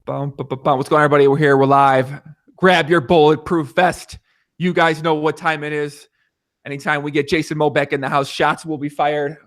What's going on, everybody? We're here. We're live. Grab your bulletproof vest. You guys know what time it is. Anytime we get Jason Moe back in the house, shots will be fired.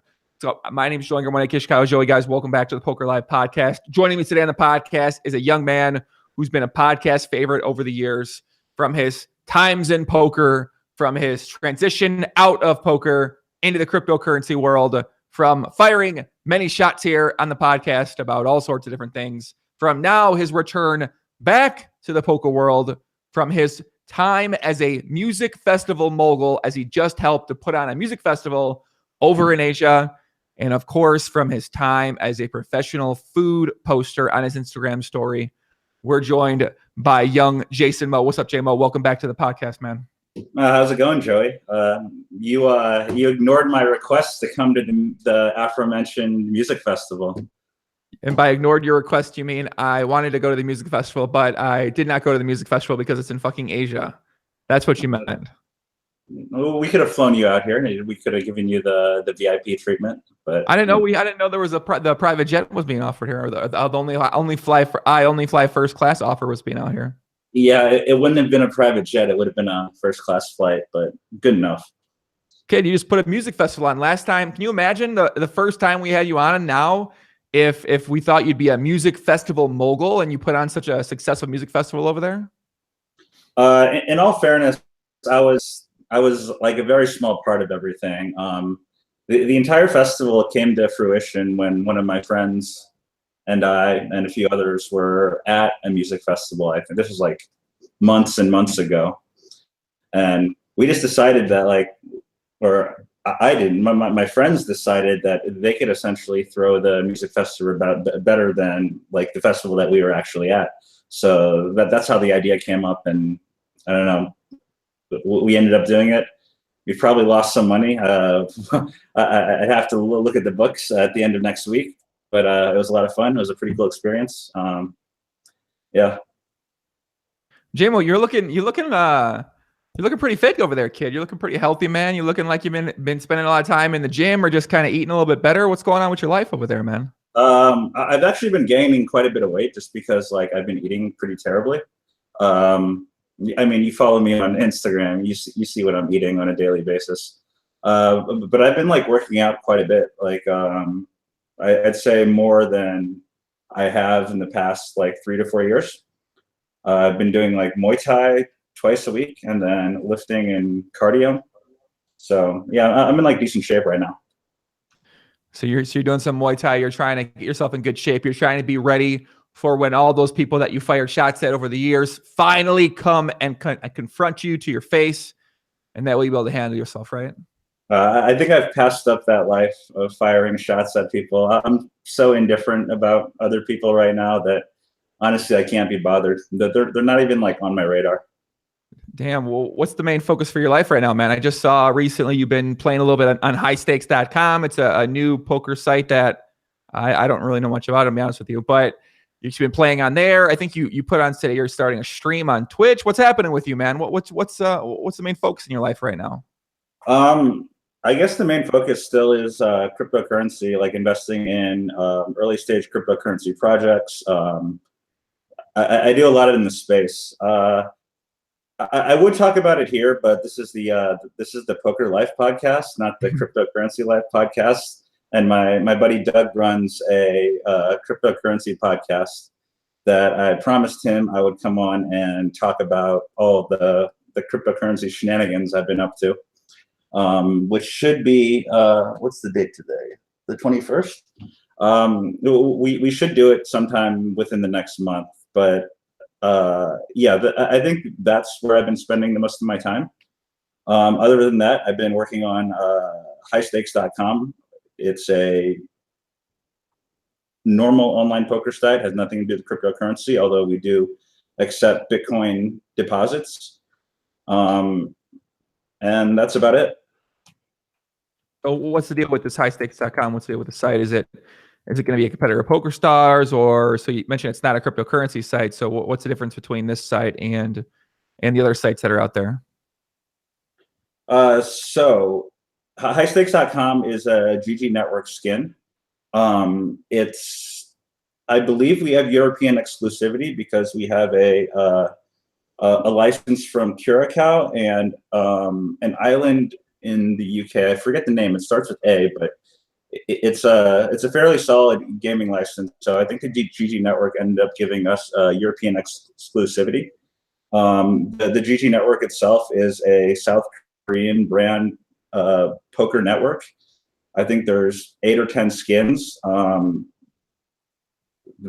So my name is Joey Kishikawa. Joey, guys, welcome back to the Poker Live podcast. Joining me today on the podcast is a young man who's been a podcast favorite over the years, from his times in poker, from his transition out of poker into the cryptocurrency world, from firing many shots here on the podcast about all sorts of different things, from now his return back to the poker world, from his time as a music festival mogul, as he just helped to put on a music festival over in Asia, and of course from his time as a professional food poster on his Instagram story. We're joined by young Jason Moe. What's up, J-Mo? Welcome back to the podcast, man. How's it going, Joey? You ignored my request to come to the aforementioned music festival. And by ignored your request, you mean I wanted to go to the music festival, but I did not go to the music festival because it's in fucking Asia. That's what you meant. We could have flown you out here. We could have given you the VIP treatment, but I didn't know there was the private jet was being offered here. Or the only fly first class offer was being out here. Yeah, it wouldn't have been a private jet. It would have been a first class flight, but good enough. Kid, you just put a music festival on. Last time, can you imagine the first time we had you on, and now if we thought you'd be a music festival mogul and you put on such a successful music festival over there? In all fairness, I was like a very small part of everything. The entire festival came to fruition when one of my friends and I and a few others were at a music festival. I think this was like months and months ago. And we just decided that I didn't, my friends decided that they could essentially throw the music festival better than like the festival that we were actually at. So that's how the idea came up. And I don't know, we ended up doing it. We probably lost some money. I'd have to look at the books at the end of next week. But it was a lot of fun. It was a pretty cool experience. Yeah. J-Mo, you're looking pretty fit over there, kid. You're looking pretty healthy, man. You're looking like you've been spending a lot of time in the gym or just kind of eating a little bit better. What's going on with your life over there, man? I've actually been gaining quite a bit of weight just because like I've been eating pretty terribly. I mean, you follow me on Instagram, you see what I'm eating on a daily basis. But I've been like working out quite a bit. Like I'd say more than I have in the past like 3 to 4 years. I've been doing like Muay Thai twice a week and then lifting and cardio. So yeah, I'm in like decent shape right now. So you're doing some Muay Thai. You're trying to get yourself in good shape. You're trying to be ready for when all those people that you fired shots at over the years finally come and confront you to your face, and that way you'll be able to handle yourself, right? I think I've passed up that life of firing shots at people. I'm so indifferent about other people right now that honestly I can't be bothered. They're not even like on my radar. Damn. Well, what's the main focus for your life right now, man? I just saw recently you've been playing a little bit on highstakes.com. It's a new poker site that I don't really know much about, to be honest with you, but you've been playing on there. I think you put on today, you're starting a stream on Twitch. What's happening with you, man? What's the main focus in your life right now? I guess the main focus still is cryptocurrency, like investing in early stage cryptocurrency projects. I do a lot in the space. I would talk about it here, but this is the Poker Life podcast, not the Cryptocurrency Life podcast. And my buddy Doug runs a cryptocurrency podcast that I promised him I would come on and talk about all the cryptocurrency shenanigans I've been up to. Which should be what's the date today? The 21st. We should do it sometime within the next month, but yeah, I think that's where I've been spending the most of my time. Other than that, I've been working on highstakes.com. It's a normal online poker site, has nothing to do with cryptocurrency, although we do accept Bitcoin deposits. And that's about it. So what's the deal with this highstakes.com? What's the deal with the site? Is it going to be a competitor of PokerStars, or so you mentioned it's not a cryptocurrency site? So what's the difference between this site and the other sites that are out there? So highstakes.com is a GG network skin. It's I believe we have European exclusivity because we have a license from Curacao and an island in the UK. I forget the name. It starts with A, but it's a fairly solid gaming license. So I think the GG network ended up giving us European exclusivity. The GG network itself is a South Korean brand poker network. I think there's 8 or 10 skins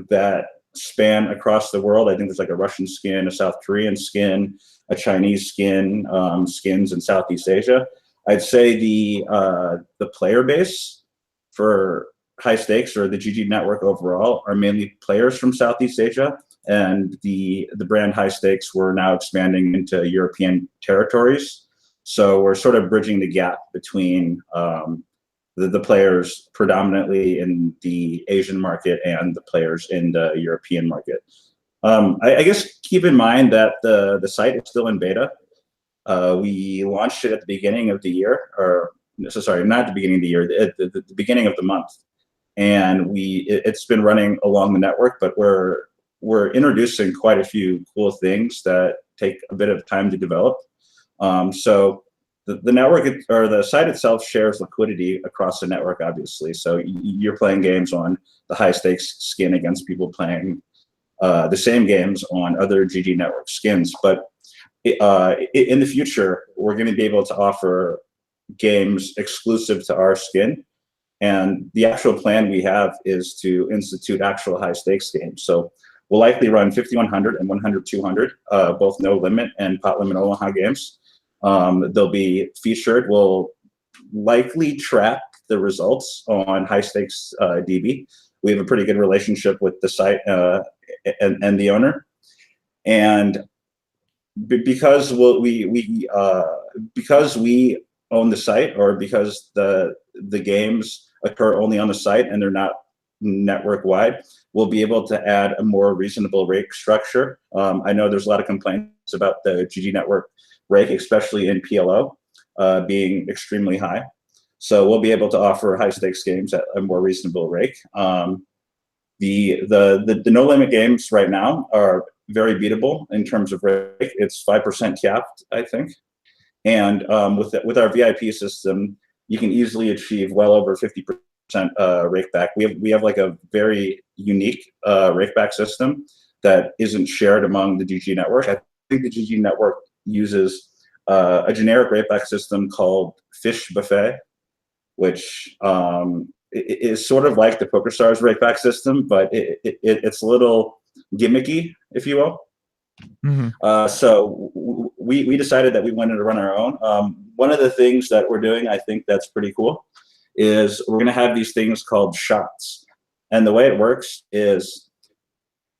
that span across the world. I think there's like a Russian skin, a South Korean skin, a Chinese skin, skins in Southeast Asia. I'd say the player base for high stakes or the GG network overall are mainly players from Southeast Asia, and the brand high stakes we're now expanding into European territories. So we're sort of bridging the gap between the players predominantly in the Asian market and the players in the European market. I guess keep in mind that the site is still in beta. We launched it at the beginning of the year, or so sorry, not the beginning of the year, the beginning of the month. And it's been running along the network, but we're introducing quite a few cool things that take a bit of time to develop. So the network or the site itself shares liquidity across the network, obviously. So you're playing games on the high stakes skin against people playing the same games on other GG network skins. But in the future, we're going to be able to offer games exclusive to our skin. And the actual plan we have is to institute actual high stakes games. So we'll likely run 5100 and 100-200, both no limit and pot limit Omaha games. They'll be featured. We'll likely track the results on high stakes DB. We have a pretty good relationship with the site and the owner. And because because we own the site, or because the games occur only on the site and they're not network wide, we'll be able to add a more reasonable rake structure. I know there's a lot of complaints about the GG network rake, especially in PLO, being extremely high. So we'll be able to offer high stakes games at a more reasonable rake. The no limit games right now are very beatable in terms of rake. It's 5% capped, I think. And with our VIP system, you can easily achieve well over 50% rake back. We have like a very unique rake back system that isn't shared among the GG network. I think the GG network uses a generic rake back system called Fish Buffet, which is sort of like the PokerStars rake back system, but it's a little gimmicky, if you will. Mm-hmm. So we decided that we wanted to run our own. One of the things that we're doing, I think that's pretty cool, is we're going to have these things called shots. And the way it works is,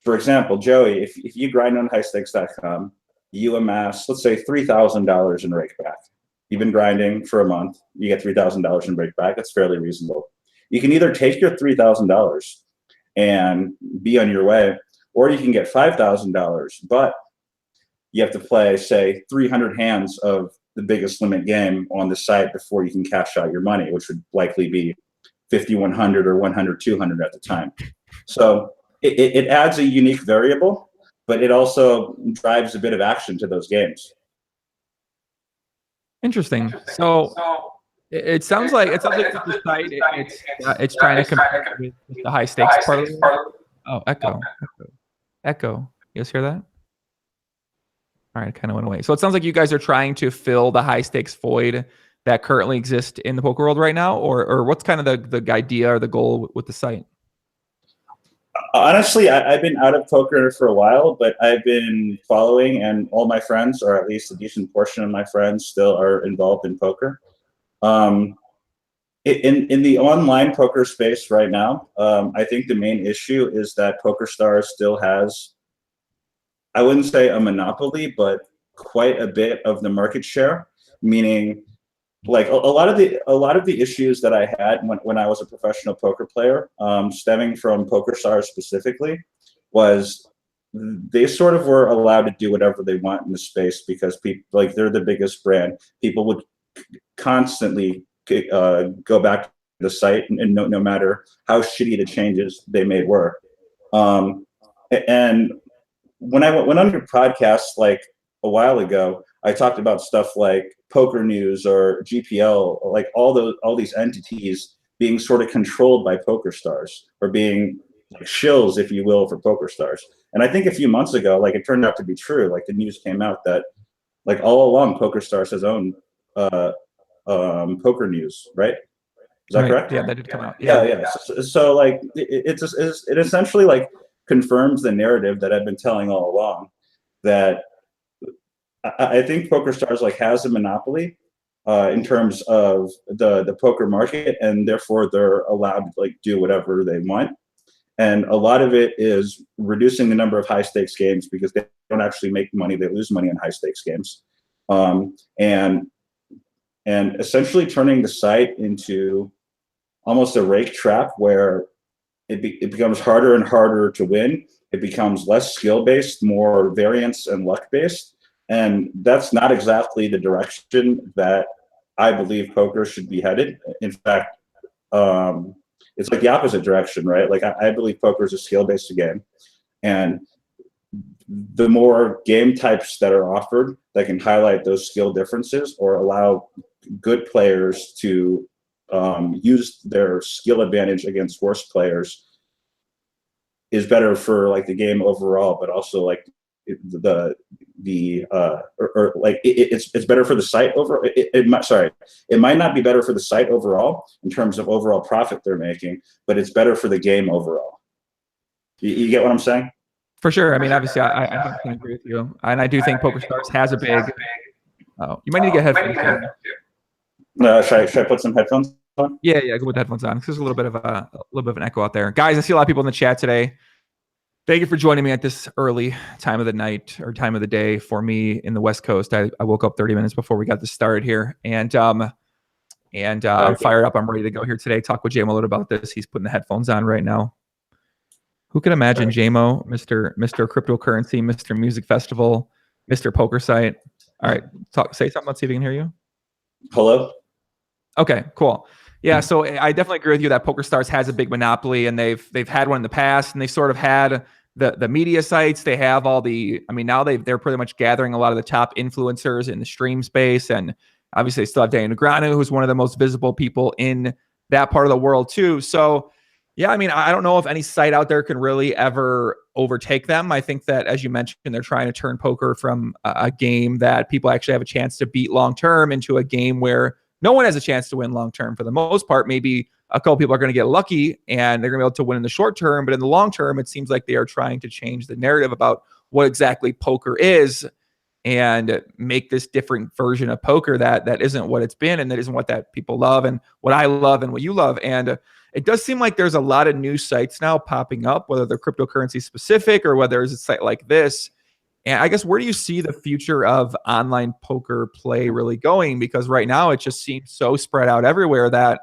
for example, Joey, if you grind on highstakes.com, you amass, let's say, $3,000 in rake back. You've been grinding for a month, you get $3,000 in rake back. That's fairly reasonable. You can either take your $3,000 and be on your way, or you can get $5,000, but you have to play, say, 300 hands of the biggest limit game on the site before you can cash out your money, which would likely be 5,100 or 100-200 at the time. So it adds a unique variable, but it also drives a bit of action to those games. Interesting. So it sounds like with the site, it's trying to compete with the high stakes part of it. Oh, echo. You guys hear that? All right, it kind of went away. So it sounds like you guys are trying to fill the high stakes void that currently exists in the poker world right now, or what's kind of the idea or the goal with the site? Honestly, I've been out of poker for a while, but I've been following, and all my friends, or at least a decent portion of my friends, still are involved in poker. In the online poker space right now, I think the main issue is that PokerStars still has, I wouldn't say a monopoly, but quite a bit of the market share. Meaning, like a lot of the issues that I had when I was a professional poker player, stemming from PokerStars specifically, was they sort of were allowed to do whatever they want in the space because people, like, they're the biggest brand. People would constantly go back to the site, and no matter how shitty the changes they made were, And when I went on your podcast like a while ago, I talked about stuff like Poker News or GPL, like all these entities being sort of controlled by PokerStars, or being like shills, if you will, for PokerStars. And I think a few months ago, like it turned out to be true. Like the news came out that like all along PokerStars has owned Poker News, right? Is that correct? Yeah, that did come out. Yeah. So like it essentially like confirms the narrative that I've been telling all along, that I think PokerStars like has a monopoly in terms of the poker market, and therefore they're allowed to like do whatever they want. And a lot of it is reducing the number of high stakes games because they don't actually make money; they lose money on high stakes games, and essentially turning the site into almost a rake trap where it becomes harder and harder to win. It becomes less skill based, more variance and luck based. And that's not exactly the direction that I believe poker should be headed. In fact, it's like the opposite direction, right? Like I believe poker is a skill based game. And the more game types that are offered that can highlight those skill differences or allow good players to use their skill advantage against worse players is better for like the game overall, but also like it's better for the site it might not be better for the site overall in terms of overall profit they're making, but it's better for the game overall. You get what I'm saying? For sure. I mean, obviously, I can agree with you, and I do think PokerStars has a big. Oh, you might need to get headphones in. Should I put some headphones on? Yeah, go with headphones on. There's a little bit of an echo out there, guys. I see a lot of people in the chat today. Thank you for joining me at this early time of the night or time of the day for me in the West Coast. I woke up 30 minutes before we got this started here, and I'm fired up. I'm ready to go here today. Talk with JMO a little about this. He's putting the headphones on right now. Who can imagine JMO, Mr. Cryptocurrency, Mr. Music Festival, Mr. Poker Site? All right, say something. Let's see if we can hear you. Hello. Okay, cool. Yeah, so I definitely agree with you that PokerStars has a big monopoly, and they've had one in the past, and they sort of had the media sites. They have all the. I mean, now they're pretty much gathering a lot of the top influencers in the stream space, and obviously they still have Daniel Negreanu, who's one of the most visible people in that part of the world too. So. Yeah, I mean, I don't know if any site out there can really ever overtake them. I think that, as you mentioned, they're trying to turn poker from a game that people actually have a chance to beat long-term into a game where no one has a chance to win long-term. For the most part, maybe a couple people are going to get lucky and they're going to be able to win in the short term. But in the long term, it seems like they are trying to change the narrative about what exactly poker is and make this different version of poker that isn't what it's been and that isn't what that people love and what I love and what you love. And it does seem like there's a lot of new sites now popping up, whether they're cryptocurrency specific or whether it's a site like this. And I guess, where do you see the future of online poker play really going? Because right now it just seems so spread out everywhere that,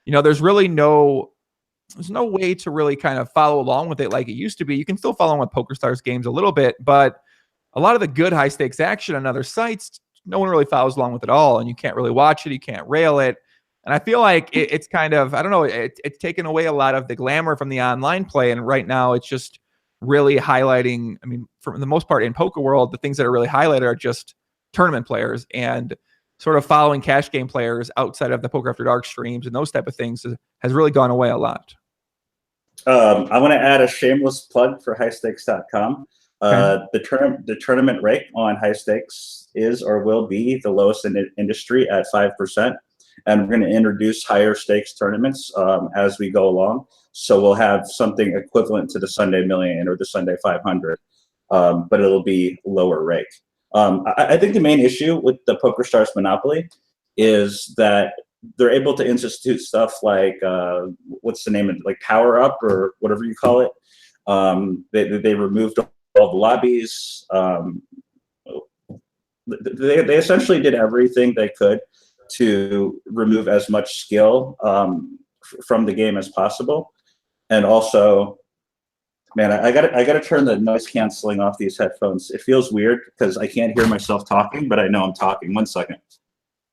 there's really no way to really kind of follow along with it like it used to be. You can still follow on with PokerStars games a little bit, but a lot of the good high stakes action on other sites, no one really follows along with it all. And you can't really watch it. You can't rail it. And I feel like it's kind of, I don't know, it's taken away a lot of the glamour from the online play. And right now it's just really highlighting, I mean, for the most part in poker world, the things that are really highlighted are just tournament players and sort of following cash game players outside of the Poker After Dark streams and those type of things has really gone away a lot. I want to add a shameless plug for highstakes.com. Okay. The tournament rate on high stakes is or will be the lowest in the industry at 5%. And we're going to introduce higher stakes tournaments as we go along. So we'll have something equivalent to the Sunday Million or the Sunday 500, but it'll be lower rake. I think the main issue with the PokerStars monopoly is that they're able to institute stuff like, what's the name of it? Like Power Up or whatever you call it. They removed all the lobbies. They essentially did everything they could to remove as much skill from the game as possible. And also, man, I gotta turn the noise canceling off these headphones. It feels weird because I can't hear myself talking, but I know I'm talking. 1 second.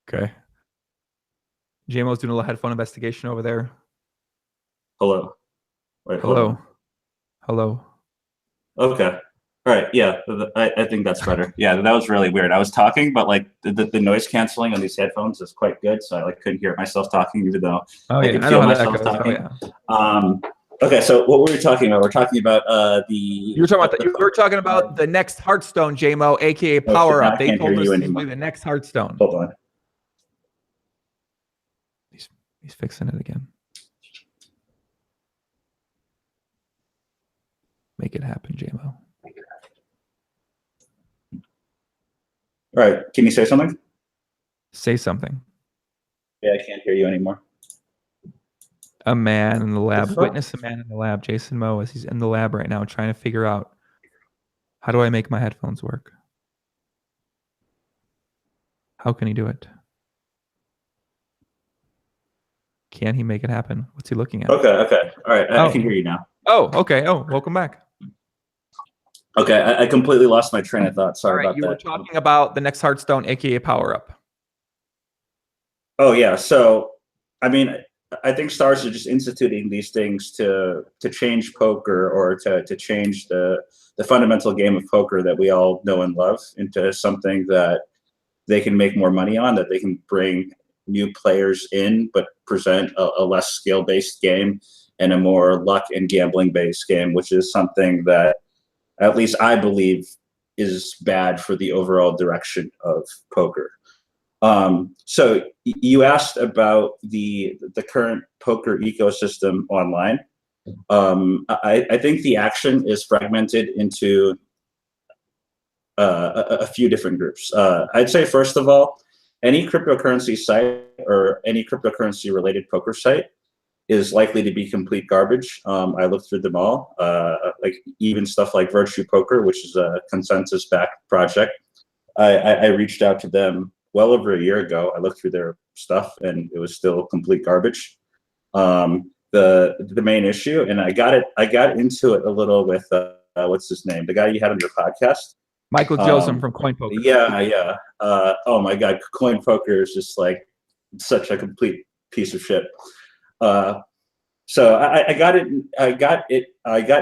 Okay. JMO's doing a little headphone investigation over there. Hello. Wait, hello. Hello. Okay. All right. Yeah, I think that's better. Yeah, that was really weird. I was talking, but like the noise canceling on these headphones is quite good, so I like couldn't hear myself talking, even though I could feel myself talking. Okay, so what were we talking about? We're talking about You were talking about the next Hearthstone, JMO, aka Power Up. They told us this will be the next Hearthstone. Hold on. He's fixing it again. Make it happen, JMO. All right. Can you say something? Say something. Yeah, I can't hear you anymore. A man in the lab. Witness a man in the lab. Jason Moe, as he's in the lab right now trying to figure out, how do I make my headphones work? How can he do it? Can he make it happen? What's he looking at? Okay. All right. I can hear you now. Oh, okay. Oh, welcome back. Okay, I completely lost my train of thought. Sorry about that. You were talking about the next Hearthstone, aka Power Up. Oh yeah. So, I mean, I think stars are just instituting these things to change poker, or to change the fundamental game of poker that we all know and love into something that they can make more money on, that they can bring new players in, but present a less skill-based game and a more luck and gambling-based game, which is something that at least I believe is bad for the overall direction of poker. So you asked about the current poker ecosystem online. I think the action is fragmented into a few different groups. I'd say, first of all, any cryptocurrency site or any cryptocurrency related poker site is likely to be complete garbage. I looked through them all, like even stuff like Virtue Poker, which is a consensus-backed project. I reached out to them well over a year ago. I looked through their stuff and it was still complete garbage. The main issue, and I got into it a little with what's his name, the guy you had on your podcast, Michael Josem from Coin Poker. Yeah. Oh my God, Coin Poker is just like such a complete piece of shit. So I got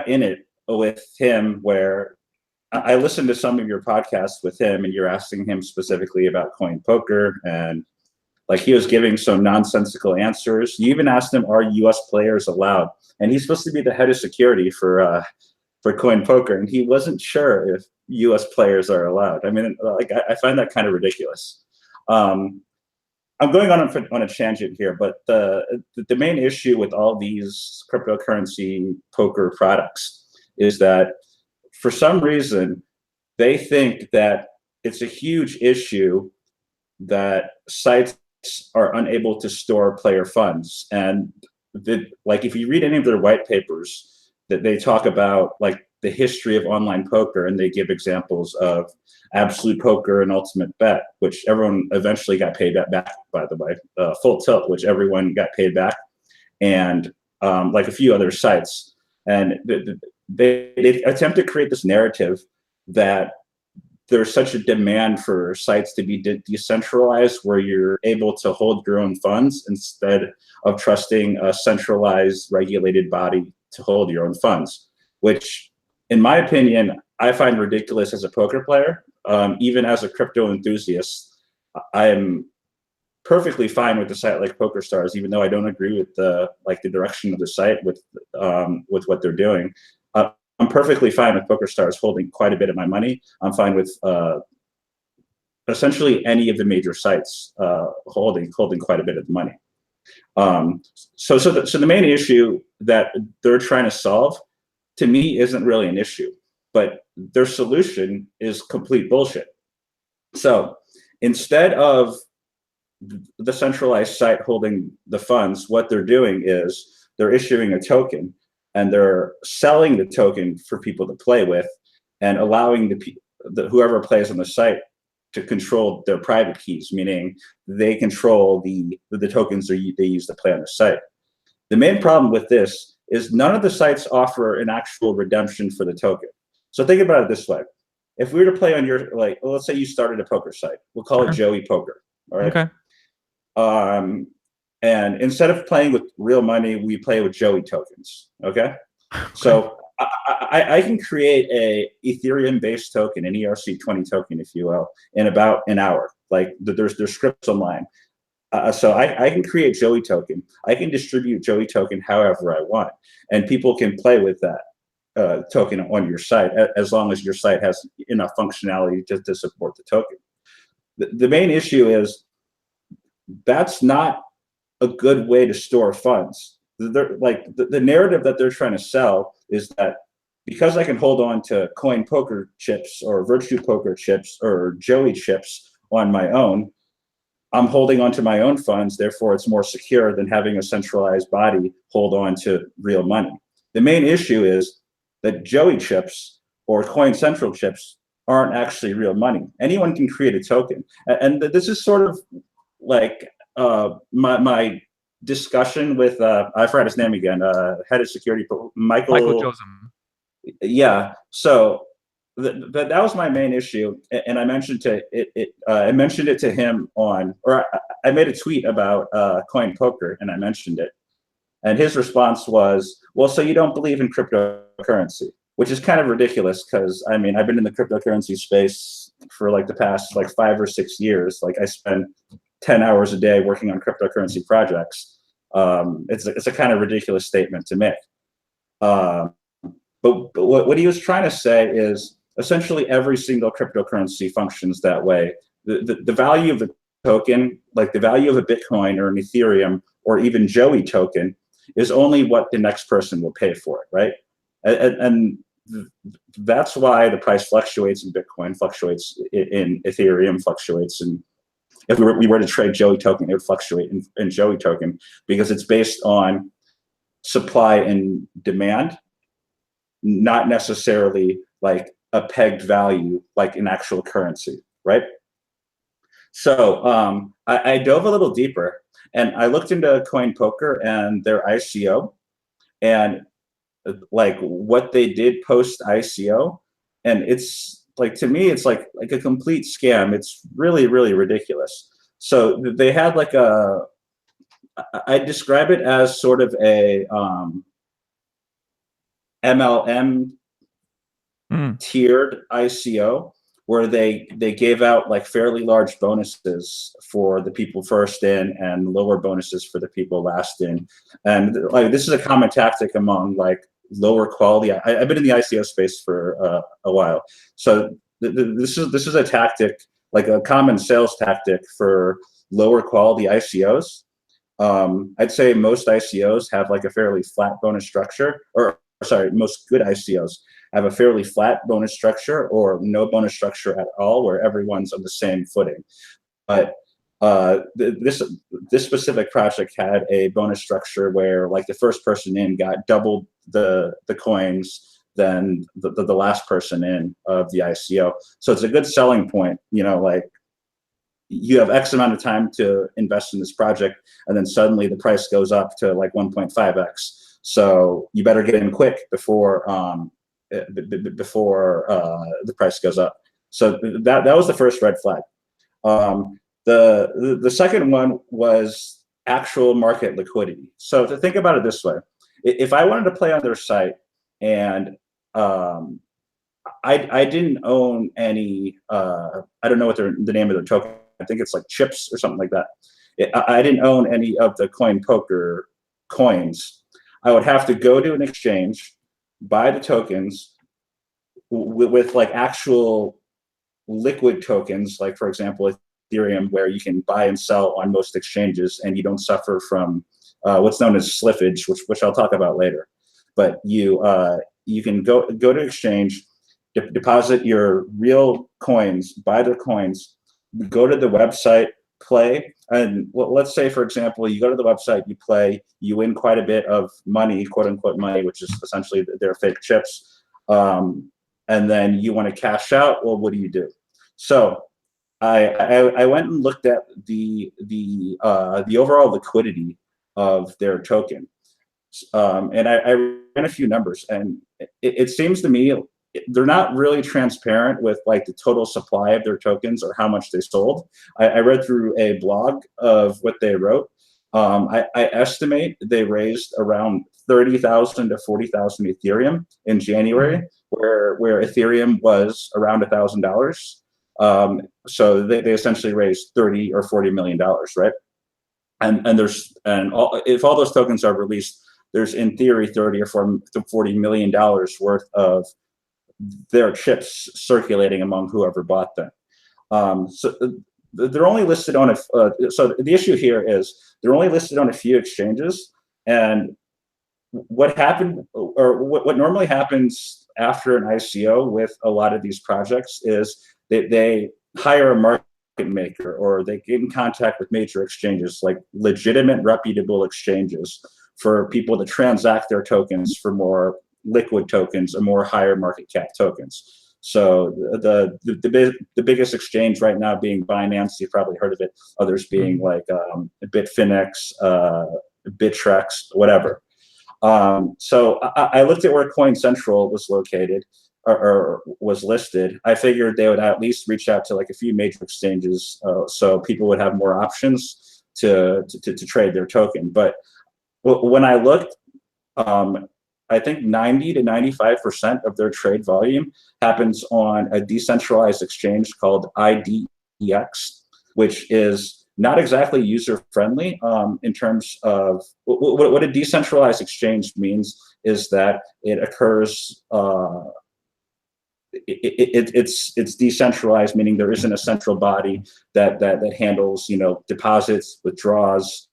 in it with him, where I listened to some of your podcasts with him, and you're asking him specifically about Coin Poker, and like he was giving some nonsensical answers. You even asked him, "Are U.S. players allowed?" And he's supposed to be the head of security for Coin Poker, and he wasn't sure if U.S. players are allowed. I mean, like I find that kind of ridiculous. I'm going on a tangent here, but the main issue with all these cryptocurrency poker products is that for some reason they think that it's a huge issue that sites are unable to store player funds. And like if you read any of their white papers, that they talk about like the history of online poker, and they give examples of Absolute Poker and Ultimate Bet, which everyone eventually got paid back, by the way, Full Tilt, which everyone got paid back, and like a few other sites. And they attempt to create this narrative that there's such a demand for sites to be decentralized, where you're able to hold your own funds instead of trusting a centralized regulated body to hold your own funds, which in my opinion, I find ridiculous as a poker player. Even as a crypto enthusiast, I'm perfectly fine with a site like PokerStars, even though I don't agree with the direction of the site with what they're doing. I'm perfectly fine with PokerStars holding quite a bit of my money. I'm fine with essentially any of the major sites holding quite a bit of the money. So the main issue that they're trying to solve, to me, isn't really an issue, but their solution is complete bullshit. So instead of the centralized site holding the funds, what they're doing is they're issuing a token, and they're selling the token for people to play with, and allowing whoever plays on the site to control their private keys, meaning they control the tokens they use to play on the site. The main problem with this is none of the sites offer an actual redemption for the token. So think about it this way. If we were to play on your, like, let's say you started a poker site, we'll call it Joey Poker, all right? Okay. And instead of playing with real money, we play with Joey tokens, okay? So I can create a Ethereum-based token, an ERC20 token, if you will, in about an hour. Like there's scripts online. So I can create Joey token. I can distribute Joey token however I want, and people can play with that token on your site as long as your site has enough functionality to support the token. The main issue is that's not a good way to store funds. The narrative that they're trying to sell is that because I can hold on to coin poker chips or virtue poker chips or Joey chips on my own, I'm holding on to my own funds, therefore it's more secure than having a centralized body hold on to real money. The main issue is that Joey chips or Coin Central chips aren't actually real money. Anyone can create a token. And this is sort of like my discussion with, I forgot his name again, head of security, Michael Joseph. Yeah, so that was my main issue, and I mentioned I mentioned it to him I made a tweet about coin poker, and I mentioned it, and his response was, "Well, so you don't believe in cryptocurrency?" Which is kind of ridiculous because I mean I've been in the cryptocurrency space for like the past like 5 or 6 years. Like I spend 10 hours a day working on cryptocurrency projects. It's a kind of ridiculous statement to make. But what he was trying to say is essentially every single cryptocurrency functions that way. The value of the token, like the value of a Bitcoin or an Ethereum or even Joey token, is only what the next person will pay for it, right? And that's why the price fluctuates in Bitcoin, fluctuates in Ethereum, fluctuates in, if we were to trade Joey token, it would fluctuate in Joey token because it's based on supply and demand, not necessarily like a pegged value, like an actual currency, right? So I dove a little deeper and I looked into Coin Poker and their ICO and like what they did post ICO. And it's like, to me, it's like a complete scam. It's really, really ridiculous. So they had like I describe it as sort of a MLM tiered ICO where they gave out like fairly large bonuses for the people first in and lower bonuses for the people last in. And like this is a common tactic among like lower quality. I've been in the ICO space for a while, so this is a tactic, like a common sales tactic for lower quality ICOs. I'd say most ICOs have like a fairly flat bonus structure, or sorry, most good ICOs have a fairly flat bonus structure or no bonus structure at all, where everyone's on the same footing. But this specific project had a bonus structure where like the first person in got double the coins than the last person in of the ICO. So it's a good selling point, you know, like you have X amount of time to invest in this project, and then suddenly the price goes up to like 1.5x. So you better get in quick before the price goes up. So that was the first red flag. The second one was actual market liquidity. So to think about it this way, if I wanted to play on their site and I didn't own any, I don't know what the name of their token, I think it's like chips or something like that. I didn't own any of the Coin Poker coins. I would have to go to an exchange, buy the tokens with like actual liquid tokens, like for example, Ethereum, where you can buy and sell on most exchanges and you don't suffer from what's known as slippage, which I'll talk about later. But you can go to exchange, deposit your real coins, buy their coins, go to the website, play, and let's say, for example, you go to the website, you play, you win quite a bit of money, quote unquote money, which is essentially their fake chips, and then you want to cash out. Well, what do you do? So I went and looked at the overall liquidity of their token, and I ran a few numbers, and it seems to me they're not really transparent with like the total supply of their tokens or how much they sold. I read through a blog of what they wrote, I estimate they raised around 30,000 to 40,000 Ethereum in January, where Ethereum was around $1,000. So they essentially raised 30 or 40 million dollars, right? If all those tokens are released, there's in theory 30 or 40 million dollars worth of their chips circulating among whoever bought them. So they're only listed on so the issue here is they're only listed on a few exchanges, and what happened, or what normally happens after an ICO with a lot of these projects is they hire a market maker, or they get in contact with major exchanges, like legitimate, reputable exchanges, for people to transact their tokens for more liquid tokens or more higher market cap tokens. So the biggest exchange right now being Binance, you've probably heard of it. Others being like Bitfinex, Bittrex, whatever. So I looked at where Coin Central was located, or was listed. I figured they would at least reach out to like a few major exchanges, so people would have more options to trade their token. But when I looked, I think 90 to 95% of their trade volume happens on a decentralized exchange called IDEX, which is not exactly user-friendly in terms of what a decentralized exchange means is that it occurs, it's decentralized, meaning there isn't a central body that handles, deposits, withdrawals.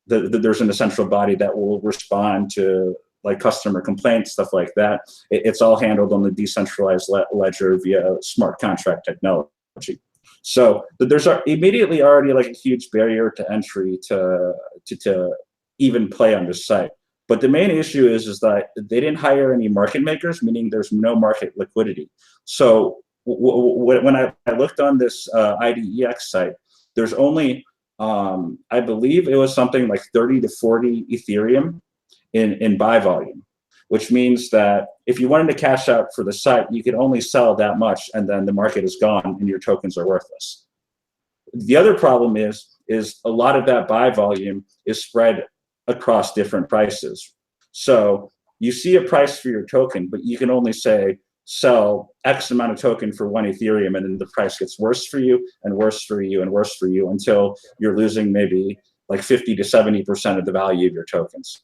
There isn't a central body that will respond to like customer complaints, stuff like that. It's all handled on the decentralized ledger via smart contract technology. So there's immediately already like a huge barrier to entry to even play on this site. But the main issue is that they didn't hire any market makers, meaning there's no market liquidity. So when I looked on this IDEX site, there's only I believe it was something like 30 to 40 Ethereum in buy volume, which means that if you wanted to cash out for the site, you could only sell that much, and then the market is gone and your tokens are worthless. The other problem is a lot of that buy volume is spread across different prices. So you see a price for your token, but you can only say sell X amount of token for 1 Ethereum, and then the price gets worse for you and worse for you and worse for you until you're losing maybe like 50 to 70% of the value of your tokens.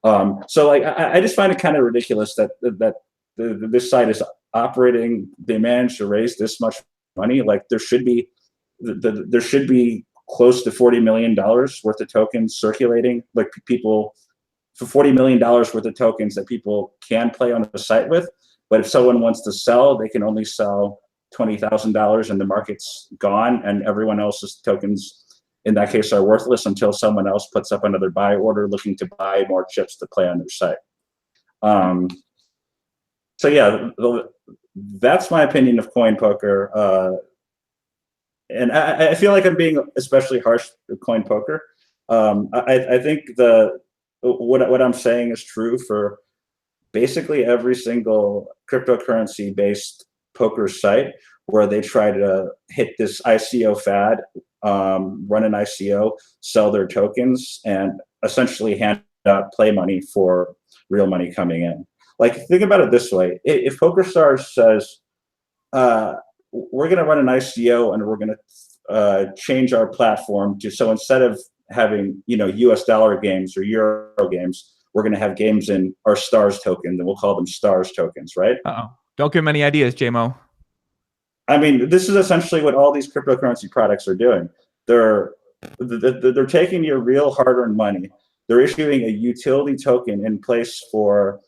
So like I just find it kind of ridiculous that this site is operating. They managed to raise this much money. Like there should be close to $40 million worth of tokens circulating. Like people for $40 million worth of tokens that people can play on the site with. But if someone wants to sell, they can only sell $20,000, and the market's gone, and everyone else's tokens in that case are worthless until someone else puts up another buy order looking to buy more chips to play on their site. So yeah, that's my opinion of coin poker. And I feel like I'm being especially harsh with coin poker. I think what I'm saying is true for basically every single cryptocurrency based poker site where they try to hit this ICO fad, run an ICO, sell their tokens, and essentially hand out play money for real money coming in. Like, think about it this way. If PokerStars says, we're going to run an ICO and we're going to change our platform to, so instead of having, US dollar games or Euro games, we're going to have games in our stars tokens, and we'll call them stars tokens, right? Uh-oh. Don't give them any ideas, JMO. I mean, this is essentially what all these cryptocurrency products are doing. They're taking your real hard-earned money. They're issuing a utility token in place for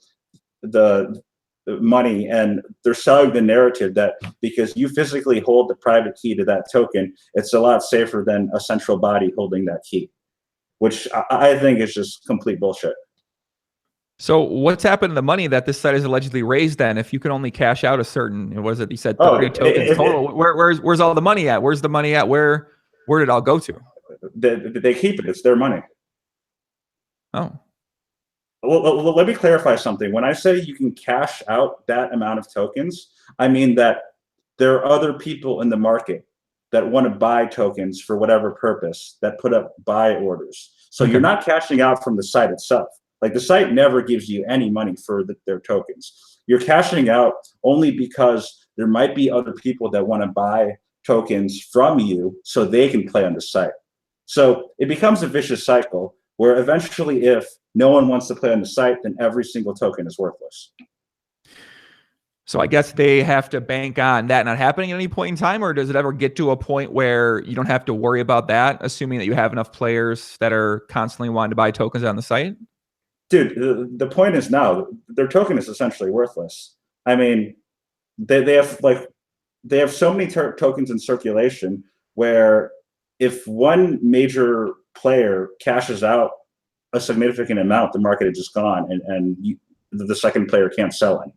the money, and they're selling the narrative that because you physically hold the private key to that token, it's a lot safer than a central body holding that key, which I think is just complete bullshit. So what's happened to the money that this site has allegedly raised then? If you can only cash out a certain, what is it? You said 30 tokens total. Where's all the money at? Where's the money at? Where did it all go to? They keep it. It's their money. Oh. Well, let me clarify something. When I say you can cash out that amount of tokens, I mean that there are other people in the market that want to buy tokens for whatever purpose that put up buy orders. So Okay. you're not cashing out from the site itself. Like the site never gives you any money for their tokens. You're cashing out only because there might be other people that want to buy tokens from you so they can play on the site. So it becomes a vicious cycle where eventually if no one wants to play on the site, then every single token is worthless. So I guess they have to bank on that not happening at any point in time, or does it ever get to a point where you don't have to worry about that, assuming that you have enough players that are constantly wanting to buy tokens on the site? Dude, the point is now their token is essentially worthless. I mean, they have so many tokens in circulation where if one major player cashes out a significant amount, the market is just gone, and the second player can't sell any.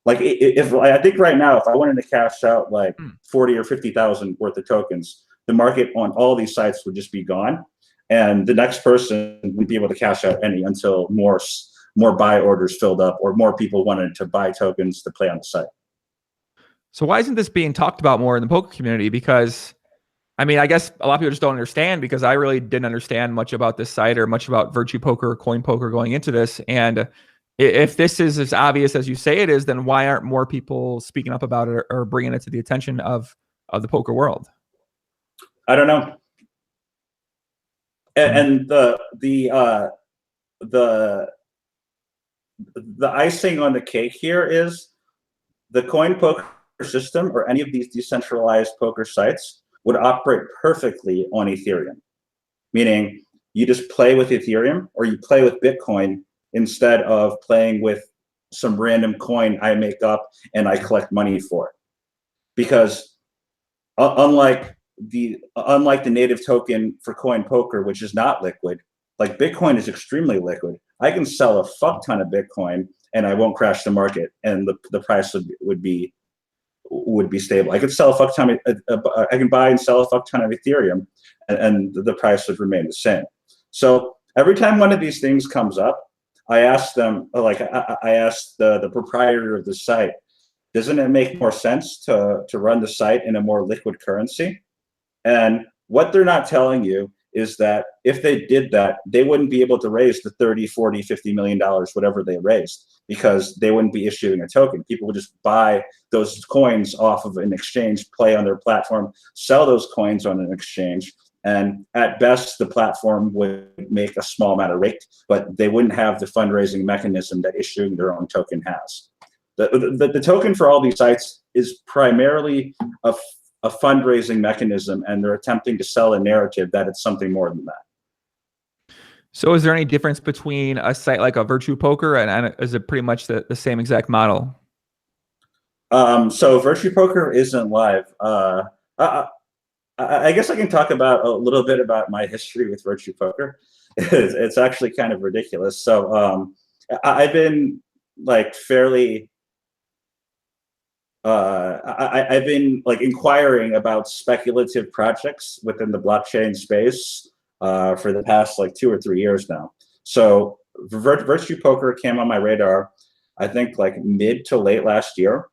Like if I think right now, if I wanted to cash out like 40 or 50,000 worth of tokens, the market on all these sites would just be gone, and the next person wouldn't be able to cash out any until more buy orders filled up or more people wanted to buy tokens to play on the site. So why isn't this being talked about more in the poker community? Because I mean, I guess a lot of people just don't understand, because I really didn't understand much about this site or much about virtue poker or coin poker going into this. And if this is as obvious as you say it is, then why aren't more people speaking up about it or bringing it to the attention of the poker world? I don't know. And the icing on the cake here is the coin poker system or any of these decentralized poker sites would operate perfectly on Ethereum, meaning you just play with Ethereum or you play with Bitcoin instead of playing with some random coin I make up and I collect money for. Because unlike the native token for coin poker, which is not liquid, like Bitcoin is extremely liquid. I can sell a fuck ton of Bitcoin and I won't crash the market, and the price would be stable. I could sell a fuck ton. I can buy and sell a fuck ton of Ethereum, and the price would remain the same. So every time one of these things comes up, I ask them, like I asked the proprietor of the site, doesn't it make more sense to run the site in a more liquid currency? And what they're not telling you is that if they did that, they wouldn't be able to raise the 30, 40, $50 million, whatever they raised, because they wouldn't be issuing a token. People would just buy those coins off of an exchange, play on their platform, sell those coins on an exchange. And at best, the platform would make a small amount of rake, but they wouldn't have the fundraising mechanism that issuing their own token has. The token for all these sites is primarily a fundraising mechanism, and they're attempting to sell a narrative that it's something more than that. So is there any difference between a site like a Virtue Poker and is it pretty much the same exact model? So Virtue Poker isn't live. I guess I can talk about a little bit about my history with Virtue Poker. It's actually kind of ridiculous. So I've been like fairly I've been like inquiring about speculative projects within the blockchain space for the past like 2 or 3 years now. So Virtue Poker came on my radar, I think like mid to late last year,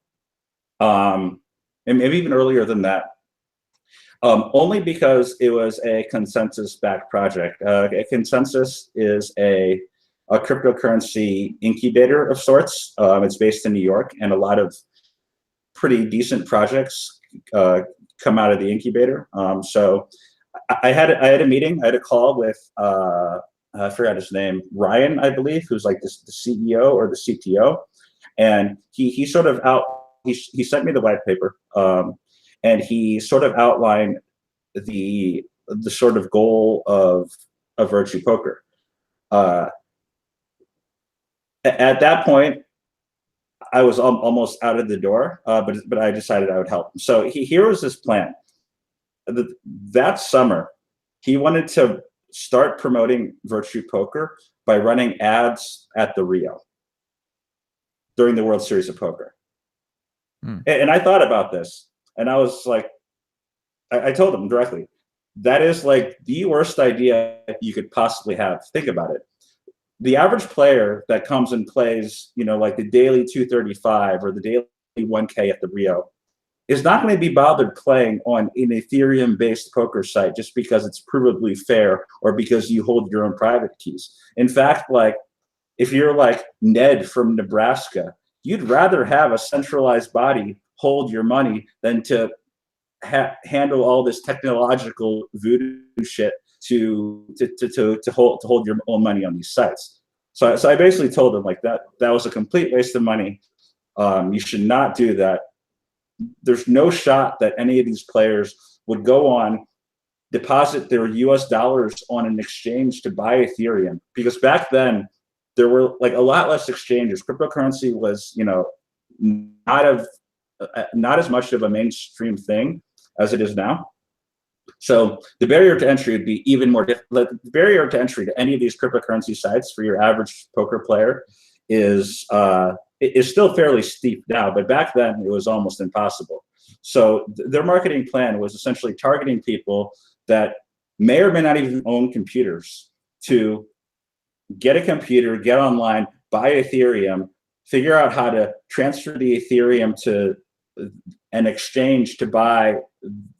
and maybe even earlier than that. Only because it was a consensus-backed project. A consensus is a cryptocurrency incubator of sorts. It's based in New York, and a lot of pretty decent projects come out of the incubator. So I had a meeting. I had a call with I forgot his name, Ryan, I believe, who's like the CEO or the CTO, and he sort of he sent me the white paper. And he sort of outlined the sort of goal of Virtue Poker. At that point, I was almost out of the door, but I decided I would help him. So here was his plan. That summer, he wanted to start promoting Virtue Poker by running ads at the Rio during the World Series of Poker. And I thought about this. And I was like, I told him directly, that is like the worst idea you could possibly have. Think about it. The average player that comes and plays, like the daily 235 or the daily 1K at the Rio, is not going to be bothered playing on an Ethereum-based poker site just because it's provably fair or because you hold your own private keys. In fact, like if you're like Ned from Nebraska, you'd rather have a centralized body hold your money than to handle all this technological voodoo shit to hold your own money on these sites. So I basically told them like that was a complete waste of money. You should not do that. There's no shot that any of these players would go on, deposit their US dollars on an exchange to buy Ethereum, because back then there were like a lot less exchanges. Cryptocurrency was, you know, not as much of a mainstream thing as it is now. So the barrier to entry would be even more difficult. The barrier to entry to any of these cryptocurrency sites for your average poker player is still fairly steep now, but back then it was almost impossible. So their marketing plan was essentially targeting people that may or may not even own computers to get a computer, get online, buy Ethereum, figure out how to transfer the Ethereum to an exchange to buy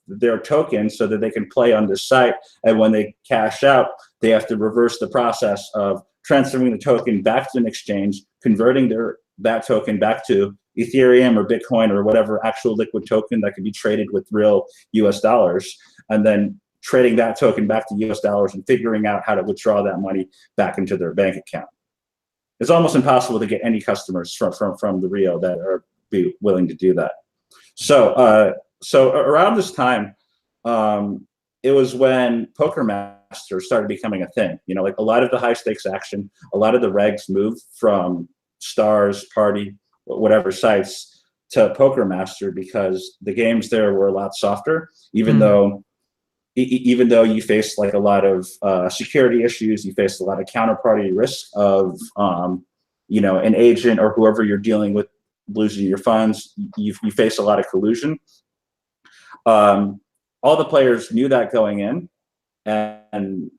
their token so that they can play on this site. And when they cash out, they have to reverse the process of transferring the token back to an exchange, converting that token back to Ethereum or Bitcoin or whatever actual liquid token that can be traded with real US dollars, and then trading that token back to US dollars and figuring out how to withdraw that money back into their bank account. It's almost impossible to get any customers from the Rio that are be willing to do that. So around this time, it was when PokerMaster started becoming a thing. You know, like a lot of the high stakes action, a lot of the regs moved from Stars, Party, whatever sites to PokerMaster because the games there were a lot softer, even though you faced like a lot of security issues, you faced a lot of counterparty risk of you know, an agent or whoever you're dealing with losing your funds. You face a lot of collusion. All the players knew that going in, and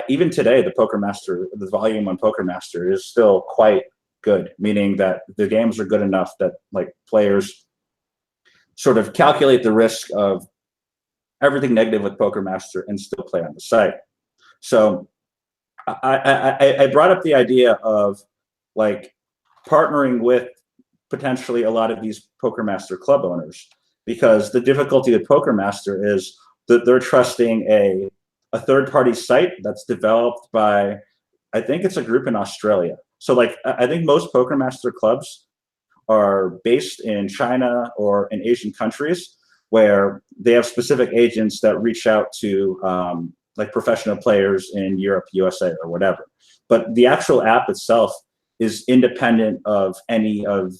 even today, the volume on PokerMaster is still quite good, meaning that the games are good enough that like players sort of calculate the risk of everything negative with PokerMaster and still play on the site. So I brought up the idea of like partnering with potentially a lot of these PokerMaster club owners, because the difficulty with PokerMaster is that they're trusting a third-party site that's developed by, I think it's a group in Australia. So like, I think most PokerMaster clubs are based in China or in Asian countries where they have specific agents that reach out to like professional players in Europe, USA, or whatever. But the actual app itself is independent of any of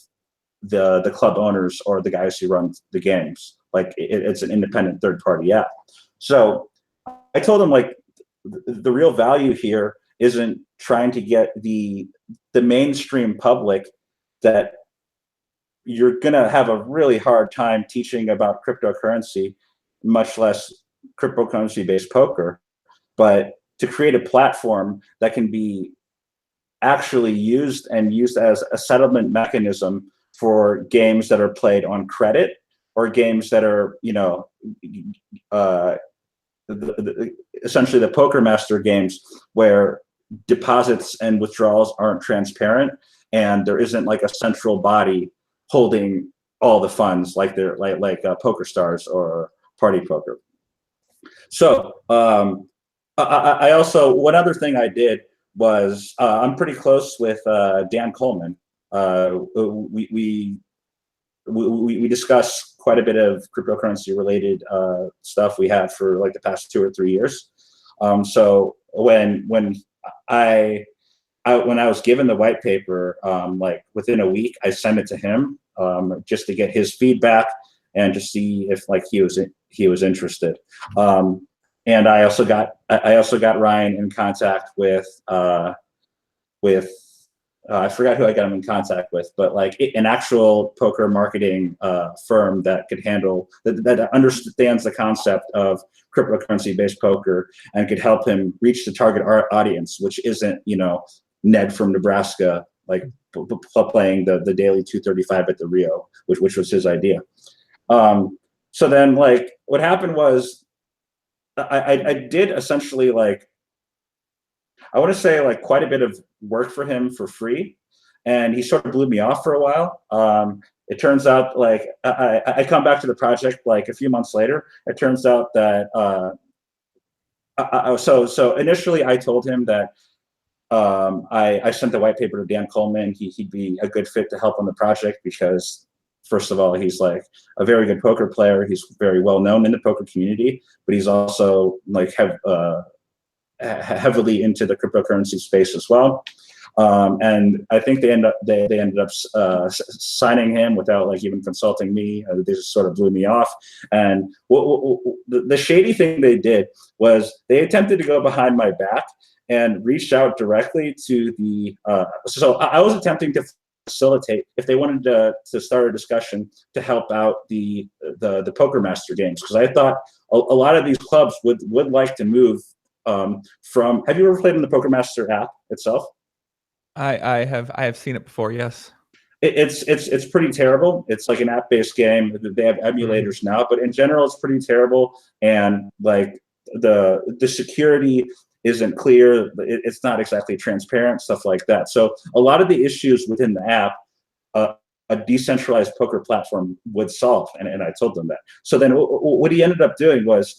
the club owners or the guys who run the games. Like it's an independent third-party app. So I told them like the real value here isn't trying to get the mainstream public that you're gonna have a really hard time teaching about cryptocurrency, much less cryptocurrency-based poker, but to create a platform that can be actually used as a settlement mechanism for games that are played on credit or games that are, you know, essentially the PokerMaster games where deposits and withdrawals aren't transparent and there isn't like a central body holding all the funds like they're like PokerStars or Party Poker. So I also, one other thing I did was I'm pretty close with Dan Coleman. We discuss quite a bit of cryptocurrency related stuff we had for like the past 2 or 3 years. So when I was given the white paper, like within a week, I sent it to him just to get his feedback and to see if like he was interested. And I also got Ryan in contact with I forgot who I got him in contact with, but like an actual poker marketing firm that could handle that understands the concept of cryptocurrency based poker and could help him reach the target audience, which isn't, you know, Ned from Nebraska like playing the daily 235 at the Rio, which was his idea. So then like what happened was I did essentially like, I want to say like quite a bit of work for him for free. And he sort of blew me off for a while. It turns out like I come back to the project like a few months later. It turns out that so initially I told him that I sent the white paper to Dan Coleman. He'd be a good fit to help on the project because first of all, he's like a very good poker player. He's very well known in the poker community, but he's also like heavily into the cryptocurrency space as well. And I think they ended up signing him without like even consulting me. They just sort of blew me off. And the shady thing they did was they attempted to go behind my back and reached out directly to the. So I was attempting to facilitate if they wanted to start a discussion to help out the Poker Master games, because I thought a lot of these clubs would like to move from. Have you ever played in the Poker Master app itself? I have seen it before. Yes. It's pretty terrible. It's like an app-based game. They have emulators now, but in general, it's pretty terrible. And like the security isn't clear. It's not exactly transparent, stuff like that. So a lot of the issues within the app, a decentralized poker platform would solve. And I told them that. So then what he ended up doing was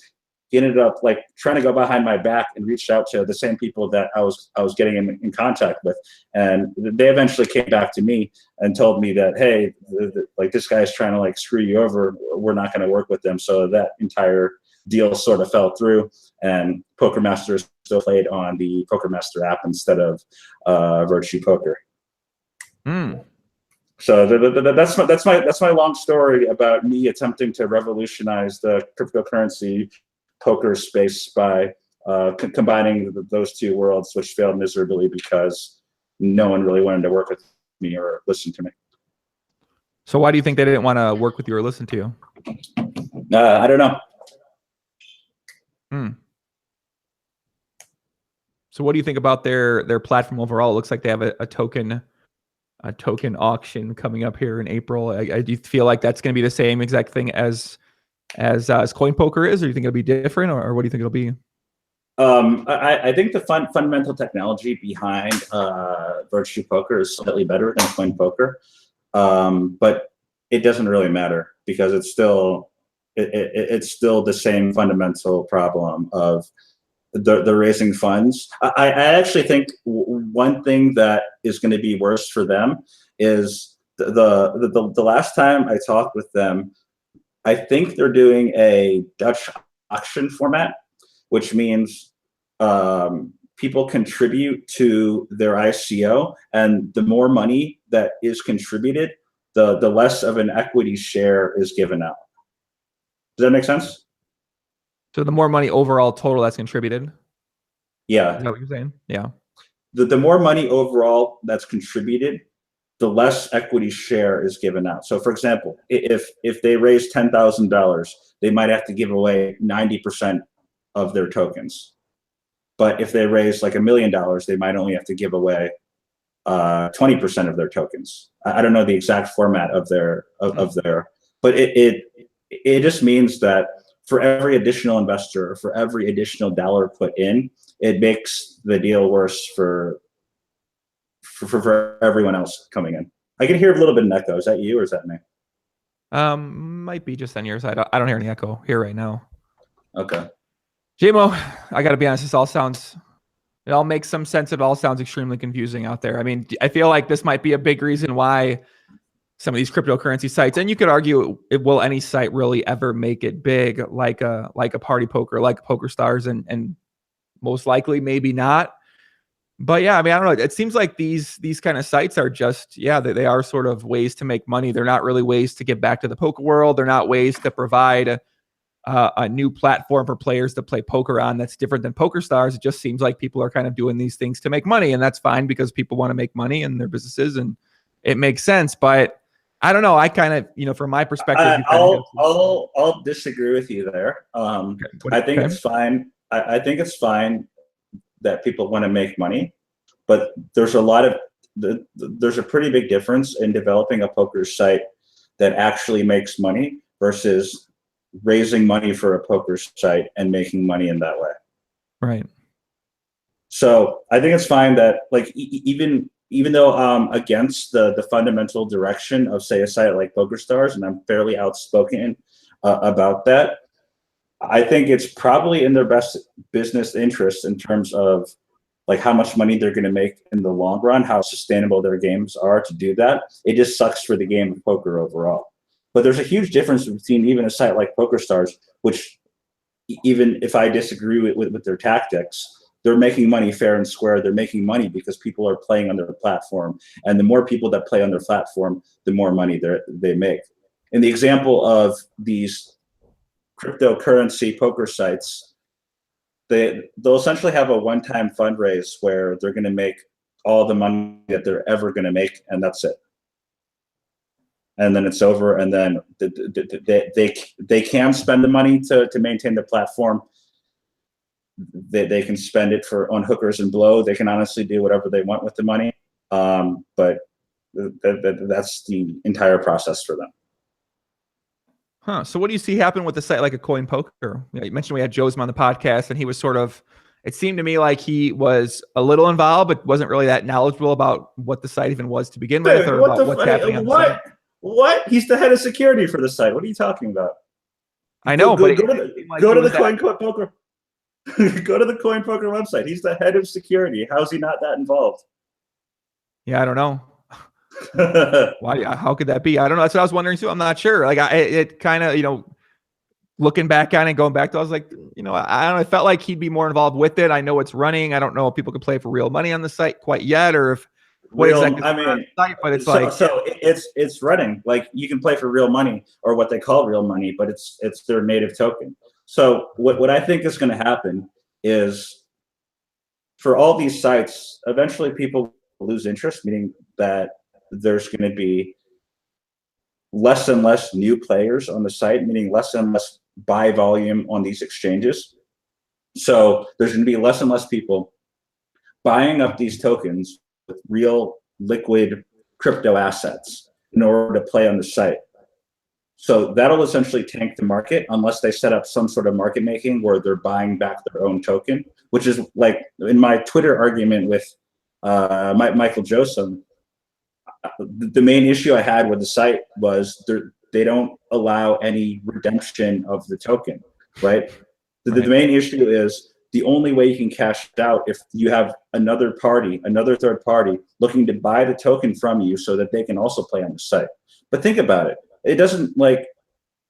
he ended up like trying to go behind my back and reached out to the same people that I was getting in contact with. And they eventually came back to me and told me that, hey, like this guy's trying to like screw you over. We're not going to work with them. So that entire deal sort of fell through, and Poker Master is still played on the Poker Master app instead of Virtue Poker. So that's my long story about me attempting to revolutionize the cryptocurrency poker space by combining those two worlds, which failed miserably because no one really wanted to work with me or listen to me. So why do you think they didn't want to work with you or listen to you? I don't know. So what do you think about their platform overall? It looks like they have a token auction coming up here in April. Do you feel like that's going to be the same exact thing as Coin Poker is, or do you think it'll be different, or what do you think it'll be? I think the fundamental technology behind Virtue Poker is slightly better than Coin Poker, but it doesn't really matter because it's still the same fundamental problem of the raising funds. I actually think one thing that is going to be worse for them is the last time I talked with them, I think they're doing a Dutch auction format, which means people contribute to their ICO, and the more money that is contributed, the less of an equity share is given out. Does that make sense? So the more money overall total that's contributed? Yeah. Is that what you're saying? Yeah. The more money overall that's contributed, the less equity share is given out. So for example, if they raise $10,000, they might have to give away 90% of their tokens. But if they raise like $1 million, they might only have to give away 20% of their tokens. I don't know the exact format of their, but it just means that for every additional investor, or for every additional dollar put in, it makes the deal worse for everyone else coming in. I can hear a little bit of an echo. Is that you or is that me? Might be just on your side. I don't hear any echo here right now. Okay. JMO, I got to be honest, it all makes some sense. It all sounds extremely confusing out there. I mean, I feel like this might be a big reason why some of these cryptocurrency sites, and you could argue, will any site really ever make it big, like a Party Poker, like PokerStars, and most likely maybe not. But yeah, I mean, I don't know. It seems like these kind of sites are just, they are sort of ways to make money. They're not really ways to give back to the poker world. They're not ways to provide a new platform for players to play poker on that's different than PokerStars. It just seems like people are kind of doing these things to make money, and that's fine because people want to make money in their businesses, and it makes sense. But I don't know. I kind of, from my perspective, I'll disagree with you there. I think it's fine. I think it's fine that people want to make money, but there's a pretty big difference in developing a poker site that actually makes money versus raising money for a poker site and making money in that way. Right. So I think it's fine that like even though against the fundamental direction of say a site like PokerStars, and I'm fairly outspoken about that, I think it's probably in their best business interest in terms of like how much money they're going to make in the long run, how sustainable their games are to do that. It just sucks for the game of poker overall. But there's a huge difference between even a site like PokerStars, which even if I disagree with their tactics, they're making money fair and square. They're making money because people are playing on their platform. And the more people that play on their platform, the more money they make. In the example of these cryptocurrency poker sites, they'll essentially have a one-time fundraise where they're going to make all the money that they're ever going to make, and that's it. And then it's over, and then they can spend the money to maintain the platform. They can spend it on hookers and blow. They can honestly do whatever they want with the money, but that's the entire process for them. Huh. So what do you see happen with a site like a Coin Poker? You mentioned we had Joe's on the podcast, and he was sort of, it seemed to me like he was a little involved, but wasn't really that knowledgeable about what the site even was to begin with, or about what's happening on the site. What? He's the head of security for the site. What are you talking about? I know, go but to the Coin Poker. Go to the Coin Poker website. He's the head of security. How's he not that involved? Yeah, I don't know. Why? How could that be? I don't know. That's what I was wondering too. I'm not sure. Like it kind of, looking back on it, going back to, I was like, I don't know. I felt like he'd be more involved with it. I know it's running. I don't know if people can play for real money on the site quite yet, or if what exactly. I mean, on the site, but it's it's running. Like you can play for real money, or what they call real money, but it's their native token. So what I think is going to happen is for all these sites, eventually people lose interest, meaning that there's going to be less and less new players on the site, meaning less and less buy volume on these exchanges. So there's going to be less and less people buying up these tokens with real liquid crypto assets in order to play on the site. So that'll essentially tank the market unless they set up some sort of market making where they're buying back their own token, which is like in my Twitter argument with Michael Joseph. The main issue I had with the site was they don't allow any redemption of the token, right? The main issue is the only way you can cash out if you have another third party looking to buy the token from you so that they can also play on the site. But think about it. It doesn't, like,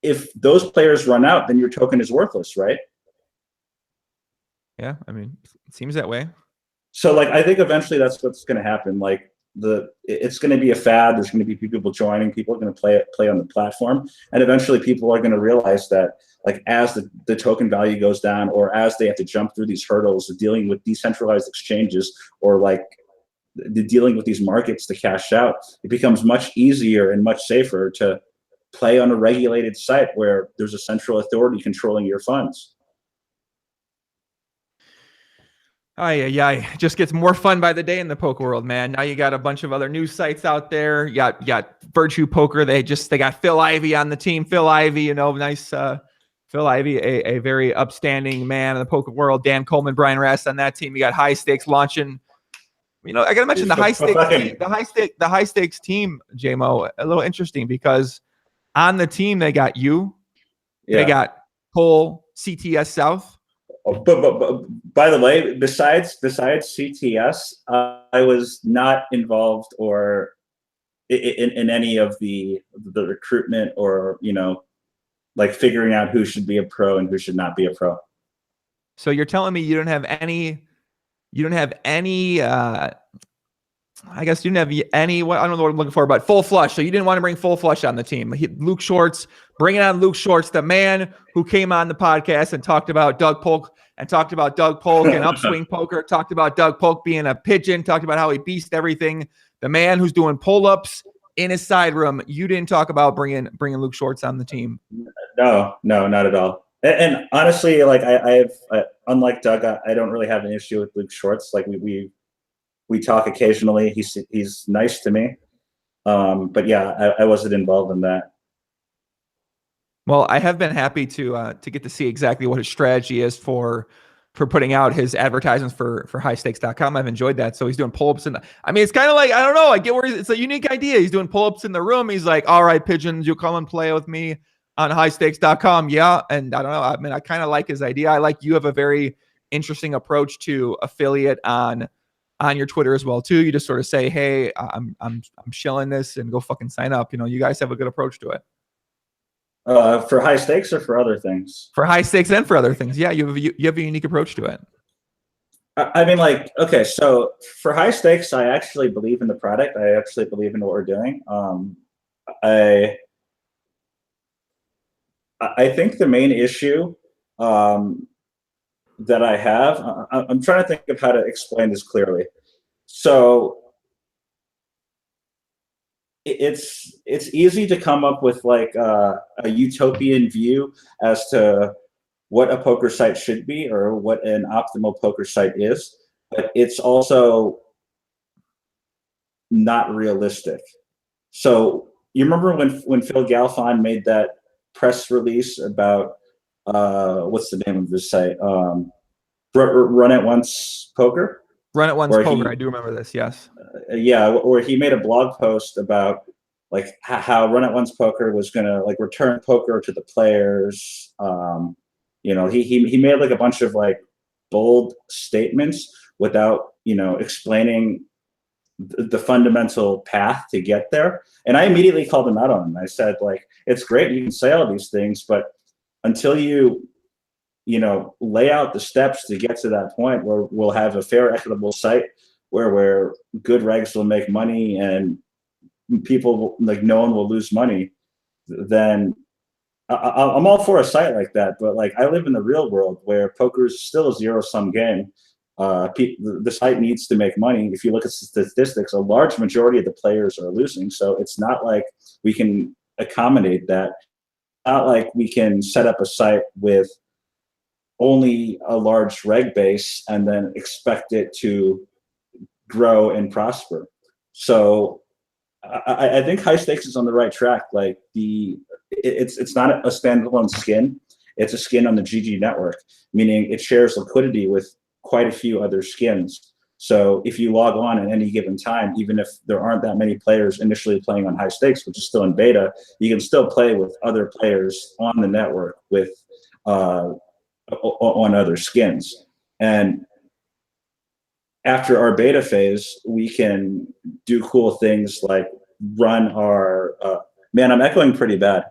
if those players run out, then your token is worthless, right? Yeah, I mean, it seems that way. So, like, I think eventually that's what's going to happen. Like, it's going to be a fad. There's going to be people joining. People are going to play on the platform, and eventually people are going to realize that, like, as the token value goes down, or as they have to jump through these hurdles of dealing with decentralized exchanges, or like dealing with these markets to cash out, it becomes much easier and much safer to play on a regulated site where there's a central authority controlling your funds. Yeah, it just gets more fun by the day in the poker world, man. Now you got a bunch of other news sites out there. You got Virtue Poker. They got Phil Ivey on the team. Phil Ivey, nice Phil Ivey, a very upstanding man in the poker world. Dan Coleman, Brian Rass on that team. You got High Stakes launching. I got to mention the high stakes team, JMO. A little interesting because on the team they got you, they got Cole, CTS South. But by the way, besides CTS, I was not involved or in any of the recruitment or like figuring out who should be a pro and who should not be a pro. So you're telling me you don't have any I guess you didn't have any, I don't know what I'm looking for, but full flush. So you didn't want to bring full flush on the team. Luke Shorts, bringing on Luke Shorts, the man who came on the podcast and talked about Doug Polk and Upswing Poker, talked about Doug Polk being a pigeon, talked about how he beast everything. The man who's doing pull-ups in his side room. You didn't talk about bringing Luke Shorts on the team. No, not at all. And honestly, like I unlike Doug, I don't really have an issue with Luke Shorts. Like we talk occasionally. He's nice to me. But yeah, I wasn't involved in that. Well, I have been happy to get to see exactly what his strategy is for putting out his advertisements for highstakes.com. I've enjoyed that. So he's doing pull-ups I mean, it's kind of like, I don't know, I get where it's a unique idea. He's doing pull-ups in the room. He's like, all right, pigeons, you come and play with me on highstakes.com. Yeah. And I don't know. I mean, I kind of like his idea. I like you have a very interesting approach to affiliate on your Twitter as well too. You just sort of say, hey, I'm shilling this and go fucking sign up. You know, you guys have a good approach to it. For high stakes or for other things? For high stakes and for other things. Yeah, you have a unique approach to it. I mean, like, okay, so for high stakes, I actually believe in the product. I actually believe in what we're doing. I think the main issue that I have, I'm trying to think of how to explain this clearly. So it's easy to come up with like a utopian view as to what a poker site should be or what an optimal poker site is, but it's also not realistic. So you remember when Phil Galfond made that press release about what's the name of this site? Run It Once Poker. Run It Once Poker. I do remember this. Yes. Yeah, where he made a blog post about like how Run It Once Poker was gonna like return poker to the players. You know, he made like a bunch of like bold statements without, you know, explaining the fundamental path to get there. And I immediately called him out on him. I said, like, it's great you can say all these things, but until you know, lay out the steps to get to that point where we'll have a fair, equitable site where good regs will make money and people, like, no one will lose money, then I'm all for a site like that. But like, I live in the real world where poker is still a zero-sum game. The site needs to make money. If you look at statistics, a large majority of the players are losing. So it's not like we can accommodate that. Not like we can set up a site with only a large reg base and then expect it to grow and prosper. So I think high stakes is on the right track. Like it's not a standalone skin. It's a skin on the GG network, meaning it shares liquidity with quite a few other skins. So if you log on at any given time, even if there aren't that many players initially playing on high stakes, which is still in beta, you can still play with other players on the network with on other skins. And after our beta phase, we can do cool things like run our man, I'm echoing pretty bad.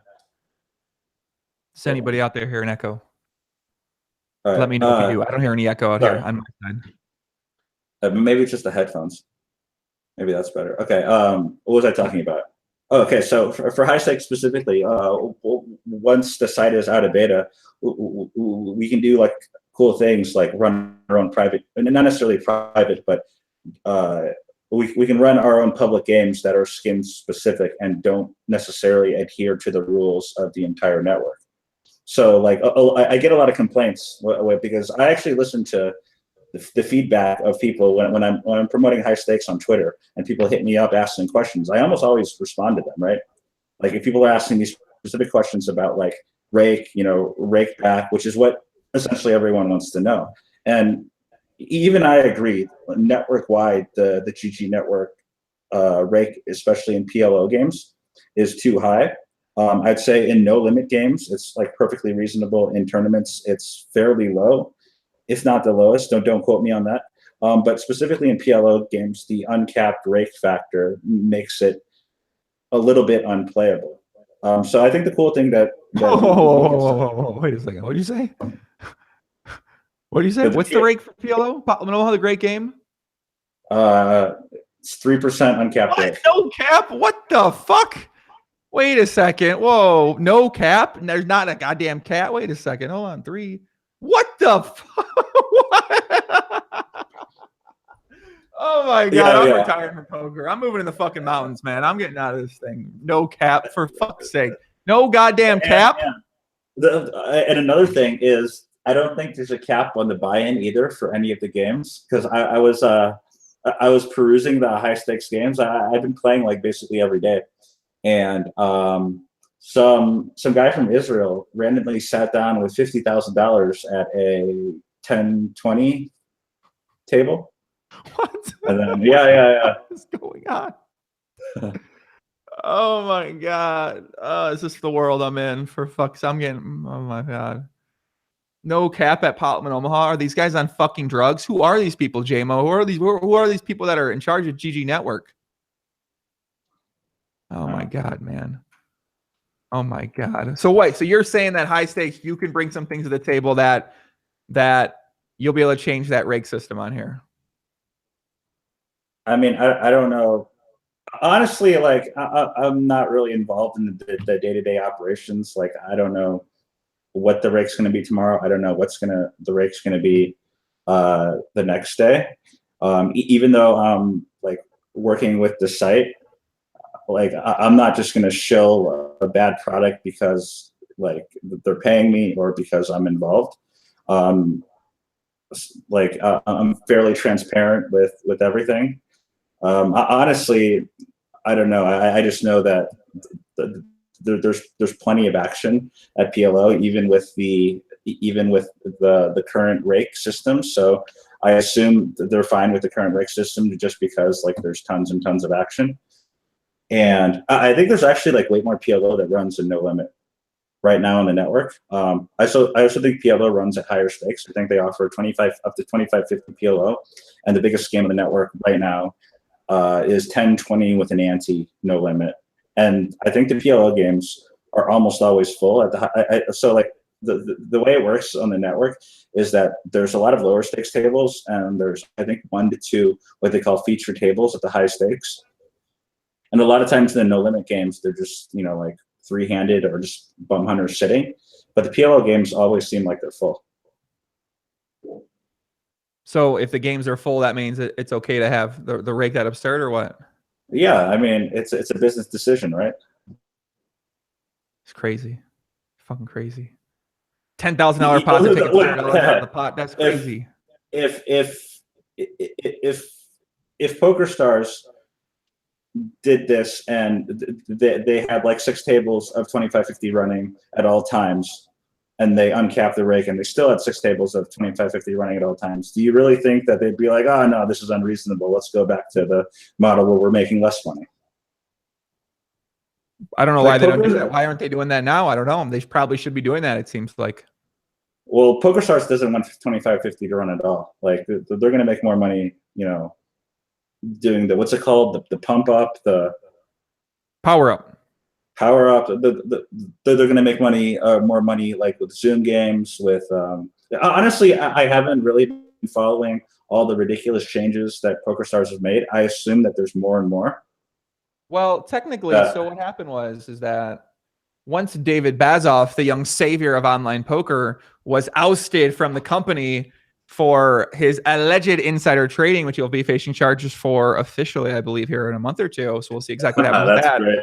Is anybody out there hear an echo? Right. Let me know if you do. I don't hear any echo out here on my side. Maybe it's just the headphones. Maybe that's better. Okay. What was I talking about? Oh, okay. So for high stakes specifically, once the site is out of beta, we can do like cool things like run our own private, and not necessarily private, but we can run our own public games that are skin specific and don't necessarily adhere to the rules of the entire network. So like I get a lot of complaints because I actually listen to the feedback of people when I'm promoting high stakes on Twitter and people hit me up asking questions. I almost always respond to them, right? Like if people are asking me specific questions about like rake, you know, rake back, which is what essentially everyone wants to know. And even I agree, network wide, the GG network rake, especially in PLO games, is too high. I'd say in no limit games, it's like perfectly reasonable. In tournaments, it's fairly low. If not the lowest, don't quote me on that. But specifically in PLO games, the uncapped rake factor makes it a little bit unplayable. So I think the cool thing that wait a second. What did you say? What do you say? What's the rake for PLO? Know how the great game? It's 3% uncapped rake. No cap? What the fuck? Wait a second. Whoa, no cap? There's not a goddamn cap. Wait a second. Hold on. 3. What the fuck? Oh my god, I'm retiring from poker. I'm moving in the fucking mountains, man. I'm getting out of this thing. No cap, for fuck's sake. No goddamn cap. And another thing is, I don't think there's a cap on the buy-in either for any of the games, because I was perusing the high stakes games. I've been playing like basically every day, and some guy from Israel randomly sat down with $50,000 at a 10-20 table. What? And then yeah. What is going on? Oh my god. Is this the world I'm in? For fuck's I'm getting, oh my god. No cap at Potman Omaha. Are these guys on fucking drugs? Who are these people, JMO? Who are these people that are in charge of GG Network? Oh my god, man. Oh my god. So wait, so you're saying that high stakes, you can bring some things to the table that you'll be able to change that rake system on here. I mean, I don't know. Honestly, like I'm not really involved in the day-to-day operations. Like I don't know what the rake's going to be tomorrow. I don't know the rake's going to be the next day. Even though I'm like working with the site, like I'm not just going to show a bad product because like they're paying me or because I'm involved. Like I'm fairly transparent with everything. Honestly, I don't know. I just know that there's plenty of action at PLO, even with the current rake system. So I assume that they're fine with the current rake system just because like there's tons and tons of action. And I think there's actually like way more PLO that runs in no limit right now on the network. I also think PLO runs at higher stakes. I think they offer up to 2550 PLO, and the biggest game on the network right now is 10-20 with an ante, no limit. And I think the PLO games are almost always full at the so like the way it works on the network is that there's a lot of lower stakes tables, and there's I think 1 to 2 what they call feature tables at the high stakes. And a lot of times in the no limit games, they're just, you know, like 3-handed or just bum hunters sitting. But the PLO games always seem like they're full. So if the games are full, that means it's okay to have the rake that absurd or what? Yeah, I mean, it's a business decision, right? It's crazy. Fucking crazy. $10,000 pot to take $100 out of the pot. That's crazy. If PokerStars did this and they had like 6 tables of 2550 running at all times, and they uncapped the rake and they still had 6 tables of 2550 running at all times, do you really think that they'd be like, oh no, this is unreasonable, let's go back to the model where we're making less money? I don't know why they don't do that. Why aren't they doing that now? I don't know. They probably should be doing that, it seems like. Well, PokerStars doesn't want 2550 to run at all. Like they're going to make more money, you know, doing the, what's it called? The pump up, the power up. They're going to make money, more money, like with Zoom games. With honestly, I haven't really been following all the ridiculous changes that PokerStars has made. I assume that there's more and more. Well, technically, so what happened is that once David Bazoff, the young savior of online poker, was ousted from the company for his alleged insider trading, which he'll be facing charges for officially, I believe, here in a month or two. So we'll see exactly what happens with that. Great.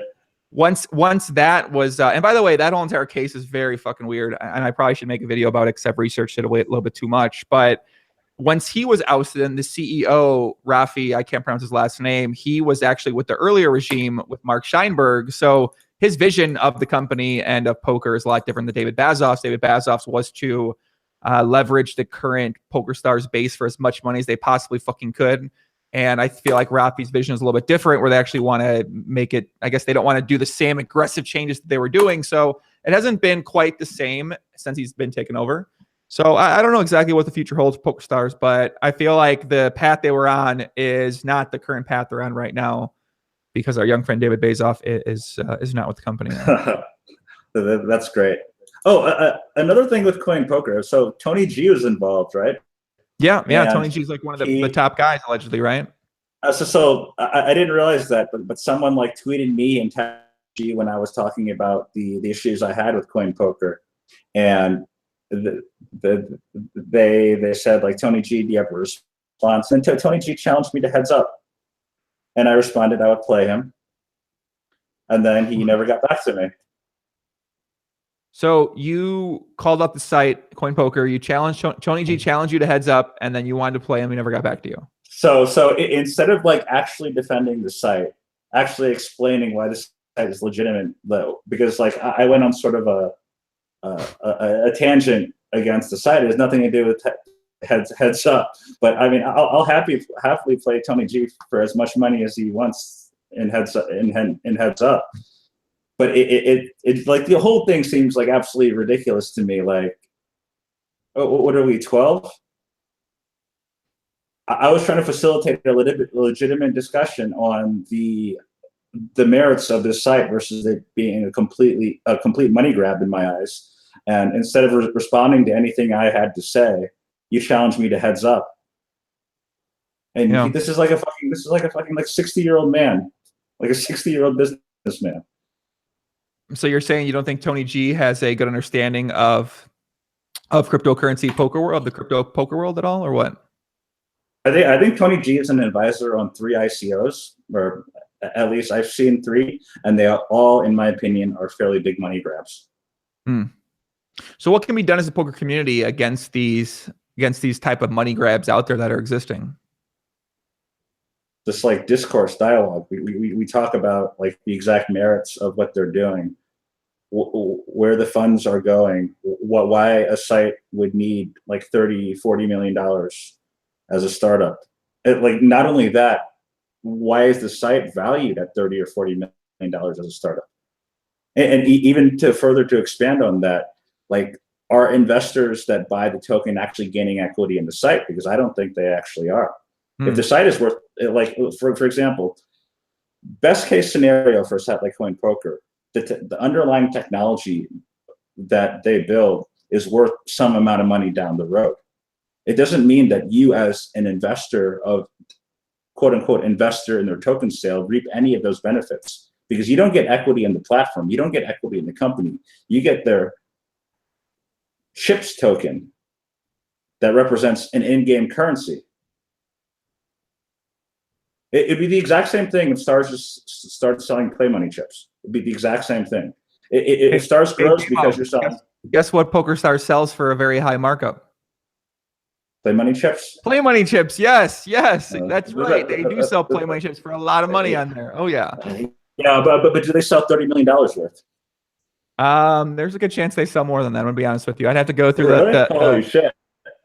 Once that was, and by the way, that whole entire case is very fucking weird, and I probably should make a video about it, except researched it a little bit too much. But once he was ousted, and the CEO, Rafi, I can't pronounce his last name, he was actually with the earlier regime with Mark Scheinberg. So his vision of the company and of poker is a lot different than David Bazoff's. David Bazoff's was to leverage the current PokerStars base for as much money as they possibly fucking could. And I feel like Rafi's vision is a little bit different, where they actually want to make it, I guess they don't want to do the same aggressive changes that they were doing. So it hasn't been quite the same since he's been taken over. So I don't know exactly what the future holds for PokerStars, but I feel like the path they were on is not the current path they're on right now, because our young friend David Bazoff is not with the company now. That's great. Oh, another thing with Coin Poker. So Tony G was involved, right? Yeah. Tony G is like one of the top guys, allegedly, right? So I didn't realize that, but someone like tweeted me and tagged G when I was talking about the issues I had with Coin Poker, and they said like, Tony G, do you have a response? And Tony G challenged me to heads up, and I responded I would play him, and then he never got back to me. So you called up the site Coin Poker, you challenged Tony G, challenged you to heads up, and then you wanted to play him. He never got back to you. So instead of like actually defending the site, actually explaining why the site site is legitimate though, because like I went on sort of a tangent against the site. It has nothing to do with heads up, but I mean, I'll happily play Tony G for as much money as he wants in heads up. But it like the whole thing seems like absolutely ridiculous to me. Like, what are we, 12? I was trying to facilitate a legitimate discussion on the merits of this site versus it being a complete money grab in my eyes. And instead of responding to anything I had to say, you challenged me to heads up. And this is like a fucking like 60-year-old man, like a 60-year-old businessman. So you're saying you don't think Tony G has a good understanding of cryptocurrency poker world, the crypto poker world at all, or what? I think Tony G is an advisor on 3 ICOs, or at least I've seen 3, and they are all, in my opinion, are fairly big money grabs. So what can be done as a poker community against these type of money grabs out there that are existing? Just like discourse, dialogue. We talk about like the exact merits of what they're doing, where the funds are going, why a site would need like $30-40 million as a startup. Like, not only that, why is the site valued at $30 or $40 million as a startup? And even to expand on that, like, are investors that buy the token actually gaining equity in the site? Because I don't think they actually are. If the site is worth, like, for example, best case scenario for a site like Coin Poker, the underlying technology that they build is worth some amount of money down the road. It doesn't mean that you, as an investor of quote unquote investor in their token sale, reap any of those benefits, because you don't get equity in the platform. You don't get equity in the company. You get their chips token that represents an in-game currency. It'd be the exact same thing if Stars just started selling play money chips. It'd be the exact same thing. If Stars grows because you're selling. Guess what PokerStars sells for a very high markup? Play money chips? Play money chips, yes, that's right. They do sell play money chips for a lot of money on there. Oh yeah. Yeah, but do they sell $30 million worth? There's a good chance they sell more than that. I'm gonna be honest with you. I'd have to go through Holy shit.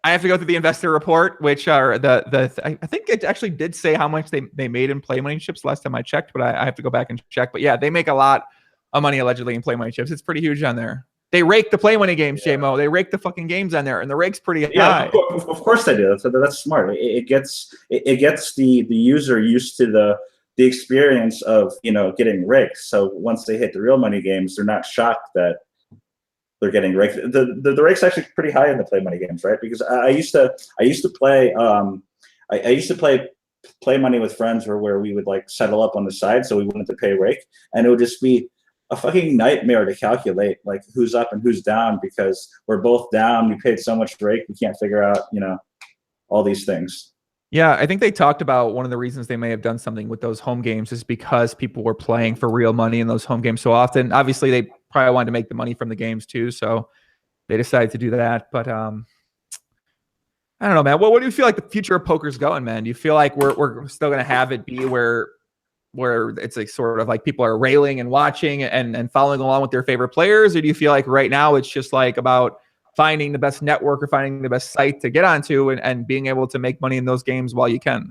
I have to go through the investor report, which are I think it actually did say how much they made in play money chips last time I checked, but I have to go back and check. But yeah, they make a lot of money allegedly in play money chips. It's pretty huge on there. They rake the play money games, J-Mo. They rake the fucking games on there, and the rake's pretty high. Of course they do. That's smart. It gets the user used to the experience of, you know, getting raked. So once they hit the real money games, they're not shocked that they're getting raked. The rake's actually pretty high in the play money games, right? Because I used to play play money with friends where we would like settle up on the side, so we wouldn't have to pay rake, and it would just be a fucking nightmare to calculate like who's up and who's down, because we're both down. We paid so much rake, we can't figure out, you know, all these things. Yeah, I think they talked about one of the reasons they may have done something with those home games is because people were playing for real money in those home games so often. Obviously, they probably wanted to make the money from the games too, so they decided to do that. But I don't know, man. What do you feel like the future of poker's going, man? Do you feel like we're still going to have it be where it's like sort of like people are railing and watching and following along with their favorite players, or do you feel like right now it's just like about finding the best network or finding the best site to get onto and being able to make money in those games while you can?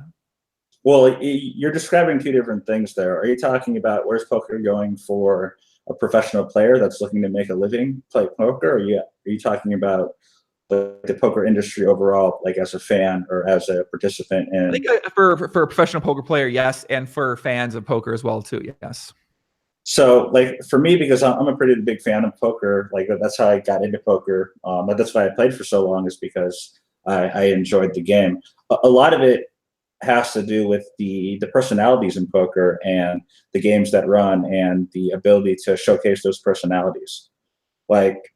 Well, you're describing 2 different things there. Are you talking about where's poker going for a professional player that's looking to make a living play poker? Or are you talking about the poker industry overall, like as a fan or as a participant in? I think for a professional poker player, yes, and for fans of poker as well too, yes. So, like, for me, because I'm a pretty big fan of poker, like that's how I got into poker. But that's why I played for so long, is because I enjoyed the game. A lot of it has to do with the personalities in poker and the games that run and the ability to showcase those personalities. Like,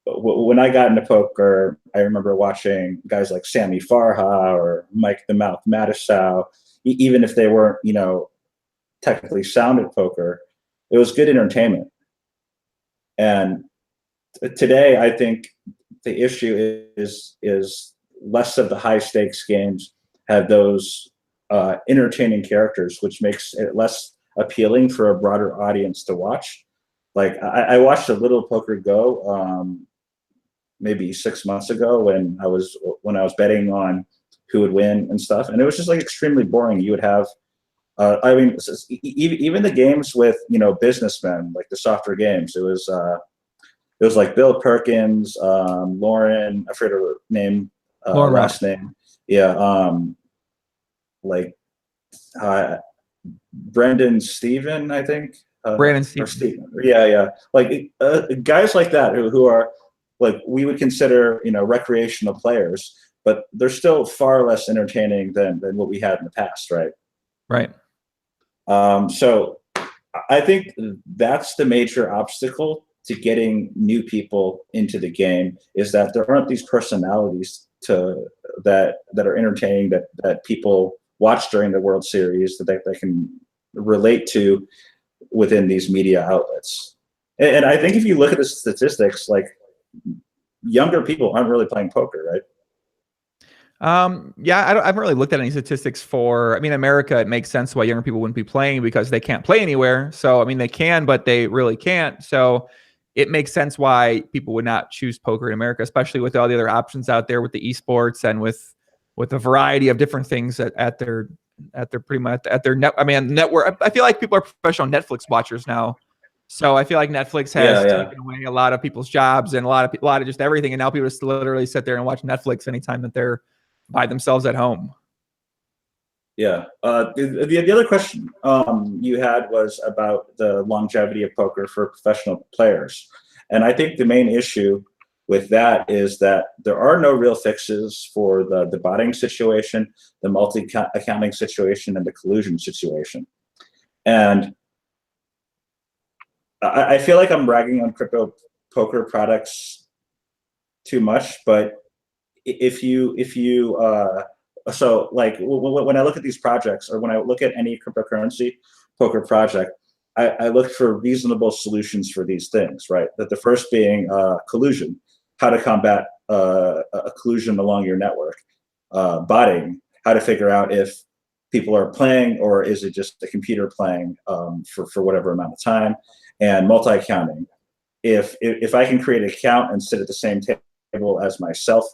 when I got into poker, I remember watching guys like Sammy Farha or Mike the Mouth Mattisau, even if they weren't, you know, technically sound at poker. It was good entertainment. And today, I think the issue is less of the high stakes games have those entertaining characters, which makes it less appealing for a broader audience to watch. Like I watched a little poker go maybe 6 months ago when I was betting on who would win and stuff, and it was just like extremely boring. You would have I mean, even the games with, you know, businessmen, like the softer games, it was like Bill Perkins, Lauren, I forget her name, Lauren last name, yeah, like Brendan Steven, I think, Brandon or Stevens. Steven, yeah, like guys like that who are like we would consider, you know, recreational players, but they're still far less entertaining than what we had in the past, right? Right. So I think that's the major obstacle to getting new people into the game, is that there aren't these personalities that are entertaining, that people watch during the World Series, that they can relate to within these media outlets. And I think if you look at the statistics, like younger people aren't really playing poker, right? Yeah, I haven't really looked at any statistics for, I mean, America, it makes sense why younger people wouldn't be playing, because they can't play anywhere. So, I mean, they can, but they really can't. So it makes sense why people would not choose poker in America, especially with all the other options out there with the esports and with a variety of different things at their pretty much at their network. I feel like people are professional Netflix watchers now. So I feel like Netflix has taken away a lot of people's jobs and a lot of just everything. And now people just literally sit there and watch Netflix anytime that they're by themselves at home. Yeah. The other question you had was about the longevity of poker for professional players. And I think the main issue with that is that there are no real fixes for the botting situation, the multi-accounting situation, and the collusion situation. And I feel like I'm ragging on crypto poker products too much, but if you so like when I look at these projects, or when I look at any cryptocurrency poker project, I look for reasonable solutions for these things, right? That the first being collusion, how to combat a collusion along your network, botting, how to figure out if people are playing or is it just the computer playing for whatever amount of time, and multi-accounting. If I can create an account and sit at the same table as myself,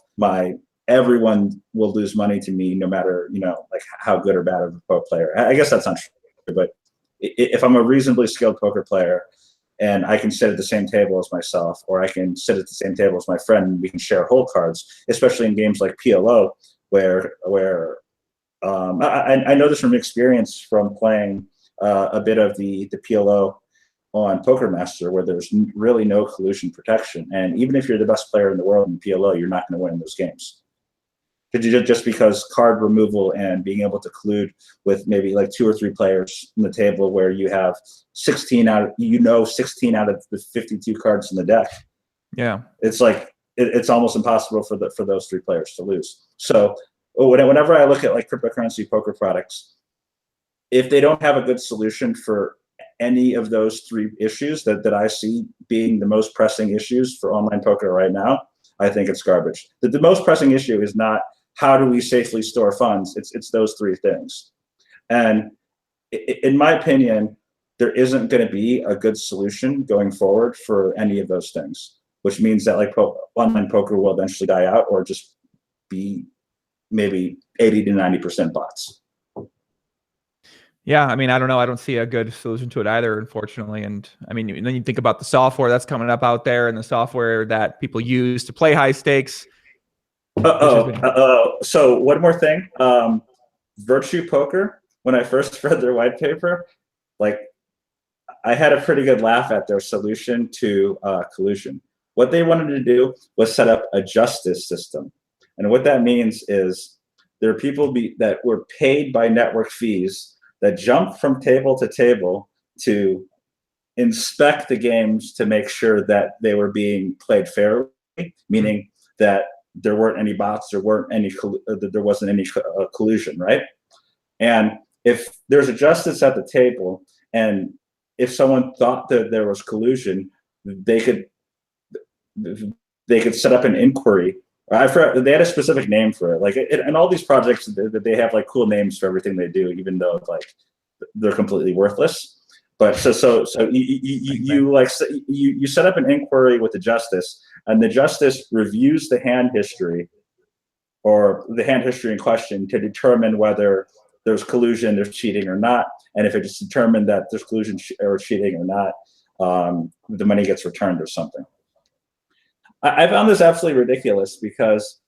everyone will lose money to me, no matter, you know, like how good or bad of a poker player. I guess that's not true, but if I'm a reasonably skilled poker player and I can sit at the same table as myself, or I can sit at the same table as my friend, and we can share hole cards, especially in games like PLO, where I know this from experience from playing a bit of the PLO on Poker Master, where there's really no collusion protection. And even if you're the best player in the world in PLO, you're not going to win those games. Just because card removal and being able to collude with maybe like 2 or 3 players on the table, where you have 16 out of the 52 cards in the deck. Yeah, it's like it's almost impossible for those 3 players to lose. So whenever I look at like cryptocurrency poker products, if they don't have a good solution for any of those 3 issues that I see being the most pressing issues for online poker right now, I think it's garbage. The most pressing issue is not how do we safely store funds. It's those 3 things. And in my opinion, there isn't going to be a good solution going forward for any of those things, which means that like online poker will eventually die out, or just be maybe 80 to 90% bots. Yeah, I mean, I don't know. I don't see a good solution to it either, unfortunately. And I mean, then you think about the software that's coming up out there, and the software that people use to play high stakes. So one more thing. Virtue Poker, when I first read their white paper, like I had a pretty good laugh at their solution to collusion. What they wanted to do was set up a justice system. And what that means is there are people that were paid by network fees that jump from table to table to inspect the games to make sure that they were being played fairly, meaning that there weren't any bots, there wasn't any collusion, right? And if there's a justice at the table, and if someone thought that there was collusion, they could set up an inquiry. I forgot, they had a specific name for it. Like, and all these projects, they have like cool names for everything they do, even though like they're completely worthless. But so you set up an inquiry with the justice, and the justice reviews the hand history, or the hand history in question, to determine whether there's collusion, there's cheating or not. And if it's determined that there's collusion or cheating or not, the money gets returned or something. I found this absolutely ridiculous because,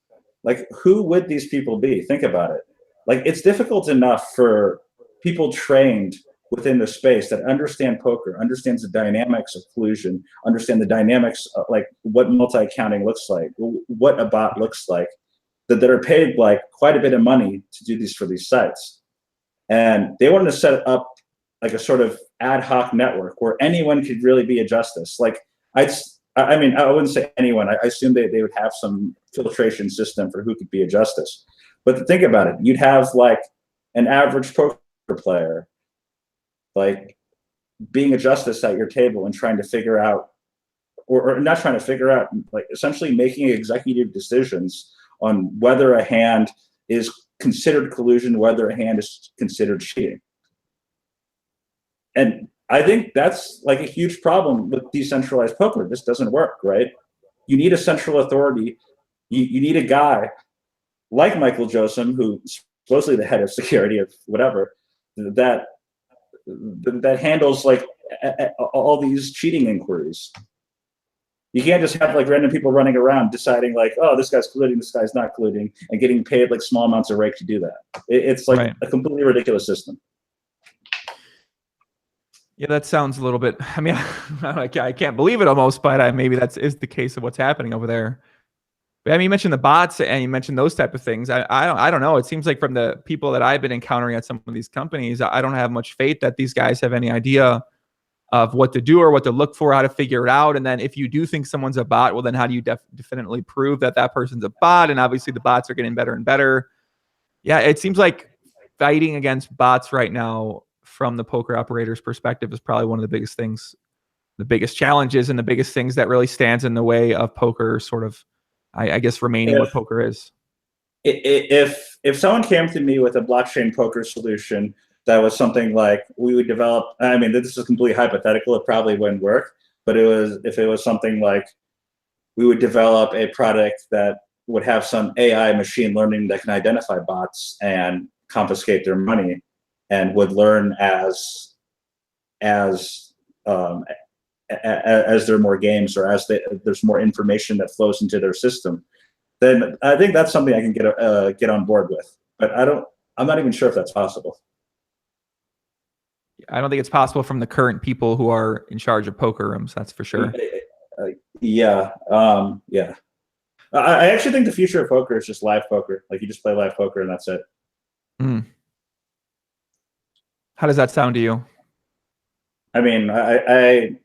like, who would these people be? Think about it. Like, it's difficult enough for people trained within the space that understand poker, understands the dynamics of collusion, understand the dynamics of, like, what multi-accounting looks like, what a bot looks like, that are paid like quite a bit of money to do these for these sites. And they wanted to set up like a sort of ad hoc network where anyone could really be a justice. Like, I mean, I wouldn't say anyone. I assume they would have some filtration system for who could be a justice. But to think about it, you'd have like an average poker player, like, being a justice at your table and trying to figure out, or not trying to figure out, like, essentially making executive decisions on whether a hand is considered collusion, whether a hand is considered cheating. And I think that's like a huge problem with decentralized poker. This doesn't work, right? You need a central authority. You need a guy like Michael Josem, who's supposedly the head of security of whatever, that handles like all these cheating inquiries. You can't just have like random people running around deciding like, oh, this guy's colluding, this guy's not colluding, and getting paid like small amounts of rake to do that. It's like a completely ridiculous system. Yeah, that sounds a little bit, I mean, I can't believe it almost, but maybe that is the case of what's happening over there. But I mean, you mentioned the bots and you mentioned those type of things. I don't know. It seems like from the people that I've been encountering at some of these companies, I don't have much faith that these guys have any idea of what to do or what to look for, how to figure it out. And then if you do think someone's a bot, well, then how do you definitely prove that that person's a bot? And obviously the bots are getting better and better. Yeah, it seems like fighting against bots right now from the poker operator's perspective is probably one of the biggest things, the biggest challenges and the biggest things that really stands in the way of poker sort of, I guess, remaining what poker is. If someone came to me with a blockchain poker solution that was something like we would develop, I mean, this is completely hypothetical, it probably wouldn't work, but if it was something like we would develop a product that would have some AI machine learning that can identify bots and confiscate their money and would learn as there are more games or as there's more information that flows into their system, then I think that's something I can get on board with. But I'm not even sure if that's possible. I don't think it's possible from the current people who are in charge of poker rooms. That's for sure. Yeah. I actually think the future of poker is just live poker. Like, you just play live poker and that's it. Mm. How does that sound to you? I mean, I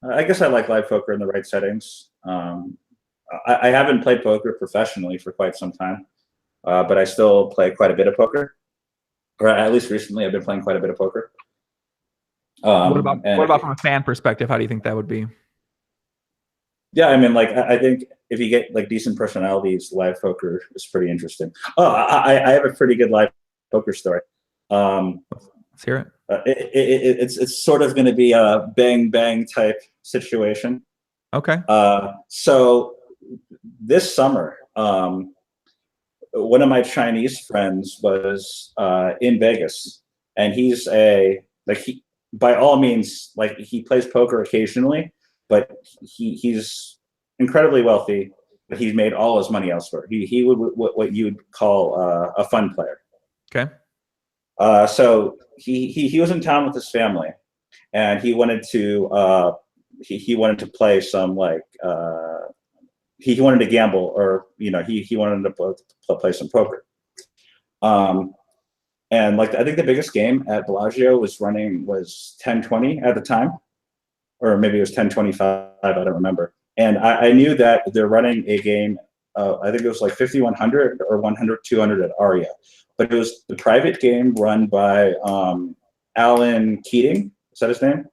guess I like live poker in the right settings. I haven't played poker professionally for quite some time, but I still play quite a bit of poker. Or at least recently, I've been playing quite a bit of poker. What about from a fan perspective? How do you think that would be? Yeah, I mean, like, I think if you get like decent personalities, live poker is pretty interesting. Oh, I have a pretty good live poker story. Let's hear it. It's sort of going to be a bang bang type situation. Okay. So this summer, one of my Chinese friends was in Vegas, and he's by all means, like, he plays poker occasionally, but he's incredibly wealthy, but he's made all his money elsewhere. He would what you would call a fun player. Okay. So he was in town with his family, and he wanted to he wanted to play some, like, he wanted to gamble, or he wanted to play some poker. And like, I think the biggest game at Bellagio was 1020 at the time, or maybe it was 1025. I don't remember. And I knew that they're running a game. I think it was like 5100 or 200 at Aria, but it was the private game run by Alan Keating. Is that his name?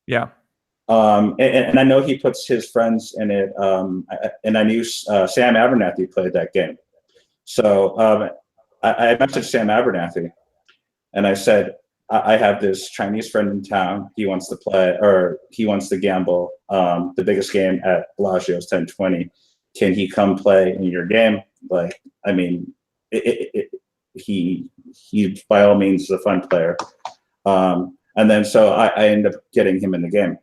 Yeah. And I know he puts his friends in it. And I knew Sam Abernathy played that game. So I messaged Sam Abernathy, and I said, I have this Chinese friend in town. He wants to play, or he wants to gamble. The biggest game at Bellagio's 1020. Can he come play in your game? Like, I mean, he by all means is a fun player. And then so I end up getting him in the game.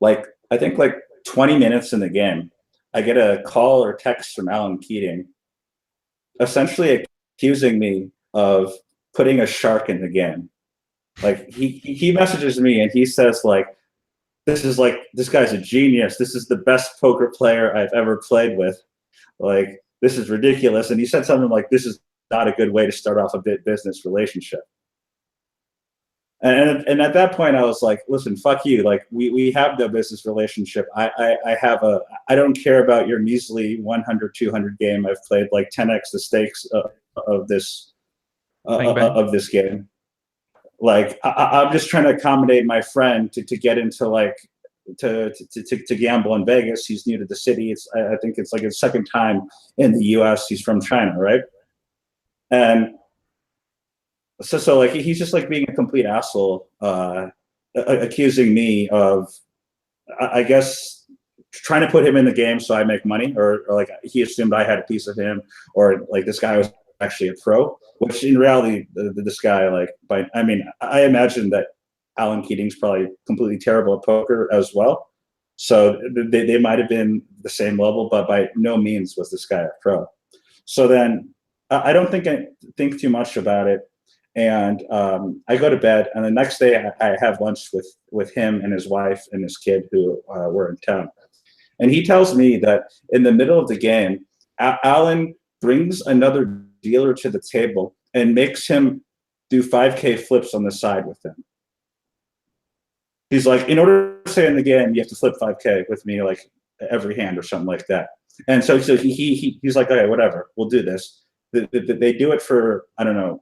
Like, I think like 20 minutes in the game, I get a call or text from Alan Keating, essentially accusing me of putting a shark in the game. Like he messages me and he says like, this guy's a genius. This is the best poker player I've ever played with. Like, this is ridiculous. And he said something like, this is not a good way to start off a business relationship. And at that point I was like, listen, fuck you. Like, we have no business relationship. I don't care about your measly 100, 200 game. I've played like 10x the stakes of this game. Like, I'm just trying to accommodate my friend to get into like to gamble in Vegas. He's new to the city. I think it's like his second time in the US. He's from China, right? And so like he's just like being a complete asshole, accusing me of, I guess, trying to put him in the game so I make money, or like he assumed I had a piece of him, or like this guy was actually a pro, which in reality, this guy, like, I imagine that Alan Keating's probably completely terrible at poker as well. So they might have been the same level, but by no means was this guy a pro. So then I don't think too much about it. And I go to bed, and the next day I have lunch with him and his wife and his kid who were in town. And he tells me that in the middle of the game, Alan brings another dealer to the table and makes him do 5K flips on the side with him. He's like, in order to stay in the game, you have to flip 5K with me, like every hand or something like that. And so he's like, okay, whatever, we'll do this. They do it for, I don't know,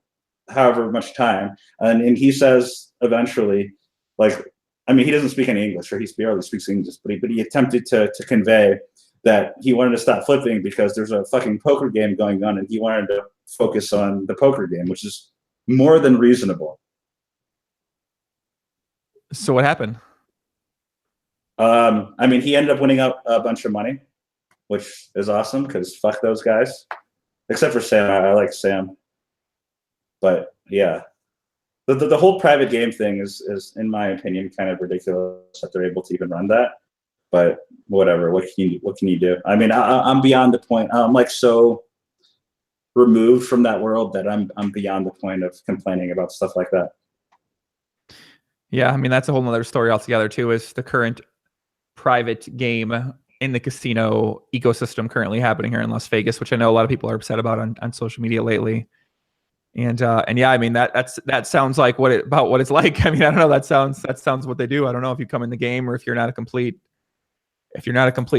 however much time. And he says eventually, like, I mean, he doesn't speak any English, or he barely speaks English, but he attempted to convey that he wanted to stop flipping because there's a fucking poker game going on and he wanted to focus on the poker game, which is more than reasonable. So what happened? I mean, he ended up winning a bunch of money, which is awesome because fuck those guys. Except for Sam. I like Sam. But yeah, the whole private game thing is, in my opinion, kind of ridiculous that they're able to even run that. But whatever, what can you do? I mean, I'm beyond the point. I'm like so removed from that world that I'm beyond the point of complaining about stuff like that. Yeah, I mean, that's a whole nother story altogether too, is the current private game in the casino ecosystem currently happening here in Las Vegas, which I know a lot of people are upset about on social media lately. And yeah, I mean, that sounds like what it's like. I mean, I don't know, that sounds what they do. I don't know if you come in the game or if you're not a complete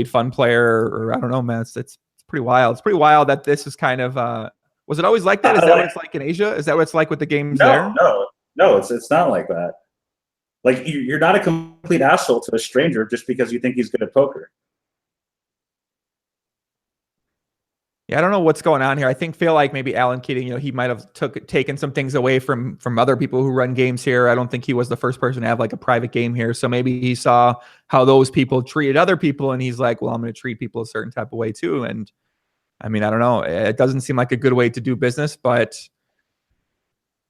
fun player, or I don't know, man. It's pretty wild. It's pretty wild that this is kind of was it always like that? Is that what it's like in Asia? Is that what it's like with the games there? No, it's not like that. Like, you're not a complete asshole to a stranger just because you think he's good at poker. Yeah, I don't know what's going on here. I feel like maybe Alan Keating, he might have taken some things away from other people who run games here. I don't think he was the first person to have like a private game here. So maybe he saw how those people treated other people, and he's like, well, I'm going to treat people a certain type of way too. And I mean, I don't know. It doesn't seem like a good way to do business, but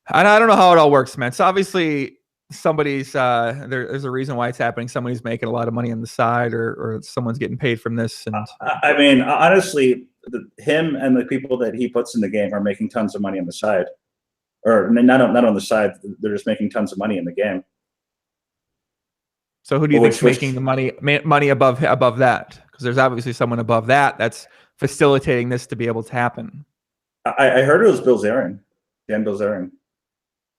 I don't know how it all works, man. So obviously somebody's there's a reason why it's happening. Somebody's making a lot of money on the side, or someone's getting paid from this. And I mean, honestly, him and the people that he puts in the game are making tons of money on the side, or not on the side. They're just making tons of money in the game. So who do you think's making the money above that? Because there's obviously someone above that that's facilitating this to be able to happen. I heard it was Bill Zarin, Dan Bilzerian.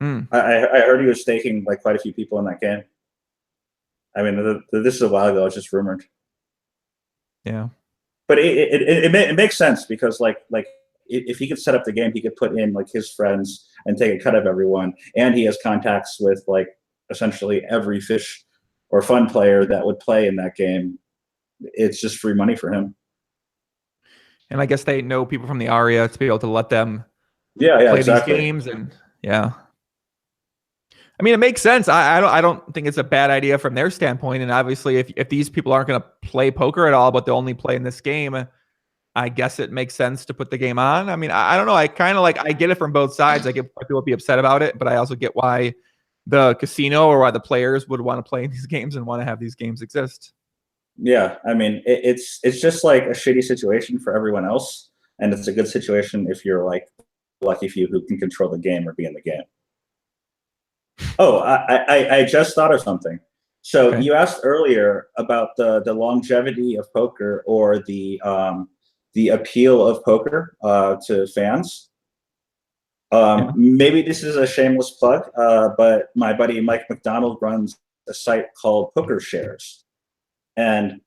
I heard he was staking like quite a few people in that game. I mean, this is a while ago. It's just rumored. Yeah, but it makes sense because like if he could set up the game, he could put in like his friends and take a cut of everyone, and he has contacts with like essentially every fish or fun player that would play in that game. It's just free money for him. And I guess they know people from the area to be able to let them play exactly. These games, and yeah. I mean, it makes sense. I don't think it's a bad idea from their standpoint. And obviously, if these people aren't going to play poker at all, but they'll only play in this game, I guess it makes sense to put the game on. I mean, I don't know. I kind of I get it from both sides. I get why people would be upset about it, but I also get why the casino or why the players would want to play in these games and want to have these games exist. Yeah, I mean, it's just like a shitty situation for everyone else, and it's a good situation if you're like lucky few who can control the game or be in the game. Oh, I just thought of something. So Okay. you asked earlier about the longevity of poker or the appeal of poker to fans. Yeah. Maybe this is a shameless plug, but my buddy Mike McDonald runs a site called PokerShares. And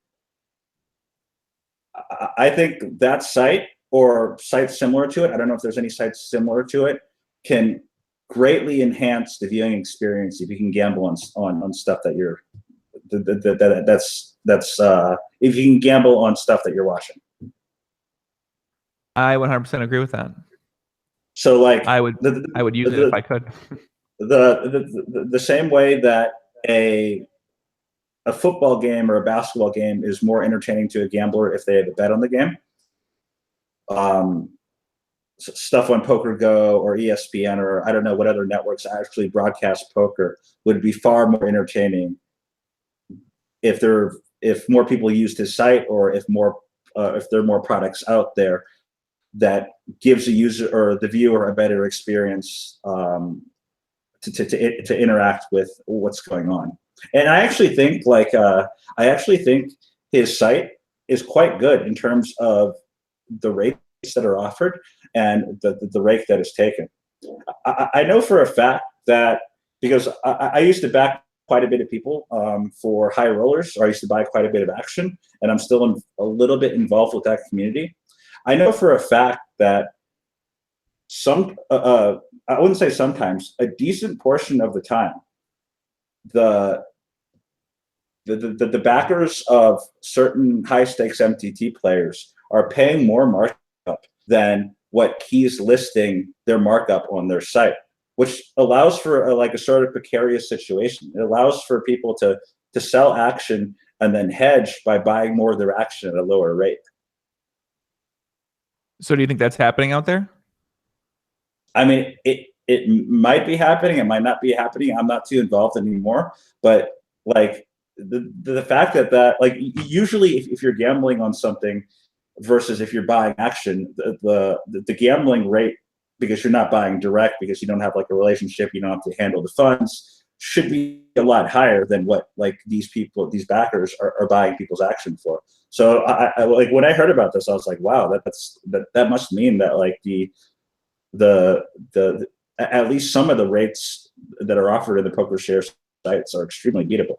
I think that site or sites similar to it, I don't know if there's any sites similar to it, can greatly enhance the viewing experience if you can gamble on stuff that you're that's if you can gamble on stuff that you're watching. I 100% agree with that. So like I would use it if I could. The same way that a football game or a basketball game is more entertaining to a gambler if they have a bet on the game. Stuff on Poker Go or ESPN or I don't know what other networks actually broadcast poker would be far more entertaining if more people used his site or if there are more products out there that gives the user or the viewer a better experience to interact with what's going on. And I actually think his site is quite good in terms of the rates that are offered and the rake that is taken. I know for a fact that because I used to back quite a bit of people for high rollers, or I used to buy quite a bit of action, and I'm still a little bit involved with that community. I know for a fact that I wouldn't say sometimes, a decent portion of the time, the backers of certain high stakes MTT players are paying more markup than what he's listing their markup on their site, which allows for a sort of precarious situation. It allows for people to sell action and then hedge by buying more of their action at a lower rate. So do you think that's happening out there? I mean, it might be happening. It might not be happening. I'm not too involved anymore. But like the fact that like usually if you're gambling on something versus if you're buying action, the gambling rate, because you're not buying direct, because you don't have like a relationship, you don't have to handle the funds, should be a lot higher than what like these backers are buying people's action for. So I like when I heard about this, I was like, wow, that must mean that like the at least some of the rates that are offered in the PokerShares sites are extremely beatable.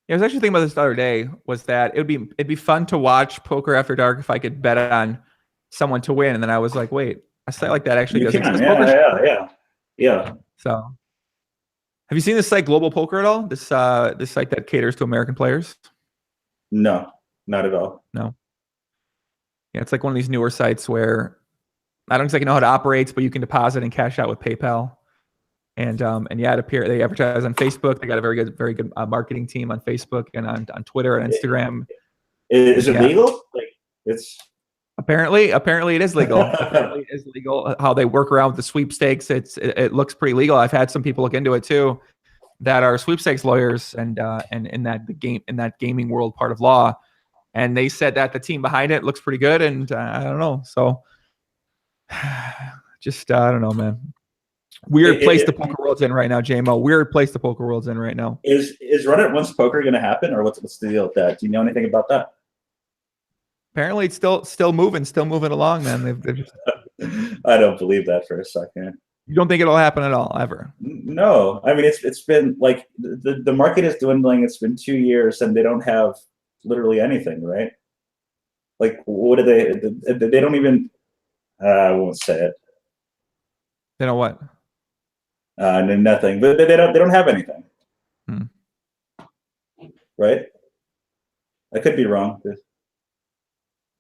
Yeah, I was actually thinking about this the other day, was that it'd be fun to watch Poker After Dark if I could bet on someone to win. And then I was like, wait, a site like that actually does exist. Yeah. So have you seen this site Global Poker at all? This site that caters to American players? No, not at all. No. Yeah, it's like one of these newer sites where I don't exactly know how it operates, but you can deposit and cash out with PayPal. And yeah, they advertise on Facebook. They got a very good marketing team on Facebook and on Twitter and Instagram. Is it legal? Like it's apparently it is legal. Apparently it is legal. How they work around with the sweepstakes, it looks pretty legal. I've had some people look into it too, that are sweepstakes lawyers and in that gaming world part of law, and they said that the team behind it looks pretty good. And I don't know, so just I don't know, man. Weird place the poker world's in right now, JMO. Weird place the poker world's in right now. Is Run It Once Poker going to happen, or what's the deal with that? Do you know anything about that? Apparently, it's still moving along, man. They've just... I don't believe that for a second. You don't think it'll happen at all, ever? No, I mean it's been like the market is dwindling. It's been 2 years, and they don't have literally anything, right? Like, what do they don't even. I won't say it. They know what? Nothing. But they don't have anything. Right? I could be wrong.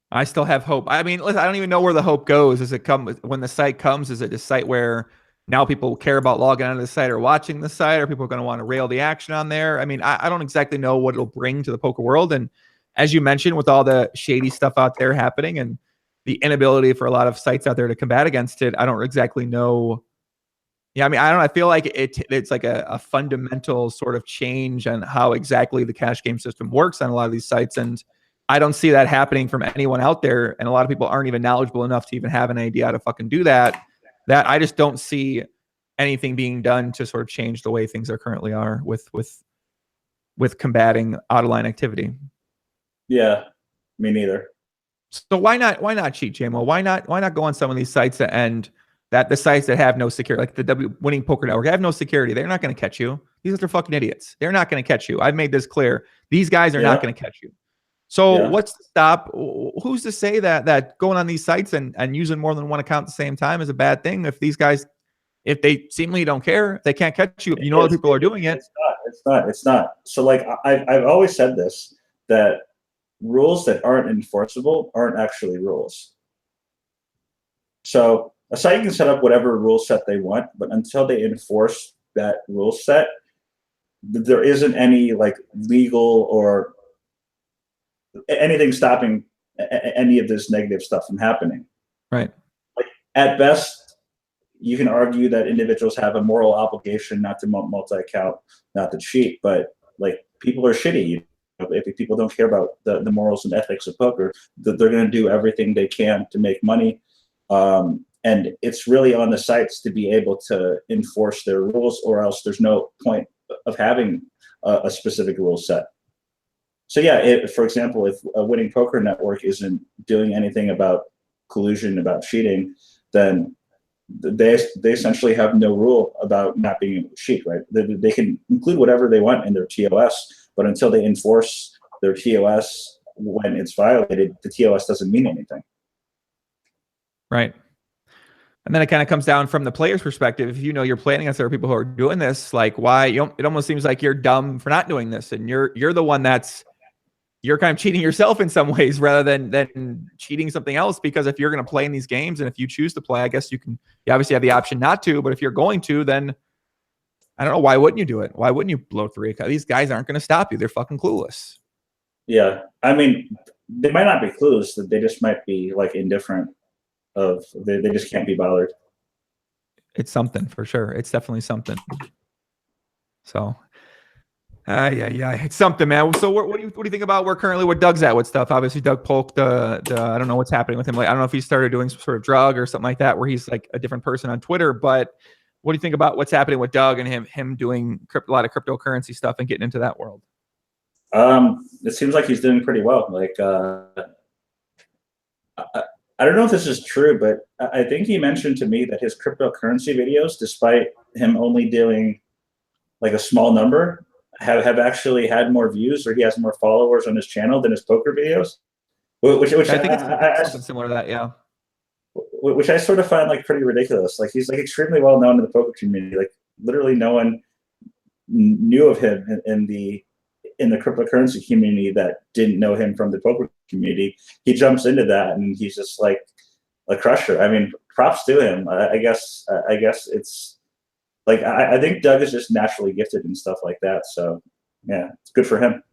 I still have hope. I mean, listen, I don't even know where the hope goes. Does it come when the site comes? Is it a site where now people care about logging onto the site or watching the site, or people are going to want to rail the action on there. I mean, I don't exactly know what it'll bring to the poker world. And as you mentioned, with all the shady stuff out there happening and the inability for a lot of sites out there to combat against it, I don't exactly know. Yeah, I mean, I feel like it's like a fundamental sort of change on how exactly the cash game system works on a lot of these sites. And I don't see that happening from anyone out there. And a lot of people aren't even knowledgeable enough to even have an idea how to fucking do that. That I just don't see anything being done to sort of change the way things are currently are with combating out of line activity. Yeah, me neither. So why not cheat, JMO? Why not go on some of these sites and the sites that have no security, like the Winning Poker Network, have no security. They're not going to catch you. These are fucking idiots. They're not going to catch you. I've made this clear. These guys are not going to catch you. So what's the stop? Who's to say that going on these sites and using more than one account at the same time is a bad thing? If these guys, if they seemingly don't care, if they can't catch you, you know other people are doing it. It's not. So like I've always said this, that rules that aren't enforceable aren't actually rules. So a site can set up whatever rule set they want, but until they enforce that rule set, there isn't any like legal or anything stopping any of this negative stuff from happening. Right. Like at best, you can argue that individuals have a moral obligation not to multi-account, not to cheat, but like people are shitty. If people don't care about the morals and ethics of poker, they're going to do everything they can to make money. And it's really on the sites to be able to enforce their rules, or else there's no point of having a specific rule set. So yeah, for example, if a Winning Poker Network isn't doing anything about collusion, about cheating, then they essentially have no rule about not being able to cheat, right? They can include whatever they want in their TOS, but until they enforce their TOS when it's violated, the TOS doesn't mean anything. Right. And then it kind of comes down from the player's perspective. If you know you're playing against other people who are doing this, like why it almost seems like you're dumb for not doing this, and you're the one you're kind of cheating yourself in some ways rather than cheating something else. Because if you're going to play in these games, and if you choose to play, I guess you obviously have the option not to, but if you're going to, then I don't know, why wouldn't you do it? Why wouldn't you blow through it? These guys aren't going to stop you. They're fucking clueless. Yeah. I mean, they might not be clueless, they just might be like indifferent. They just can't be bothered. It's something for sure. It's definitely something. So yeah, it's something, man. So what do you think about where Doug's at with stuff? Obviously, Doug Polk, I don't know what's happening with him. Like, I don't know if he started doing some sort of drug or something like that, where he's like a different person on Twitter. But what do you think about what's happening with Doug and him doing a lot of cryptocurrency stuff and getting into that world? It seems like he's doing pretty well. Like, I don't know if this is true, but I think he mentioned to me that his cryptocurrency videos, despite him only doing like a small number, have actually had more views, or he has more followers on his channel than his poker videos. Which I think it's something similar to that, yeah. Which I sort of find like pretty ridiculous. Like he's like extremely well known in the poker community. Like literally no one knew of him in the cryptocurrency community that didn't know him from the poker community. He jumps into that and he's just like a crusher. I mean, props to him. I guess it's like I think Doug is just naturally gifted and stuff like that. So yeah, it's good for him.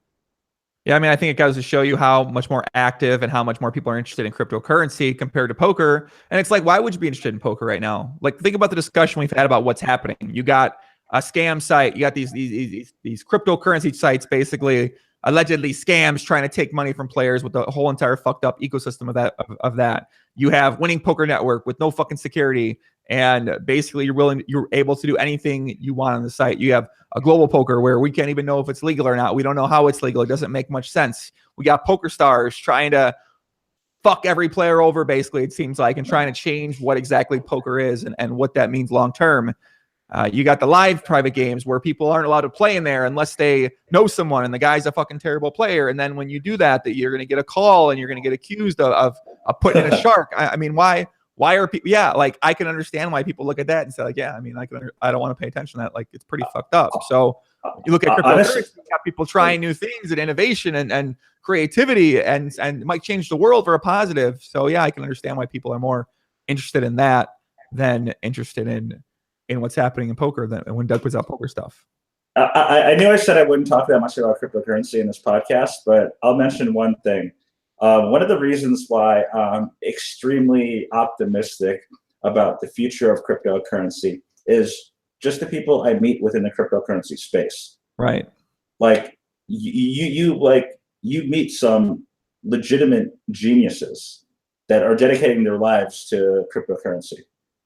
Yeah, I mean, I think it goes to show you how much more active and how much more people are interested in cryptocurrency compared to poker. And it's like, why would you be interested in poker right now? Like, think about the discussion we've had about what's happening. You got a scam site. You got these cryptocurrency sites, basically allegedly scams trying to take money from players with the whole entire fucked up ecosystem of that. You have Winning Poker Network with no fucking security, and basically you're able to do anything you want on the site. You have a global poker where we can't even know if it's legal or not. We don't know how it's legal. It doesn't make much sense. We got PokerStars trying to fuck every player over, basically, it seems like, and trying to change what exactly poker is and what that means long term. You got the live private games where people aren't allowed to play in there unless they know someone and the guy's a fucking terrible player. And then when you do that you're going to get a call and you're going to get accused of putting in a shark. I mean, why are people? Yeah, like I can understand why people look at that and say like, yeah, I mean, I don't want to pay attention to that. Like, it's pretty fucked up. So you look at cryptocurrency, you got people trying new things and innovation and creativity and it might change the world for a positive. So yeah, I can understand why people are more interested in that than interested in in what's happening in poker than when Doug puts out poker stuff. I knew I said I wouldn't talk that much about cryptocurrency in this podcast, but I'll mention one thing. One of the reasons why I'm extremely optimistic about the future of cryptocurrency is just the people I meet within the cryptocurrency space. Right. Like you meet some legitimate geniuses that are dedicating their lives to cryptocurrency,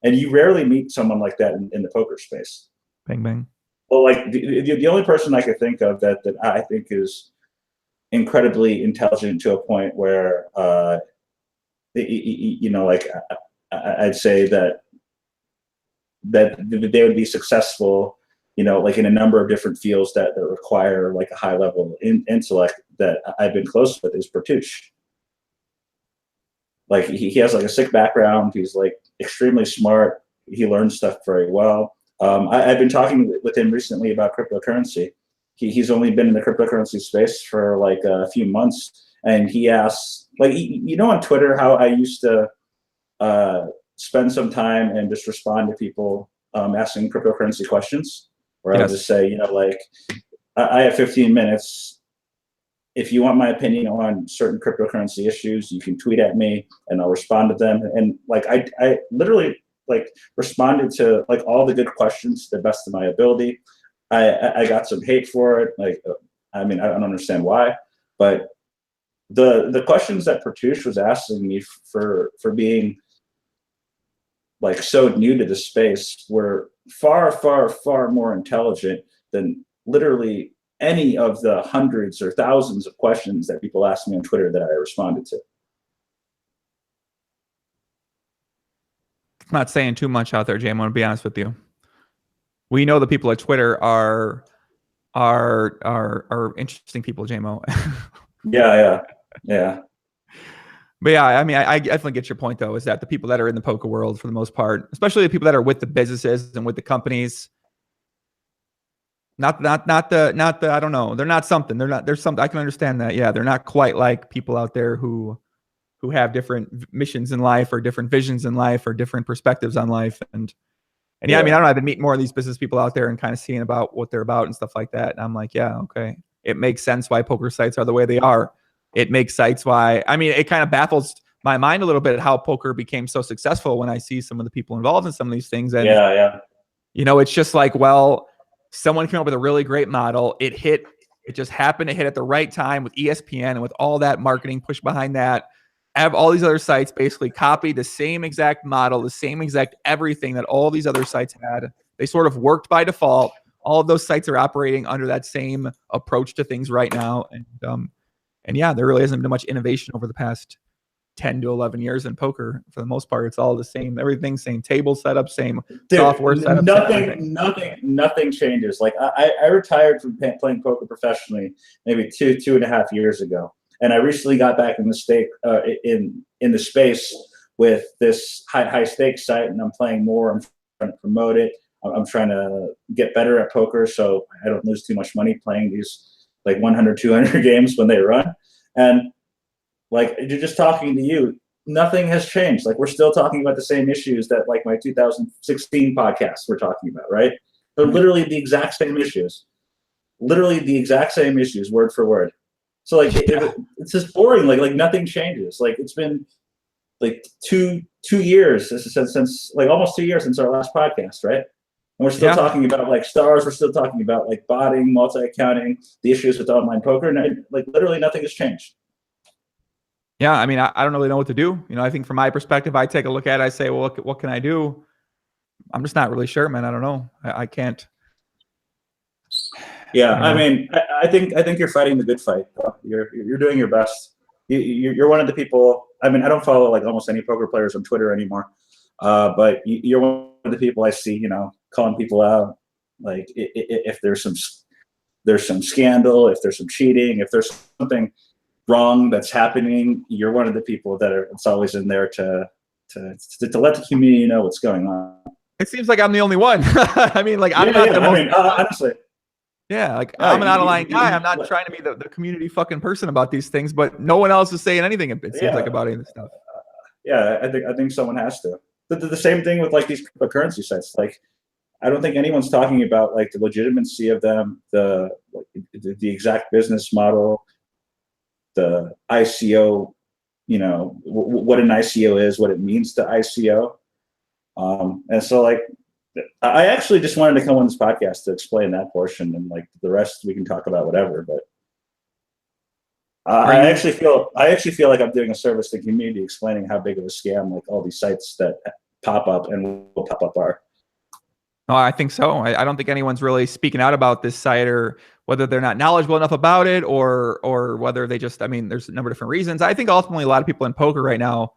and you rarely meet someone like that in the poker space. Bang bang. Well, like the only person I could think of that I think is incredibly intelligent to a point where, you know, like I'd say that they would be successful, you know, like in a number of different fields that require like a high level intellect that I've been close with is Bertucci. Like he has like a sick background. He's like extremely smart. He learns stuff very well. I've been talking with him recently about cryptocurrency. He's only been in the cryptocurrency space for like a few months, and he asks, like, you know, on Twitter how I used to spend some time and just respond to people asking cryptocurrency questions, where I would just say, you know, like, I have 15 minutes. If you want my opinion on certain cryptocurrency issues, you can tweet at me and I'll respond to them. And like I literally like responded to like all the good questions to the best of my ability. I got some hate for it. Like, I mean, I don't understand why, but the questions that Bertucci was asking me for being like so new to the space were far, far, far more intelligent than literally any of the hundreds or thousands of questions that people asked me on Twitter that I responded to. I'm not saying too much out there, Jay. I'm going to be honest with you. We know the people at Twitter are interesting people, JMO. Yeah. But yeah, I mean, I definitely get your point though, is that the people that are in the poker world for the most part, especially the people that are with the businesses and with the companies, not the I don't know, they're not something. There's something I can understand that. Yeah, they're not quite like people out there who have different missions in life or different visions in life or different perspectives on life. And yeah, I mean, I don't know, I've been meeting more of these business people out there and kind of seeing about what they're about and stuff like that. And I'm like, yeah, okay. It makes sense why poker sites are the way they are. It makes sites why, I mean, it kind of baffles my mind a little bit how poker became so successful when I see some of the people involved in some of these things. And you know, it's just like, well, someone came up with a really great model. It just happened to hit at the right time with ESPN and with all that marketing push behind that. Have all these other sites basically copied the same exact model, the same exact everything that all these other sites had. They sort of worked by default. All of those sites are operating under that same approach to things right now. And yeah, there really hasn't been much innovation over the past 10 to 11 years in poker. For the most part, it's all the same. Everything, same table setup, same software setup. Nothing changes. Like I retired from playing poker professionally maybe two and a half years ago. And I recently got back in the space with this high stakes site, and I'm playing more. I'm trying to promote it. I'm trying to get better at poker so I don't lose too much money playing these like 100, 200 games when they run. And like, just talking to you, nothing has changed. Like, we're still talking about the same issues that like my 2016 podcast we're talking about, right? They're literally the exact same issues. Literally the exact same issues, word for word. So like it's just boring. Like nothing changes. Like it's been like two years since like almost 2 years since our last podcast, right? And we're still talking about like stars. We're still talking about like botting, multi-accounting, the issues with online poker, and like literally nothing has changed. Yeah, I mean, I don't really know what to do. You know, I think from my perspective, I take a look at it, I say, well, what can I do? I'm just not really sure, man. I don't know. I can't. Yeah, I mean, I think you're fighting the good fight. You're doing your best. You're one of the people. I mean, I don't follow like almost any poker players on Twitter anymore, but you're one of the people I see, you know, calling people out. Like if there's some scandal, if there's some cheating, if there's something wrong that's happening, you're one of the people that it's always in there to let the community know what's going on. It seems like I'm the only one. I mean, like I'm not the most. I mean, honestly. Yeah, like I'm an out-of-line guy. I'm not trying to be the community fucking person about these things, but no one else is saying anything. It seems like about any of this stuff. Yeah, I think someone has to. The same thing with like these cryptocurrency sites. Like I don't think anyone's talking about like the legitimacy of them, the exact business model, the ICO, what an ICO is, what it means to ICO. And so like, I actually just wanted to come on this podcast to explain that portion, and like the rest we can talk about whatever. But I actually feel like I'm doing a service to the community, explaining how big of a scam like all these sites that pop up and will pop up are. No, I think so. I don't think anyone's really speaking out about this site, or whether they're not knowledgeable enough about it, or whether they just, I mean, there's a number of different reasons. I think ultimately a lot of people in poker right now,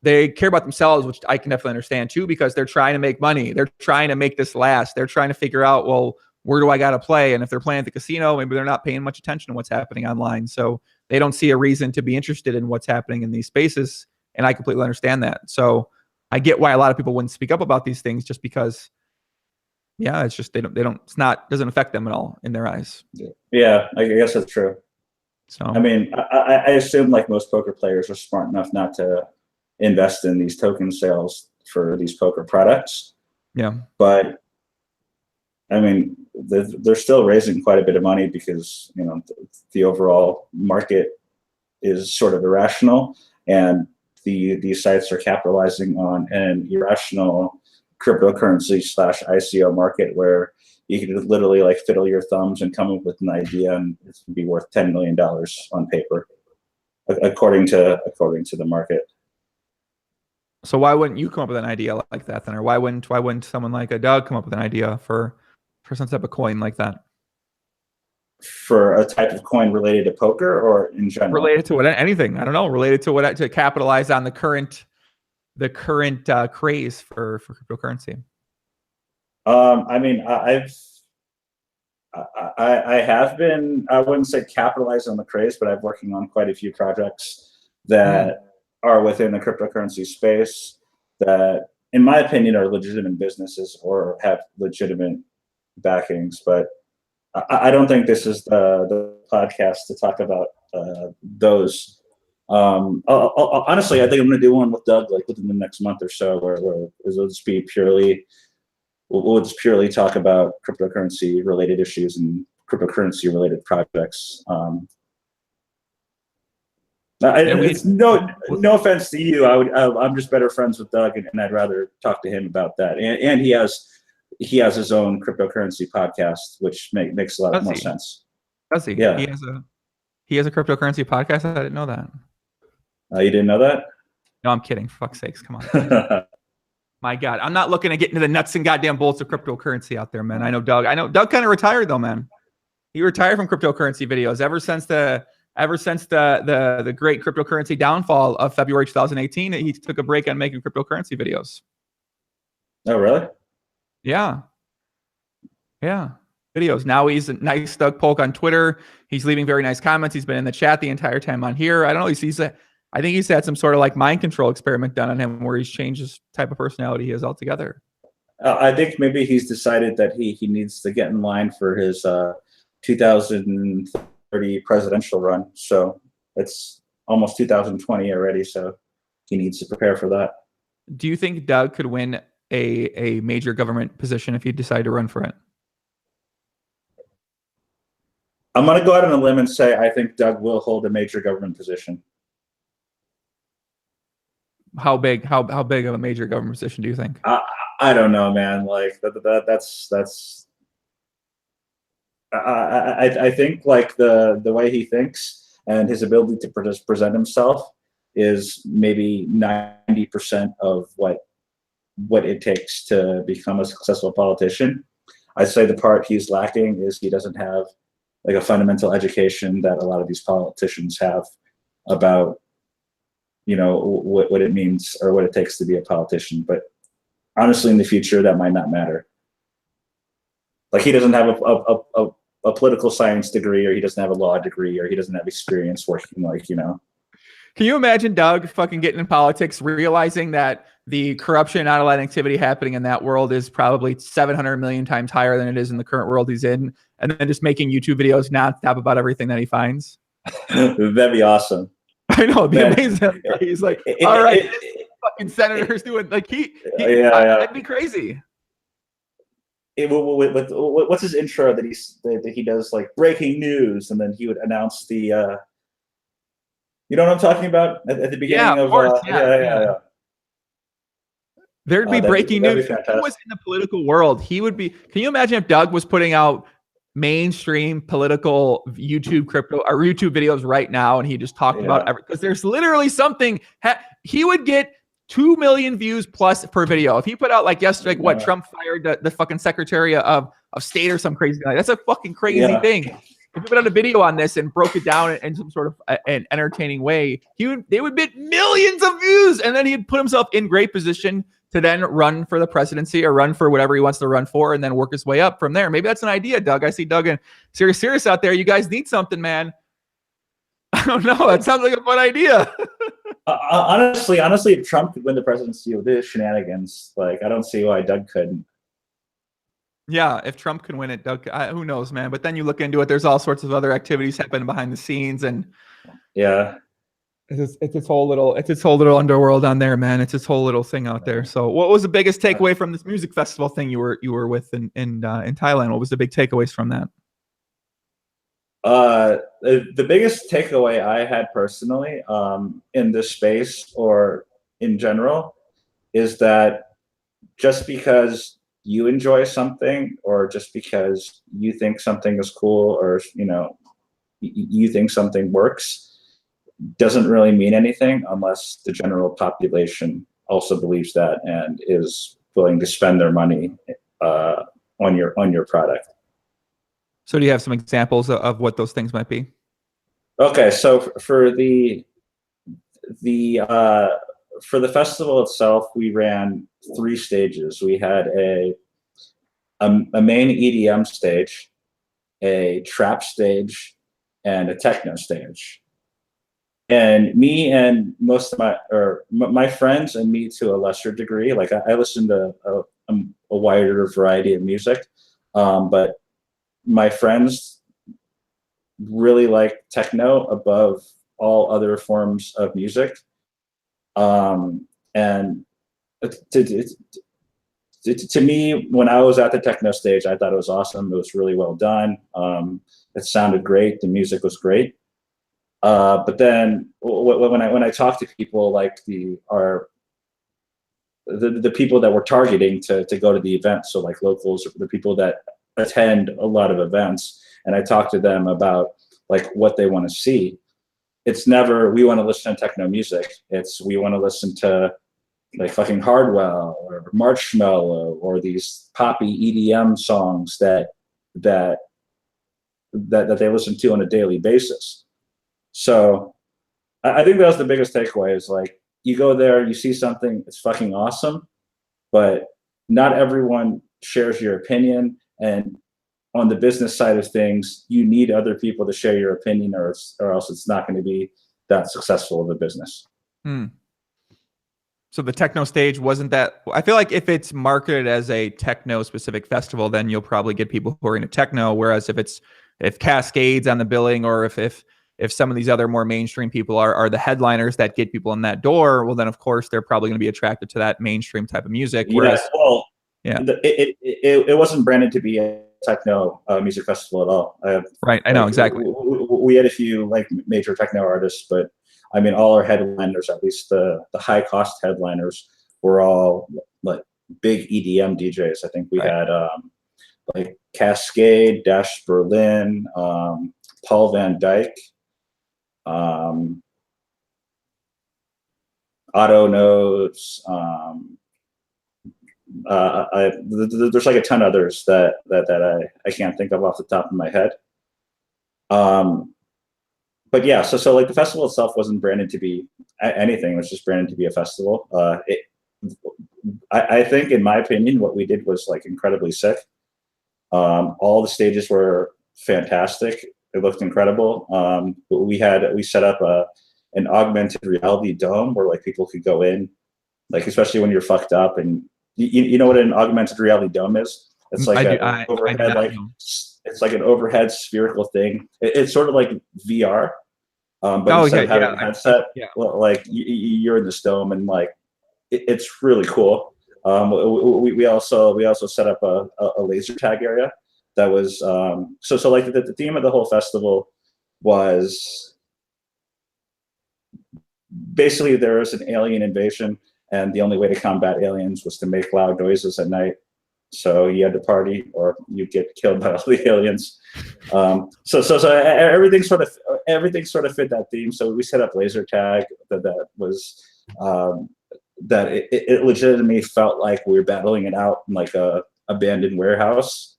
they care about themselves, which I can definitely understand too, because they're trying to make money. They're trying to make this last. They're trying to figure out, well, where do I got to play? And if they're playing at the casino, maybe they're not paying much attention to what's happening online. So they don't see a reason to be interested in what's happening in these spaces. And I completely understand that. So I get why a lot of people wouldn't speak up about these things, just because, yeah, it's just, doesn't affect them at all in their eyes. Yeah, I guess that's true. So, I mean, I assume like most poker players are smart enough not to invest in these token sales for these poker products. Yeah. But I mean, they're still raising quite a bit of money because, the overall market is sort of irrational, and these sites are capitalizing on an irrational cryptocurrency / ICO market where you can literally like fiddle your thumbs and come up with an idea and it's going to be worth $10 million on paper, according to the market. So why wouldn't you come up with an idea like that then? Or why wouldn't someone like a Doug come up with an idea for some type of coin like that? For a type of coin related to poker, or in general? Related to anything. I don't know. Related to to capitalize on the current craze for cryptocurrency. I mean, I have been, I wouldn't say capitalize on the craze, but I'm working on quite a few projects that are within the cryptocurrency space that, in my opinion, are legitimate businesses or have legitimate backings. But I don't think this is the podcast to talk about those. Honestly, I think I'm going to do one with Doug like within the next month or so, where it'll just be purely, we'll just purely talk about cryptocurrency related issues and cryptocurrency related projects. It's no offense to you. I'm just better friends with Doug, and I'd rather talk to him about that. And he has his own cryptocurrency podcast, which makes a lot more sense. Does he? Yeah. He has a cryptocurrency podcast. I didn't know that. You didn't know that? No, I'm kidding. For fuck's sakes, come on. My God, I'm not looking to get into the nuts and goddamn bolts of cryptocurrency out there, man. I know Doug kind of retired though, man. He retired from cryptocurrency videos ever since the great cryptocurrency downfall of February 2018. He took a break on making cryptocurrency videos. Oh, really? Yeah. Videos. Now he's a nice Doug Polk on Twitter. He's leaving very nice comments. He's been in the chat the entire time on here. I don't know. I think he's had some sort of like mind control experiment done on him where he's changed his type of personality he is altogether. I think maybe he's decided that he needs to get in line for his 2030 presidential run. So it's almost 2020 already. So he needs to prepare for that. Do you think Doug could win a major government position if he decided to run for it? I'm going to go out on a limb and say I think Doug will hold a major government position. How big of a major government position do you think? I don't know, man. Like that's. I think like the way he thinks and his ability to present himself is maybe 90% of what it takes to become a successful politician. I'd say the part he's lacking is he doesn't have like a fundamental education that a lot of these politicians have about, what it means or what it takes to be a politician. But honestly, in the future, that might not matter. Like he doesn't have a political science degree, or he doesn't have a law degree, or he doesn't have experience working Can you imagine Doug fucking getting in politics, realizing that the corruption and out-of-line activity happening in that world is probably 700 million times higher than it is in the current world he's in, and then just making YouTube videos nonstop about everything that he finds? That'd be awesome. I know, it'd be amazing. He's like, all right, fucking senators doing like that'd be crazy. what's his intro that he does, like breaking news, and then he would announce the you know what I'm talking about at the Yeah, beginning of of course. yeah. There'd be breaking That'd be news. If he was fantastic. in the political world, he would be. Can you imagine if Doug was putting out mainstream political YouTube crypto or YouTube videos right now, and he just talked about everything? Because there's literally something. He would get 2 million views plus per video. If he put out like yesterday, like what, Trump fired the fucking Secretary of State or some crazy thing. That's a fucking crazy thing. If he put out a video on this and broke it down in some sort of an entertaining way, they would get millions of views, and then he'd put himself in great position to then run for the presidency or run for whatever he wants to run for, and then work his way up from there. Maybe that's an idea, Doug. I see Doug and Serious out there. You guys need something, man. I don't know. That sounds like a fun idea. Honestly, if Trump could win the presidency with his shenanigans, like I don't see why Doug couldn't. Yeah, if Trump can win it, Doug, who knows, man? But then you look into it, there's all sorts of other activities happening behind the scenes, and it's its whole little underworld on there, man. It's its whole little thing out there. So, what was the biggest takeaway from this music festival thing you were with in Thailand? What was the big takeaways from that? The biggest takeaway I had personally in this space or in general is that just because you enjoy something, or just because you think something is cool, or you think something works, doesn't really mean anything unless the general population also believes that and is willing to spend their money on your product. So do you have some examples of what those things might be? Okay, so for the festival itself, we ran 3 stages. We had a main EDM stage, a trap stage, and a techno stage. And me and most of my friends, and me to a lesser degree, like I listen to a wider variety of music, but my friends really like techno above all other forms of music. And to me, when I was at the techno stage, I thought it was awesome. It was really well done. It sounded great. The music was great. But then when I talk to people like the people that we're targeting to go to the event, so like locals, or the people that attend a lot of events, and I talk to them about like what they want to see, it's never we want to listen to techno music. It's we want to listen to like fucking Hardwell or Marshmello or these poppy EDM songs that they listen to on a daily basis. So I think that was the biggest takeaway, is like you go there, you see something, it's fucking awesome, but not everyone shares your opinion. And on the business side of things, you need other people to share your opinion, or else it's not going to be that successful of a business. So the techno stage wasn't that. I feel like if it's marketed as a techno specific festival, then you'll probably get people who are into techno. Whereas if Cascade's on the billing, or if some of these other more mainstream people are the headliners that get people in that door, well, then of course they're probably going to be attracted to that mainstream type of music. Whereas, it wasn't branded to be a techno music festival at all. Right, I know exactly. We had a few like major techno artists, but I mean, all our headliners, at least the high cost headliners, were all like big EDM DJs. I think we had like Cascade, Dash Berlin, Paul Van Dyke, Auto Nodes. There's like a ton of others that I can't think of off the top of my head. But yeah, so like the festival itself wasn't branded to be anything. It was just branded to be a festival. I think, in my opinion, what we did was like incredibly sick. All the stages were fantastic. It looked incredible. We set up an augmented reality dome where like people could go in, like especially when you're fucked up, and you know what an augmented reality dome is? It's like it's like an overhead spherical thing. It's sort of like VR, but instead of having a headset, like you're in this dome, and like it's really cool. We also set up a laser tag area that was so like the theme of the whole festival was basically there was an alien invasion, and the only way to combat aliens was to make loud noises at night. So you had to party, or you'd get killed by all the aliens. So everything sort of fit that theme. So we set up laser tag that was that it legitimately felt like we were battling it out in like a abandoned warehouse.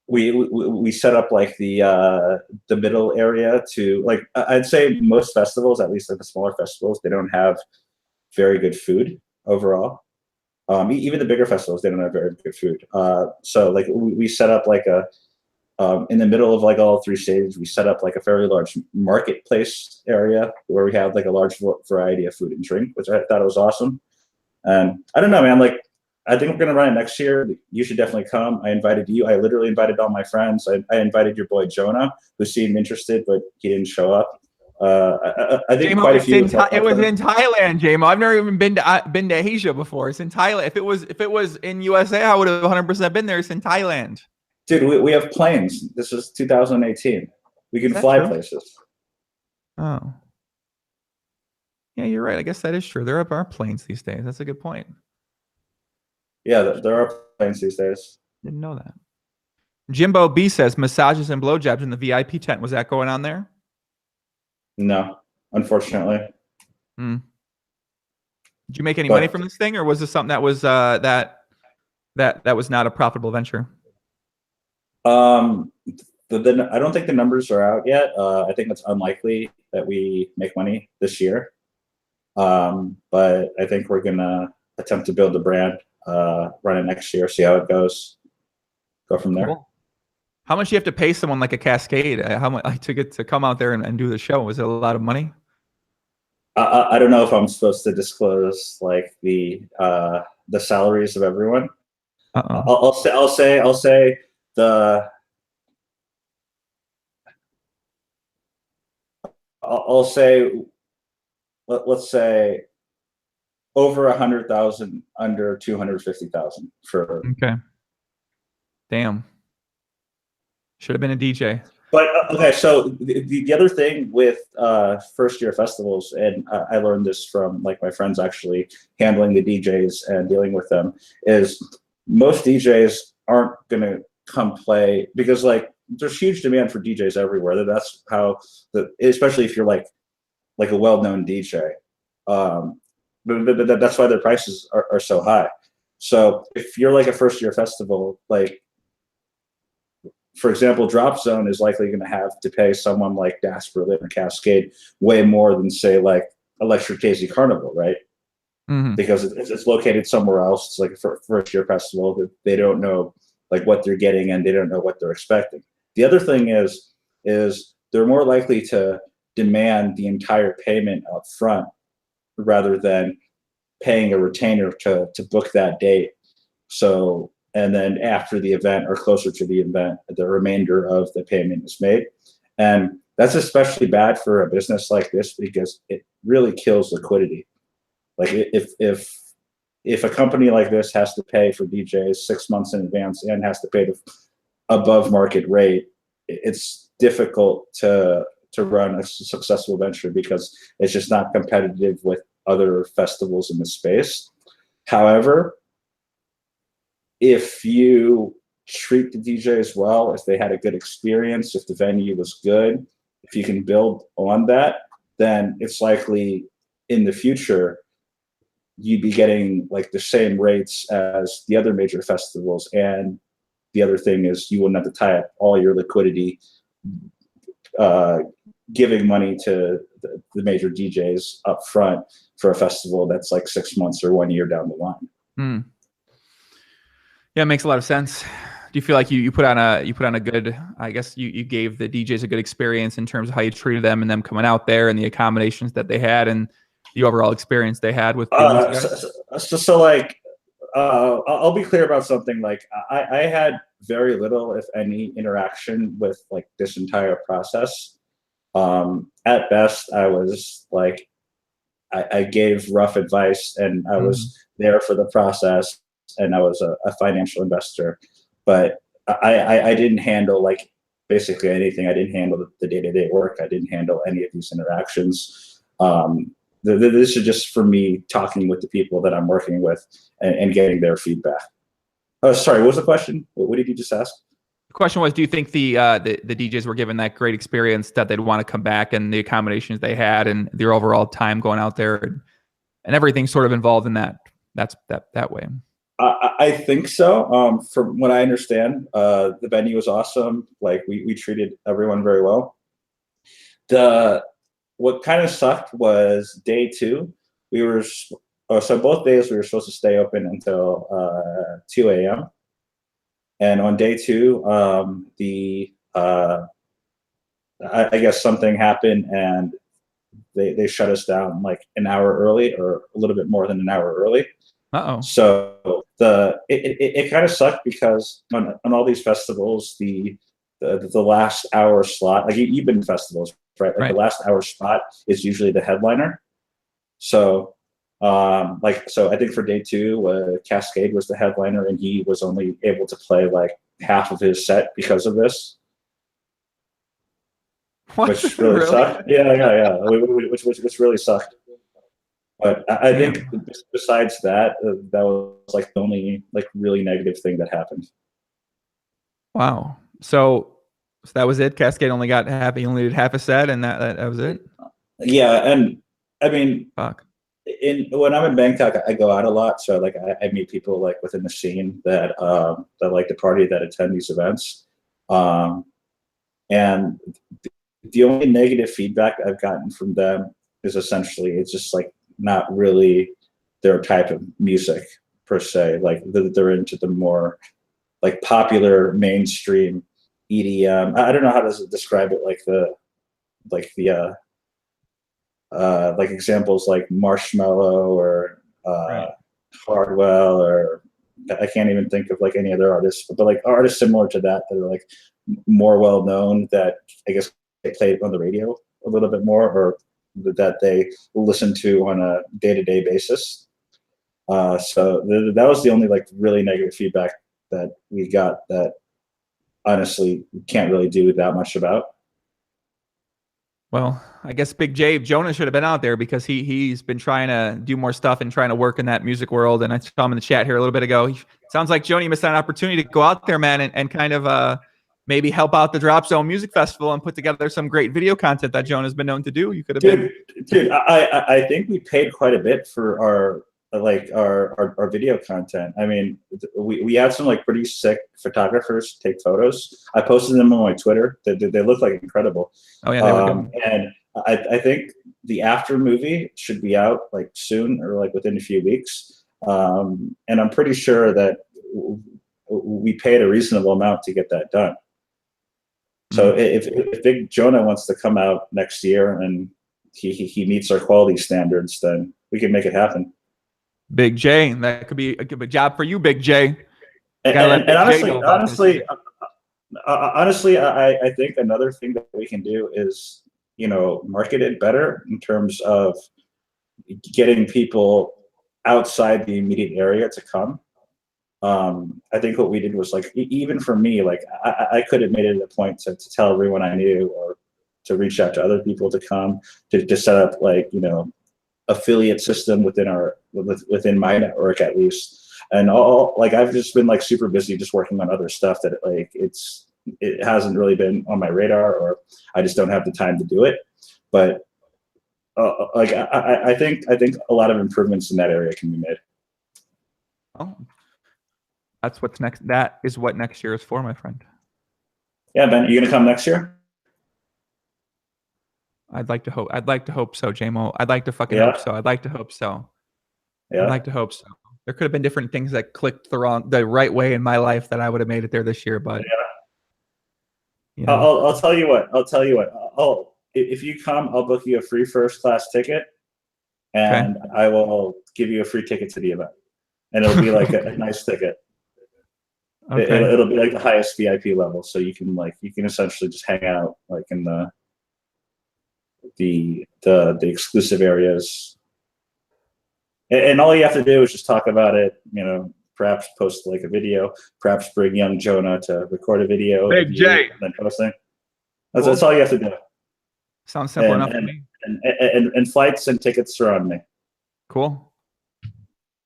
We set up like the middle area to, like, I'd say most festivals, at least like the smaller festivals, they don't have very good food overall. Even the bigger festivals, they don't have very good food. So like we set up like a in the middle of like all three stages, we set up like a fairly large marketplace area where we had like a large variety of food and drink, which I thought was awesome. And I don't know, man, like I think we're gonna run it next year. You should definitely come. I invited you. I literally invited all my friends. I invited your boy Jonah, who seemed interested, but he didn't show up. I think J-Mo, quite a few. it was in Thailand, J-Mo. I've never even been to Asia before. It's in Thailand. If it was in USA, I would have 100% been there. It's in Thailand. Dude, we have planes. This is 2018. We can fly places. Oh. Yeah, you're right. I guess that is true. There are planes these days. That's a good point. Yeah, there are planes these days. Didn't know that. Jimbo B says massages and blowjobs in the VIP tent. Was that going on there? No, unfortunately. Did you make any money from this thing, or was this something that was that was not a profitable venture? I don't think the numbers are out yet. I think it's unlikely that we make money this year. But I think we're gonna attempt to build the brand, run it next year, see how it goes, go from there. Cool. How much do you have to pay someone like a Cascade? How much, like, to get to come out there and do the show? Was it a lot of money? I don't know if I'm supposed to disclose like the salaries of everyone. I'll say let's say over 100,000, under 250,000 for. Okay. Damn. Should have been a DJ. But okay, so the other thing with first year festivals, and I learned this from like my friends actually handling the DJs and dealing with them, is most DJs aren't gonna come play because like there's huge demand for DJs everywhere. That's how especially if you're like a well-known DJ. That's why their prices are so high. So if you're like a first year festival, like for example, Drop Zone is likely going to have to pay someone like Das Berlin or Cascade way more than say like Electric Daisy Carnival, right? Mm-hmm. Because it's located somewhere else. It's like a first year festival that they don't know like what they're getting and they don't know what they're expecting. The other thing is they're more likely to demand the entire payment up front rather than paying a retainer to book that date. So, and then after the event or closer to the event, the remainder of the payment is made. And that's especially bad for a business like this because it really kills liquidity. Like if a company like this has to pay for DJs 6 months in advance and has to pay the above market rate, it's difficult to run a successful venture because it's just not competitive with other festivals in the space. However, if you treat the DJs well, if they had a good experience, if the venue was good, if you can build on that, then it's likely in the future you'd be getting like the same rates as the other major festivals. And the other thing is you wouldn't have to tie up all your liquidity giving money to the major DJs up front for a festival that's like 6 months or 1 year down the line. Yeah, it makes a lot of sense. Do you feel like you put on a good, I guess you gave the DJs a good experience in terms of how you treated them and them coming out there and the accommodations that they had and the overall experience they had with so like I'll be clear about something. Like I had very little, if any, interaction with like this entire process. At best, I was like I gave rough advice, and I was there for the process, and I was a financial investor, but I didn't handle like basically anything. I didn't handle the day-to-day work. I didn't handle any of these interactions. This is just for me talking with the people that I'm working with and getting their feedback. Oh, sorry, what was the question? What did you just ask? The question was, do you think the DJs were given that great experience that they'd want to come back, and the accommodations they had and their overall time going out there and everything sort of involved in that? That's that way. I think so. From what I understand, the venue was awesome. Like we treated everyone very well. What kind of sucked was day 2. So both days we were supposed to stay open until 2 a.m. And on day 2, I guess something happened, and they shut us down like an hour early, or a little bit more than an hour early. So it kind of sucked, because on all these festivals, the last hour slot, like you've been to festivals, right? Like the last hour spot is usually the headliner. So so I think for day 2, Cascade was the headliner, and he was only able to play like half of his set because of this. What? Which really sucked. Yeah. Which really sucked. But I think besides that, that was like the only like really negative thing that happened. Wow. So that was it. Cascade only got half. He only did half a set, and that was it. Yeah, and I mean, fuck. When I'm in Bangkok, I go out a lot, so like I meet people like within the scene that like to party, that attend these events, and the only negative feedback I've gotten from them is essentially it's just like not really their type of music per se. Like they're into the more like popular mainstream EDM. I don't know how to describe it. Like examples like Marshmello or Hardwell, or I can't even think of like any other artists, but like artists similar to that are like more well known, that I guess they play on the radio a little bit more, or that they listen to on a day-to-day basis. So that was the only like really negative feedback that we got, that honestly we can't really do that much about. Well, I guess Big J, Jonah should have been out there, because he's been trying to do more stuff and trying to work in that music world. And I saw him in the chat here a little bit ago. Sounds like Jonah missed an opportunity to go out there, man, and kind of maybe help out the Drop Zone Music Festival and put together some great video content that Jonah's been known to do. You could have been. Dude, I think we paid quite a bit for our video content. I mean, we had some like pretty sick photographers take photos. I posted them on my Twitter. They look like incredible. Oh yeah, they were good. And I think the after movie should be out like soon, or like within a few weeks. And I'm pretty sure that we paid a reasonable amount to get that done. So if Big Jonah wants to come out next year and he meets our quality standards, then we can make it happen. Big J, that could be a good job for you, Big J. And honestly, I think another thing that we can do is, market it better in terms of getting people outside the immediate area to come. I think what we did was like, even for me, like I could have made it a point to tell everyone I knew, or to reach out to other people to come, to set up like, affiliate system within my network at least. And I've just been like super busy just working on other stuff that like it hasn't really been on my radar, or I just don't have the time to do it. But I think a lot of improvements in that area can be made. Oh, that's what's next. That is what next year is for, my friend. Yeah, Ben, you gonna come next year? I'd like to hope so, JMO. I'd like to fucking hope so. I'd like to hope so. Yeah. I'd like to hope so. There could have been different things that clicked the right way in my life that I would have made it there this year, but I'll tell you what. If you come, I'll book you a free first class ticket, and I will give you a free ticket to the event, and it'll be like a nice ticket. Okay. It'll be like the highest VIP level, so you can essentially just hang out like in the exclusive areas And all you have to do is just talk about it, perhaps post like a video, perhaps bring young Jonah to record a video. Big J. And then posting. That's all you have to do. Sounds simple enough to me. And flights and tickets are on me. Cool.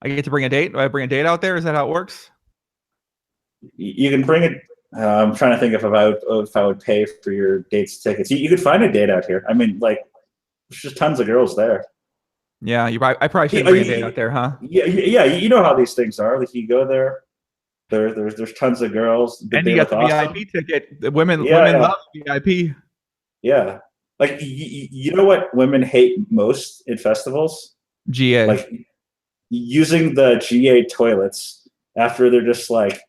I get to bring a date. Do I bring a date out there? Is that how it works? You can bring it. I'm trying to think if I would pay for your dates tickets. You could find a date out here. I mean, like, there's just tons of girls there. Yeah, I probably should bring a date out there, huh? Yeah. You know how these things are. Like, you go there. There's tons of girls. And you got the awesome. VIP ticket. The women love VIP. Yeah. Like, you know what women hate most in festivals? GA. Like, using the GA toilets after they're just like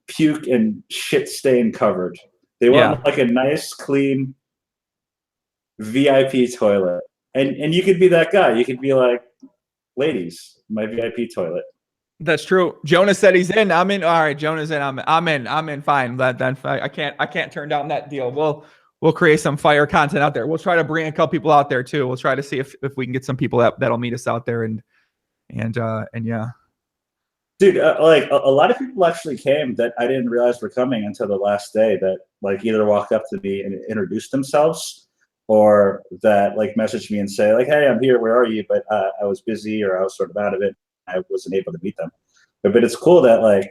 puke and shit stain covered. They want like a nice, clean VIP toilet. And you could be that guy. You could be like, ladies, my VIP toilet. That's true. Jonah said he's in. I'm in. All right, Jonah's in. I'm in. Fine. Then I can't turn down that deal. We'll create some fire content out there. We'll try to bring a couple people out there too. We'll try to see if we can get some people that'll meet us out there and yeah. Dude, like a lot of people actually came that I didn't realize were coming until the last day, that like either walked up to me and introduced themselves, or that like messaged me and say like, hey, I'm here, where are you? But I was busy, or I was sort of out of it. I wasn't able to meet them. But it's cool that like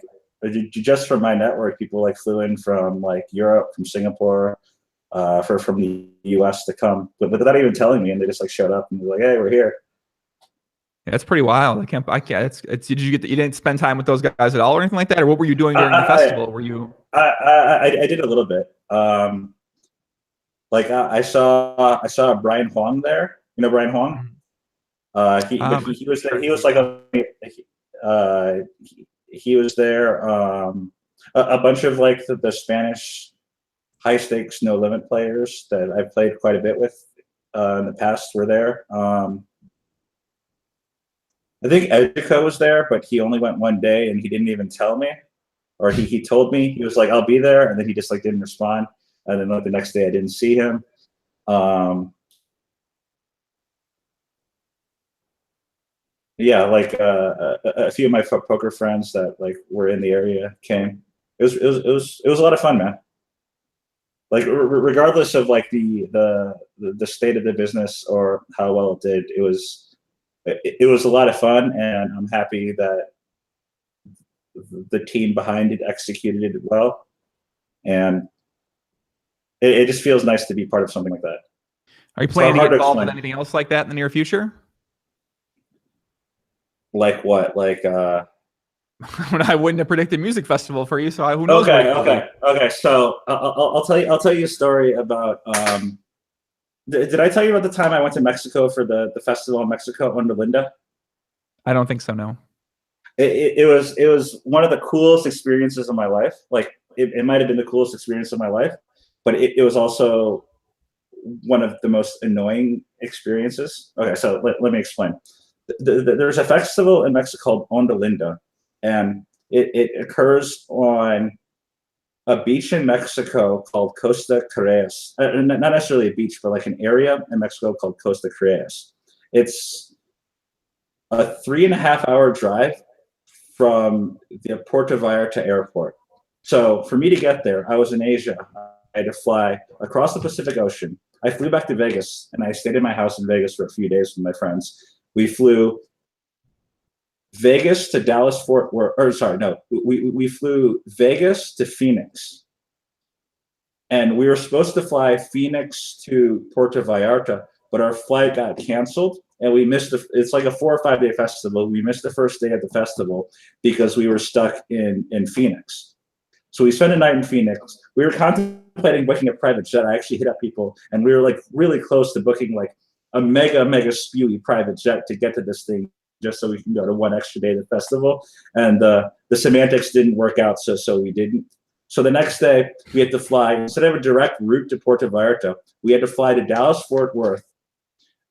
just from my network, people like flew in from like Europe, from Singapore, from the US to come, but without even telling me, and they just like showed up and were like, hey, we're here. Yeah, that's pretty wild. I can't. It's. Did you didn't spend time with those guys at all, or anything like that, or what were you doing during the festival? Were you? I did a little bit. Like I saw Brian Huang there. You know Brian Huang? He was there. He was like he was there. A bunch of like the Spanish high stakes no limit players that I've played quite a bit with in the past were there. I think Edrico was there, but he only went one day and he didn't even tell me, or he told me. He was like, I'll be there, and then he just like didn't respond. And then like the next day I didn't see him. Yeah, like a few of my poker friends that like were in the area came. It was a lot of fun, man. Like regardless of like the state of the business or how well it did, it was a lot of fun, and I'm happy that the team behind it executed it well, and it just feels nice to be part of something like that. Are you planning to get involved with anything else like that in the near future? Like what? Like I wouldn't have predicted music festival for you, so who knows? Okay. So I'll tell you a story about. Did I tell you about the time I went to Mexico for the festival in Mexico under Linda? I don't think so. No. It was one of the coolest experiences of my life. Like it might have been the coolest experience of my life, but it was also one of the most annoying experiences. Okay, so let me explain. There's a festival in Mexico called Onda Linda, and it occurs on a beach in Mexico called Costa Carreras. Not necessarily a beach, but like an area in Mexico called Costa Carreras. It's a 3.5-hour drive from the Puerto Vallarta airport. So for me to get there, I was in Asia. I had to fly across the Pacific Ocean. I flew back to Vegas, and I stayed in my house in Vegas for a few days with my friends. We flew Vegas to Dallas Fort Worth, or sorry, no, we flew Vegas to Phoenix, and we were supposed to fly Phoenix to Puerto Vallarta, but our flight got canceled, and we missed it's like a 4 or 5 day festival. We missed the first day of the festival because we were stuck in Phoenix. So we spent a night in Phoenix. We were contemplating booking a private jet. I actually hit up people, and we were like really close to booking like a mega spewy private jet to get to this thing, just so we can go to one extra day of the festival. And the semantics didn't work out, so we didn't. So the next day we had to fly, instead of a direct route to Puerto Vallarta, we had to fly to Dallas Fort Worth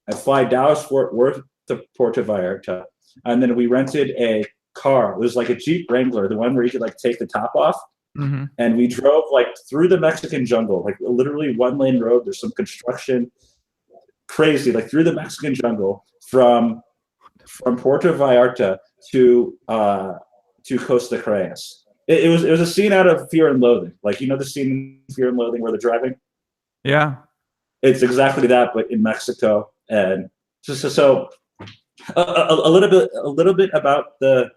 and fly Dallas Fort Worth to Puerto Vallarta. And then we rented a car. It was like a Jeep Wrangler, the one where you could like take the top off. Mm-hmm. And we drove like through the Mexican jungle, like literally 1-lane road. There's some construction, crazy, like through the Mexican jungle from from Puerto Vallarta to Costa Creas. It was a scene out of Fear and Loathing. Like, you know the scene in Fear and Loathing where they're driving? Yeah. It's exactly that, but in Mexico. And so a little bit about the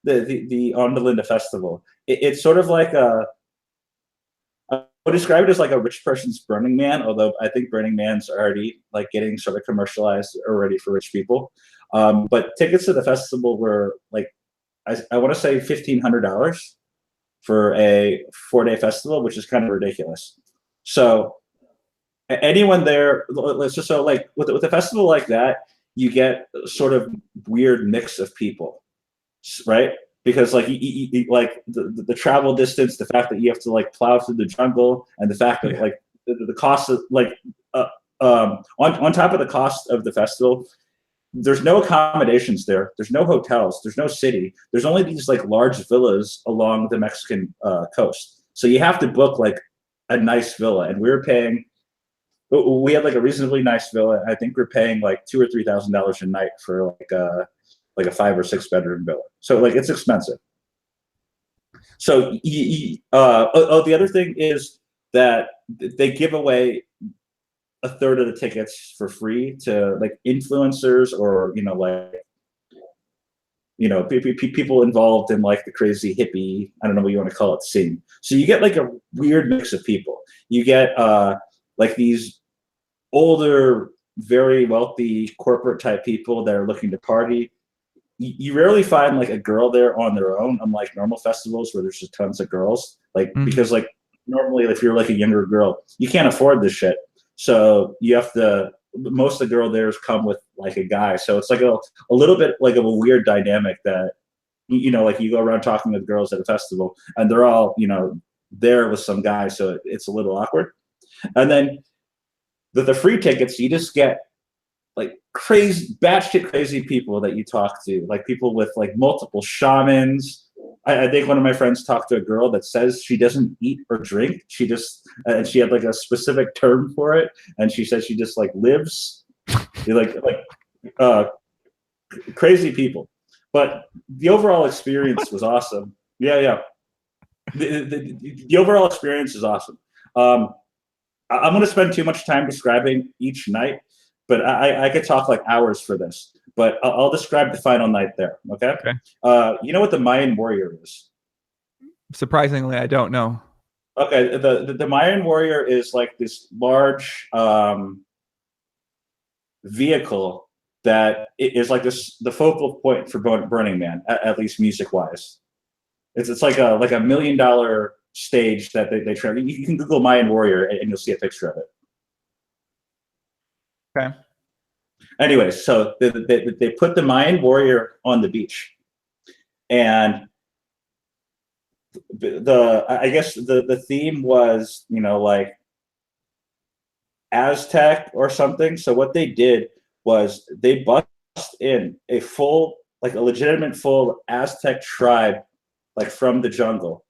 Onda Linda Festival. It's sort of like I would describe it as like a rich person's Burning Man, although I think Burning Man's already like getting sort of commercialized already for rich people. But tickets to the festival were like, I want to say $1,500 for a 4-day festival, which is kind of ridiculous. So anyone there, let's just so like with a festival like that, you get sort of weird mix of people, right? Because like like the travel distance, the fact that you have to like plow through the jungle, and the fact that like the cost of like on top of the cost of the festival, there's no accommodations there. There's no hotels. There's no city. There's only these like large villas along the Mexican coast. So you have to book like a nice villa, and we had like a reasonably nice villa. I think we're paying like $2,000 or $3,000 a night for like a 5 or 6 bedroom villa. So like it's expensive. So the other thing is that they give away a third of the tickets for free to like influencers or people involved in like the crazy hippie, I don't know what you want to call it, scene. So you get like a weird mix of people. You get like these older, very wealthy corporate type people that are looking to party. You rarely find like a girl there on their own, unlike normal festivals where there's just tons of girls. Like because like normally if you're like a younger girl, you can't afford this shit. So you have to, most of the girl there come with like a guy. So it's like a little bit like of a weird dynamic that, like you go around talking with girls at a festival and they're all, there with some guy. So it's a little awkward. And then the free tickets, you just get like crazy, batshit crazy people that you talk to, like people with like multiple shamans. I think one of my friends talked to a girl that says she doesn't eat or drink. She just, and she had like a specific term for it. And she said she just like lives. Crazy people. But the overall experience was awesome. Yeah. The overall experience is awesome. I'm going to spend too much time describing each night, but I could talk like hours for this. But I'll describe the final night there. Okay. You know what the Mayan warrior is? Surprisingly, I don't know. Okay. The Mayan warrior is like this large vehicle that is like the focal point for Burning Man, at least music wise. It's like a $1 million stage that they travel. You can Google Mayan warrior and you'll see a picture of it. Okay. Anyway, so they put the Mayan warrior on the beach, and I guess the theme was like Aztec or something. So what they did was they bust in a legitimate full Aztec tribe, like from the jungle.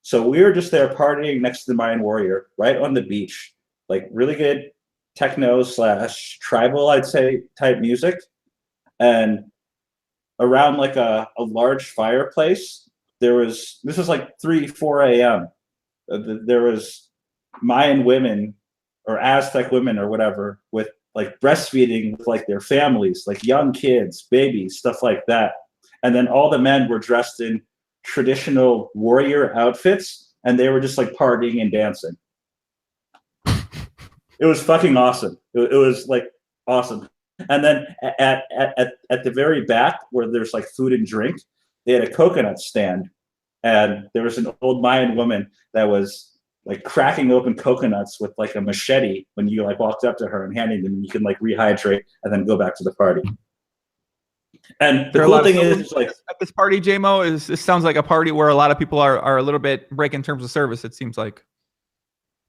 So we were just there partying next to the Mayan warrior, right on the beach, like really good techno / tribal, I'd say, type music. And around like a large fireplace, this was like 3-4 a.m. There was Mayan women or Aztec women or whatever with like breastfeeding with like their families, like young kids, babies, stuff like that. And then all the men were dressed in traditional warrior outfits, and they were just like partying and dancing. It was fucking awesome. It was like awesome. And then at the very back where there's like food and drink, they had a coconut stand, and there was an old Mayan woman that was like cracking open coconuts with like a machete when you like walked up to her and handing them, and you can like rehydrate and then go back to the party. And the cool thing is, like at this party, JMO, this sounds like a party where a lot of people are a little bit break in terms of service. It seems like.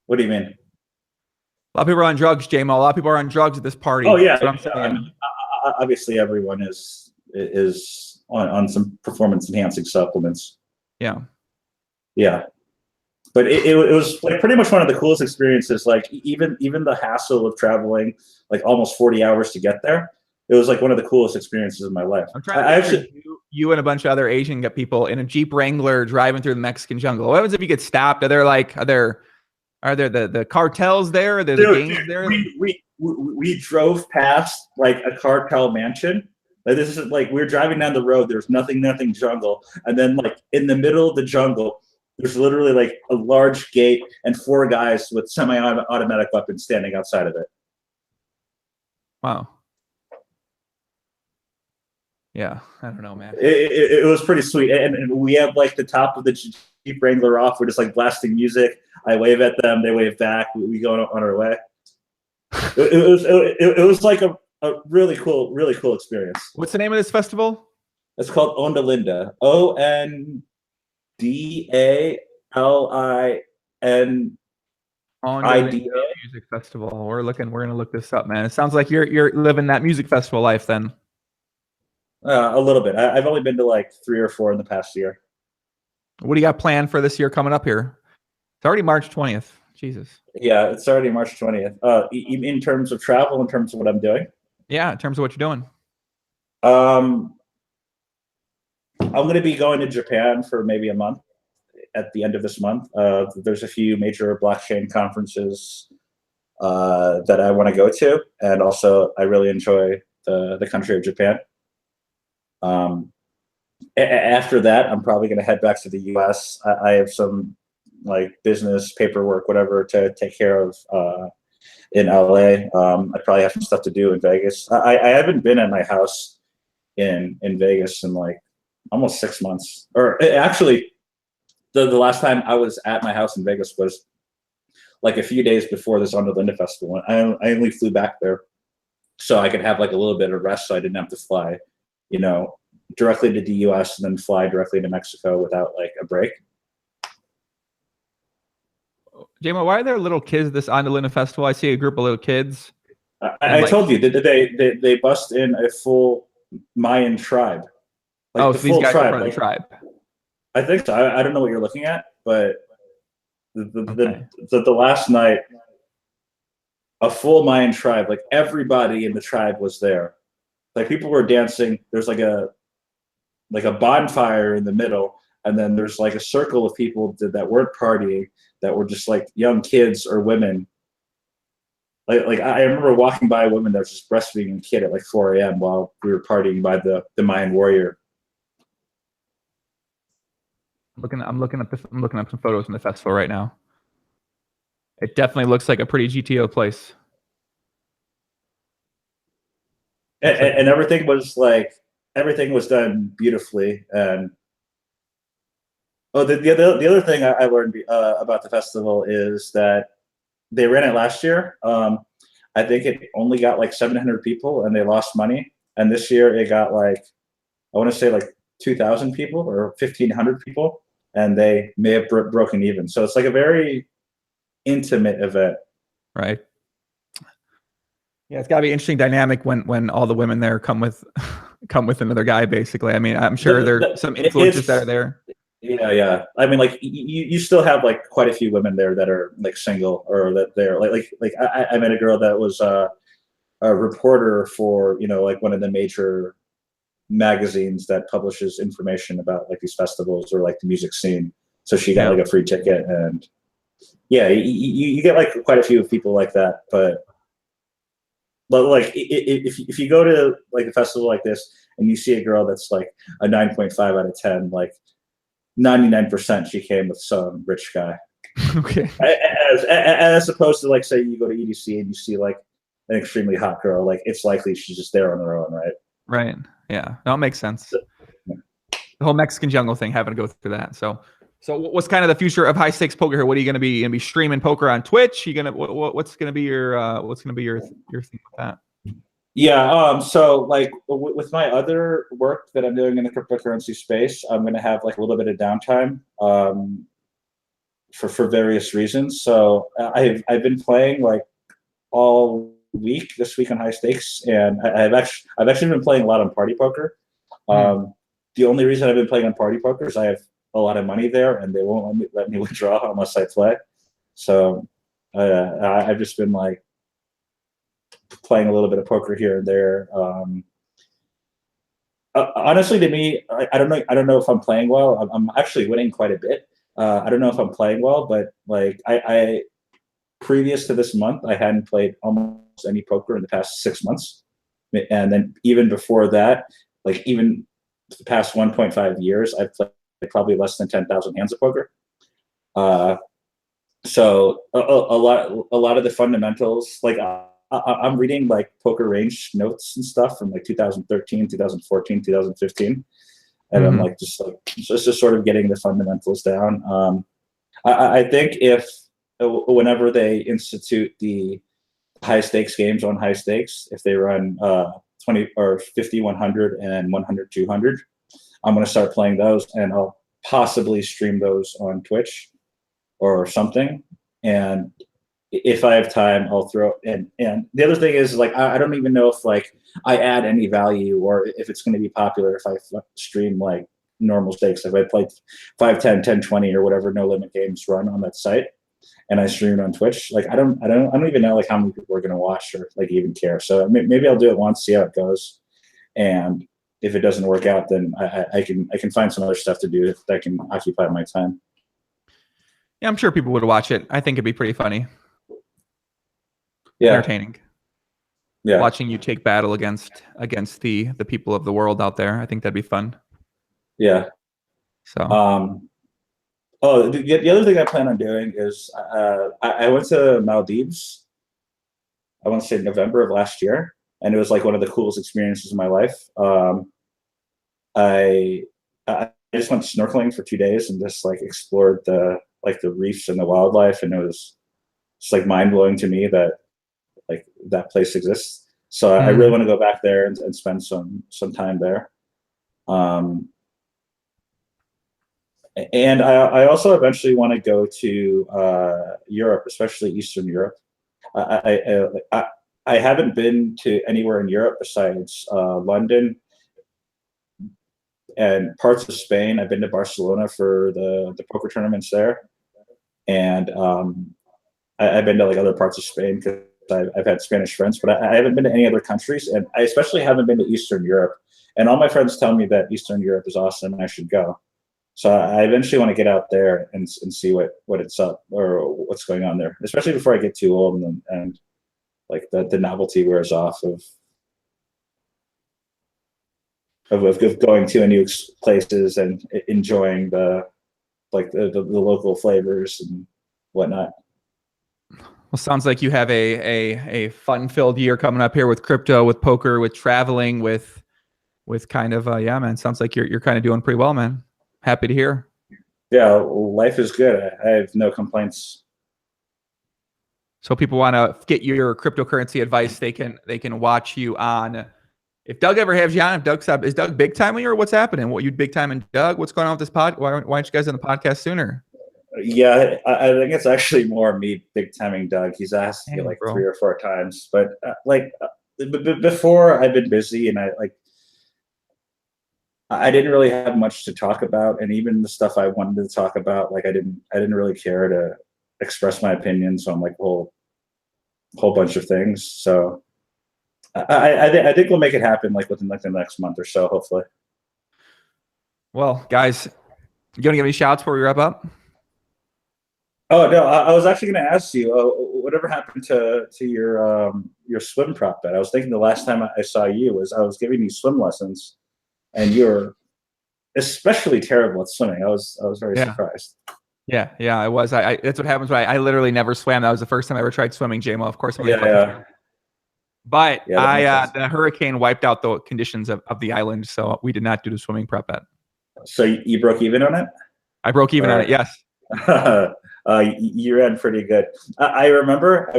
What do you mean? A lot of people are on drugs, JMO. A lot of people are on drugs at this party. Oh yeah, I mean, obviously everyone is on some performance enhancing supplements. Yeah. But it was like pretty much one of the coolest experiences. Like even the hassle of traveling like almost 40 hours to get there. it was like one of the coolest experiences of my life. I'm trying to actually you and a bunch of other Asian people in a Jeep Wrangler driving through the Mexican jungle. What happens if you get stopped? Are there the cartels there? Are there the gangs there? We drove past like a cartel mansion. Like this is like we're driving down the road. There's nothing jungle, and then like in the middle of the jungle, there's literally like a large gate and 4 guys with semi-automatic weapons standing outside of it. Wow. Yeah, I don't know, man. It was pretty sweet, and we have like the top of the Jeep Wrangler off. We're just like blasting music. I wave at them, they wave back. We go on our way. It was like a really cool experience. What's the name of this festival? It's called Onda Linda. ONDALIN. Music festival. We're gonna look this up, man. It sounds like you're living that music festival life then. A little bit. I've only been to like 3 or 4 in the past year. What do you got planned for this year coming up here? It's already March 20th. Jesus. Yeah, it's already March 20th. In terms of travel, in terms of what I'm doing? Yeah, in terms of what you're doing. I'm going to be going to Japan for maybe a month at the end of this month. There's a few major blockchain conferences that I want to go to. And also, I really enjoy the country of Japan. After that, I'm probably going to head back to the US. I have some like business paperwork, whatever, to take care of in LA. I probably have some stuff to do in Vegas. I haven't been at my house in Vegas in like almost 6 months. Or actually, the last time I was at my house in Vegas was like a few days before this Onda Linda Festival. I only flew back there so I could have like a little bit of rest, so I didn't have to fly, directly to the US and then fly directly to Mexico without like a break. J-Mo, why are there little kids at this Onda Linda Festival? I see a group of little kids. I told you that they bust in a full Mayan tribe. Like so these guys are part of the tribe. I think so. I don't know what you're looking at, but the last night, a full Mayan tribe, like everybody in the tribe was there. Like people were dancing. There's like a bonfire in the middle, and then there's like a circle of people that weren't partying, that were just like young kids or women. Like I remember walking by a woman that was just breastfeeding a kid at like 4 a.m. while we were partying by the Mayan warrior. I'm looking up some photos from the festival right now. It definitely looks like a pretty GTO place. And everything was done beautifully. And the other thing I learned about the festival is that they ran it last year. I think it only got like 700 people and they lost money. And this year it got like, I want to say like 2,000 people or 1,500 people, and they may have broken even. So it's like a very intimate event. Right. Yeah, it's got to be an interesting dynamic when all the women there come with another guy, basically. I mean, I'm sure there's some influences that are there. Yeah. I mean, like you still have like quite a few women there that are like single, or that they're like I met a girl that was a reporter for like one of the major magazines that publishes information about like these festivals or like the music scene. So she got like a free ticket, and yeah, you get like quite a few people like that. But like if you go to like a festival like this and you see a girl that's like a 9.5 out of 10, like 99% she came with some rich guy. Okay. As opposed to like, say you go to EDC and you see like an extremely hot girl, like it's likely she's just there on her own, right? Right. Yeah. No, it makes sense. The whole Mexican jungle thing, having to go through that. So what's kind of the future of high stakes poker here? What are you going to be? You going to be streaming poker on Twitch? You gonna what's going to be your thing with that? Yeah. So like with my other work that I'm doing in the cryptocurrency space, I'm going to have like a little bit of downtime for various reasons. So I've been playing like all week this week on high stakes, and I've actually been playing a lot on party poker. The only reason I've been playing on party poker is I have a lot of money there, and they won't let me withdraw unless I play. So I've just been like playing a little bit of poker here and there. Honestly, to me, I don't know. I don't know if I'm playing well. I'm actually winning quite a bit. I don't know if I'm playing well, but like I previous to this month, I hadn't played almost any poker in the past 6 months, and then even before that, like even the past 1.5 years, I've played probably less than 10,000 hands of poker. So a lot of the fundamentals, like I'm reading like poker range notes and stuff from like 2013, 2014, 2015. And I'm like, just sort of getting the fundamentals down. I think if whenever they institute the high stakes games on high stakes, if they run 20 or 50, 100 and 100, 200, I'm going to start playing those, and I'll possibly stream those on Twitch or something. And if I have time, I'll throw in. And the other thing is, like, I don't even know if like I add any value or if it's going to be popular if I stream like normal stakes. If I play 5, 10, 10, 20 or whatever no limit games run on that site, and I stream it on Twitch, like I don't even know like how many people are going to watch or like even care. So maybe I'll do it once, see how it goes, and if it doesn't work out, then I can find some other stuff to do that can occupy my time. Yeah, I'm sure people would watch it. I think it'd be pretty funny. Yeah. Entertaining. Yeah. Watching you take battle against the people of the world out there. I think that'd be fun. Yeah. So the other thing I plan on doing is I went to Maldives, I want to say November of last year, and it was like one of the coolest experiences of my life. I just went snorkeling for 2 days and just like explored the reefs and the wildlife, and it was just like mind blowing to me that like that place exists. So I really want to go back there and spend some time there. And I also eventually want to go to Europe, especially Eastern Europe. I haven't been to anywhere in Europe besides London and parts of Spain. I've been to Barcelona for the poker tournaments there, and I've been to like other parts of Spain because I've had Spanish friends, but I haven't been to any other countries, and I especially haven't been to Eastern Europe. And all my friends tell me that Eastern Europe is awesome and I should go. So I eventually want to get out there and see what it's up or what's going on there, especially before I get too old and like the novelty wears off of going to new places and enjoying the local flavors and whatnot. Well, sounds like you have a fun-filled year coming up here with crypto, with poker, with traveling, with kind of yeah, man. Sounds like you're kind of doing pretty well, man. Happy to hear. Yeah, life is good. I have no complaints. So people want to get your cryptocurrency advice, they can watch you on. If Doug ever has you on, if Doug's up, is Doug big time or what's happening? What, you big time in Doug? What's going on with this pod? Why aren't you guys on the podcast sooner? Yeah, I think it's actually more me big timing Doug. He's asked me like 3 or 4 times, but before I've been busy and I didn't really have much to talk about, and even the stuff I wanted to talk about, like I didn't really care to express my opinions on like a whole bunch of things. So I think we'll make it happen like within like the next month or so, hopefully. Well, guys, you gonna give any shouts before we wrap up? Oh no, I was actually going to ask you, whatever happened to your swim prop bet? I was thinking the last time I saw you was I was giving you swim lessons, and you're especially terrible at swimming. I was very surprised. Yeah, I was. I that's what happens when I literally never swam. That was the first time I ever tried swimming, JMO. Of course, But the hurricane wiped out the conditions of the island, so we did not do the swimming prep bet. So you broke even on it? I broke even on it, yes. You ran pretty good. I remember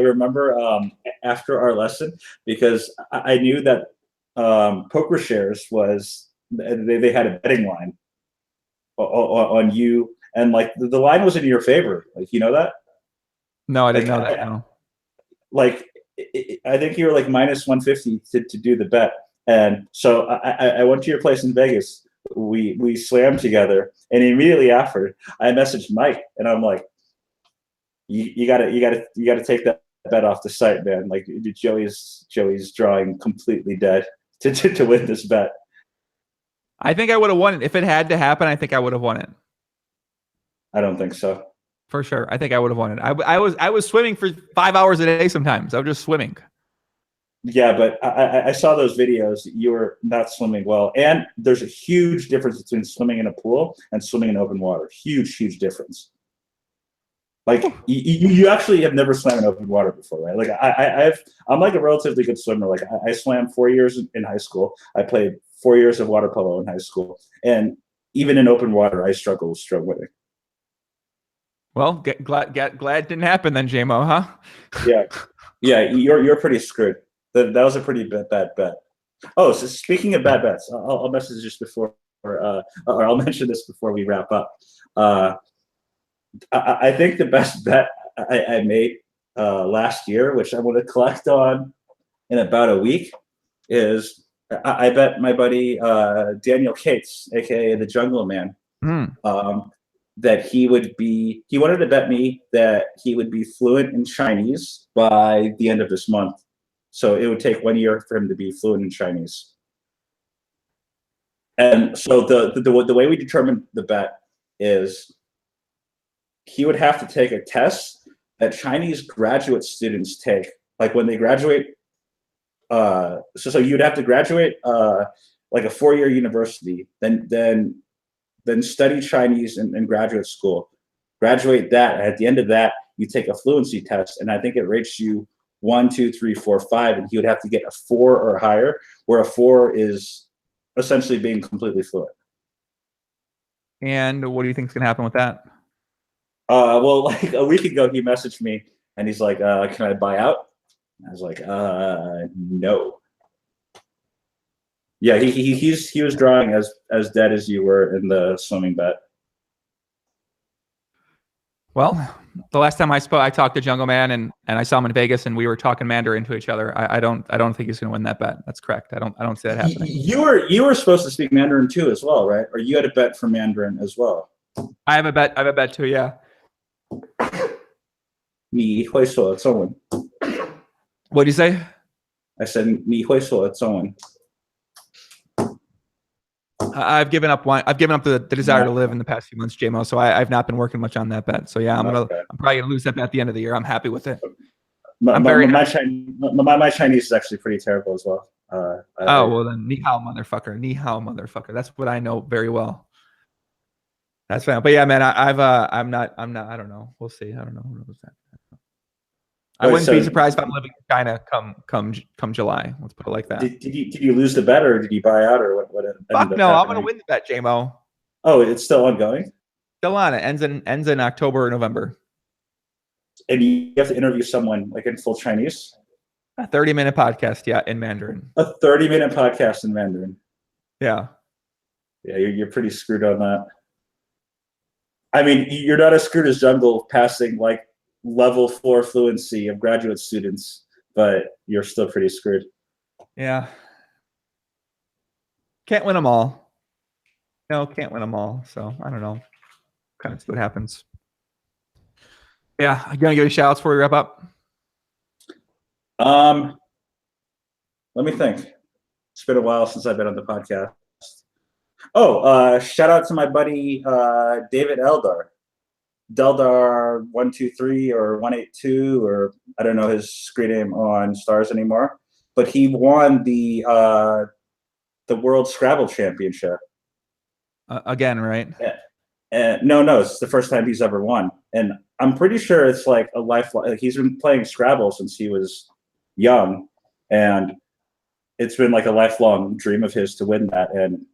after our lesson, because I knew that PokerStars was they had a betting line on you, and like the line was in your favor. Like, you know that? No, I didn't know that. No. Like I think you were like minus 150 to do the bet, and so I went to your place in Vegas. We swam together, and immediately after I messaged Mike, and I'm like, you gotta take that bet off the site, man. Like Joey's drawing completely dead to win this bet. I think I would have won it if it had to happen. I think I would have won it. I don't think so. For sure. I think I would have won it. I was swimming for 5 hours a day sometimes. I was just swimming. Yeah, but I saw those videos. You were not swimming well. And there's a huge difference between swimming in a pool and swimming in open water. Huge difference. Like you actually have never swam in open water before, right? Like I'm like a relatively good swimmer. Like I swam 4 years in high school. I played 4 years of water polo in high school. And even in open water, I struggle with stroke winning. Well, glad it didn't happen then, JMO, huh? Yeah, you're pretty screwed. That was a pretty bad bet. Oh, so speaking of bad bets, I'll message this before, or I'll mention this before we wrap up. I think the best bet I made last year, which I'm going to collect on in about a week, is I bet my buddy Daniel Cates, aka the Jungle Man, that he wanted to bet me that he would be fluent in Chinese by the end of this month. So it would take 1 year for him to be fluent in Chinese. And so the way we determined the bet is he would have to take a test that Chinese graduate students take. Like when they graduate, so you'd have to graduate like a 4-year university, then study Chinese in graduate school, graduate that. And at the end of that, you take a fluency test, and I think it rates you 1, 2, 3, 4, 5, and he would have to get a 4 or higher, where a 4 is essentially being completely fluent. And what do you think is going to happen with that? Well, like a week ago, he messaged me and he's like, "Can I buy out?" And I was like, "No." Yeah, he was drawing as dead as you were in the swimming bet. Well, the last time I spoke, I talked to Jungle Man and I saw him in Vegas and we were talking Mandarin to each other. I don't think he's going to win that bet. That's correct. I don't see that happening. You were supposed to speak Mandarin too as well, right? Or you had a bet for Mandarin as well. I have a bet too. Yeah. 你会说中文. What do you say? I said 你会说中文. I've given up the desire to live in the past few months, JMO. So I've not been working much on that bet. So yeah, I'm probably gonna lose that bet at the end of the year. I'm happy with it. My Chinese is actually pretty terrible as well. Well then, ni hao motherfucker. That's what I know very well. That's fine. But yeah, man, I'm not. I don't know. We'll see. I don't know. Who knows that? I wouldn't be surprised if I'm living in China come July. Let's put it like that. Did you lose the bet or did you buy out or what? Fuck no, I'm gonna win the bet, JMO. Oh, it's still ongoing? Still on it. Ends in October or November. And you have to interview someone like in full Chinese? A 30-minute podcast, yeah, in Mandarin. A 30-minute podcast in Mandarin. Yeah. Yeah, you're pretty screwed on that. I mean, you're not as screwed as Jungle passing like level 4 fluency of graduate students, but you're still pretty screwed. Yeah. Can't win them all. No, can't win them all. So I don't know. Kind of see what happens. Yeah, you gonna give a shout outs before we wrap up? Let me think. It's been a while since I've been on the podcast. Oh, shout out to my buddy David Eldar. Deldar 123 or 182 or I don't know his screen name on Stars anymore, but he won the World Scrabble Championship again, right? No, it's the first time he's ever won, and I'm pretty sure it's like a lifelong. Like he's been playing Scrabble since he was young, and it's been like a lifelong dream of his to win that, and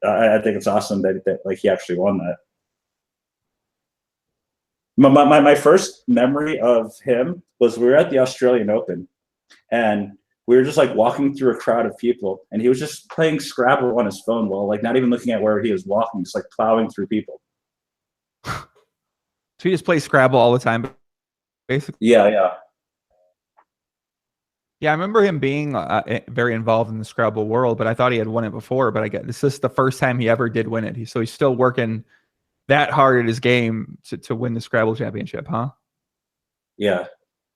I think it's awesome that like he actually won that. My first memory of him was we were at the Australian Open and we were just like walking through a crowd of people and he was just playing Scrabble on his phone while like not even looking at where he was walking, just like plowing through people. So he just plays Scrabble all the time, basically? Yeah. Yeah, I remember him being very involved in the Scrabble world, but I thought he had won it before, but I guess this is the first time he ever did win it. So he's still working that hard at his game to win the Scrabble championship, huh? Yeah.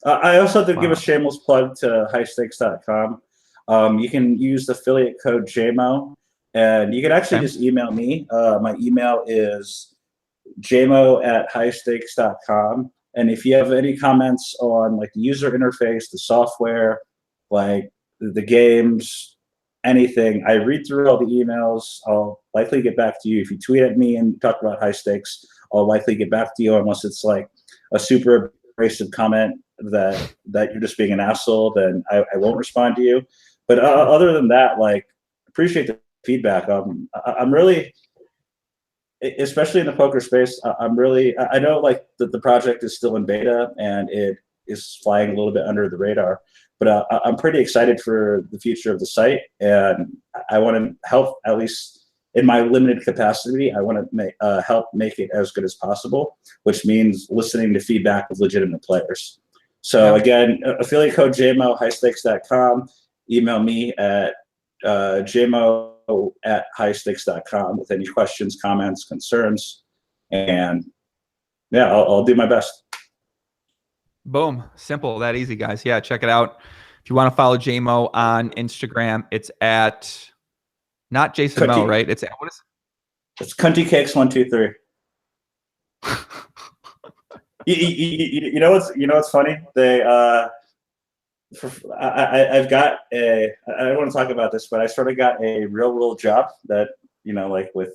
I also have to give Wow. a shameless plug to highstakes.com. You can use the affiliate code JMO, and you can actually Okay. just email me. My email is jmo@highstakes.com. And if you have any comments on like the user interface, the software, like the games, anything, I read through all the emails. I'll likely get back to you. If you tweet at me and talk about high stakes, I'll likely get back to you unless it's like a super abrasive comment that you're just being an asshole, then I won't respond to you. But other than that, like, appreciate the feedback. I'm really, especially in the poker space, I'm really, I know like the project is still in beta and it is flying a little bit under the radar, but I'm pretty excited for the future of the site, and I want to help, at least in my limited capacity. I want to help make it as good as possible, which means listening to feedback of legitimate players. So again, affiliate code JMO, highstakes.com. Email me at jmo@highstakes.com with any questions, comments, concerns, and yeah, I'll do my best. Boom. Simple. That easy, guys. Yeah, check it out. If you want to follow JMO on Instagram, it's at not Jason Mo, right? It's at, what is it? It's Cunty Cakes 123. You know what's funny? I've got I don't want to talk about this, but I sort of got a real world job that, like with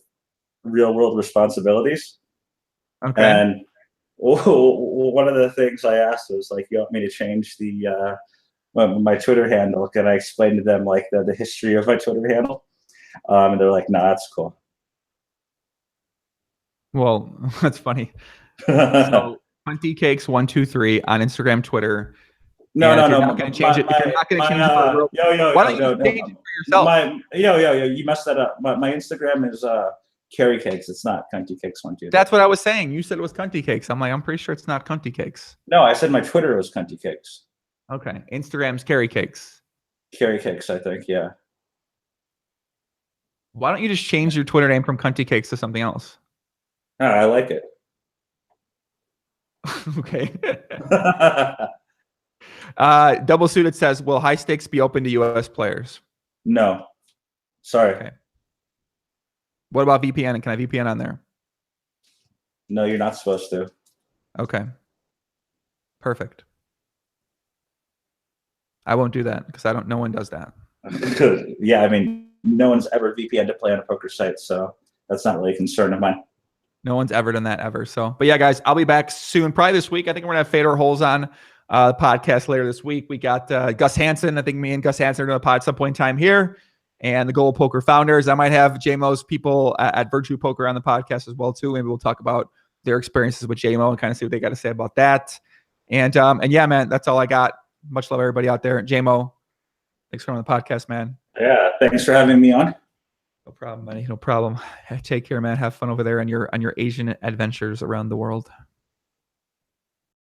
real world responsibilities. Okay. And one of the things I asked was like, you want me to change my Twitter handle? Can I explain to them like the history of my Twitter handle? And they're like, no, that's cool. Well, that's funny. So Cunty Cakes 123 on Instagram, Twitter. No. If you're not going to change it, why don't you change it for yourself? You messed that up. My Instagram is Carry Cakes. It's not Cunty Cakes 123. That's what I was saying. You said it was Cunty Cakes. I'm like, I'm pretty sure it's not Cunty Cakes. No, I said my Twitter was Cunty Cakes. Okay. Instagram's Carry Cakes. Carry Cakes, I think, yeah. Why don't you just change your Twitter name from Cunty Cakes to something else? Oh, I like it. Okay. Double Suited says, will high stakes be open to US players? No. Sorry. Okay. What about VPN? Can I VPN on there? No, you're not supposed to. Okay. Perfect. I won't do that because no one does that. Yeah, I mean, no one's ever VPN to play on a poker site, so that's not really a concern of mine. No one's ever done that ever. So, but yeah, guys, I'll be back soon, probably this week. I think we're gonna have Fedor Holes on the podcast later this week. We got Gus Hansen. I think me and Gus Hansen are doing a pod at some point in time here, and the Global Poker founders. I might have JMO's people at Virtue Poker on the podcast as well too. Maybe we'll talk about their experiences with JMO and kind of see what they got to say about that. And yeah, man, that's all I got. Much love, everybody out there. JMO, thanks for on the podcast, man. Yeah, thanks for having me on. No problem, buddy. No problem. Take care, man. Have fun over there on your Asian adventures around the world.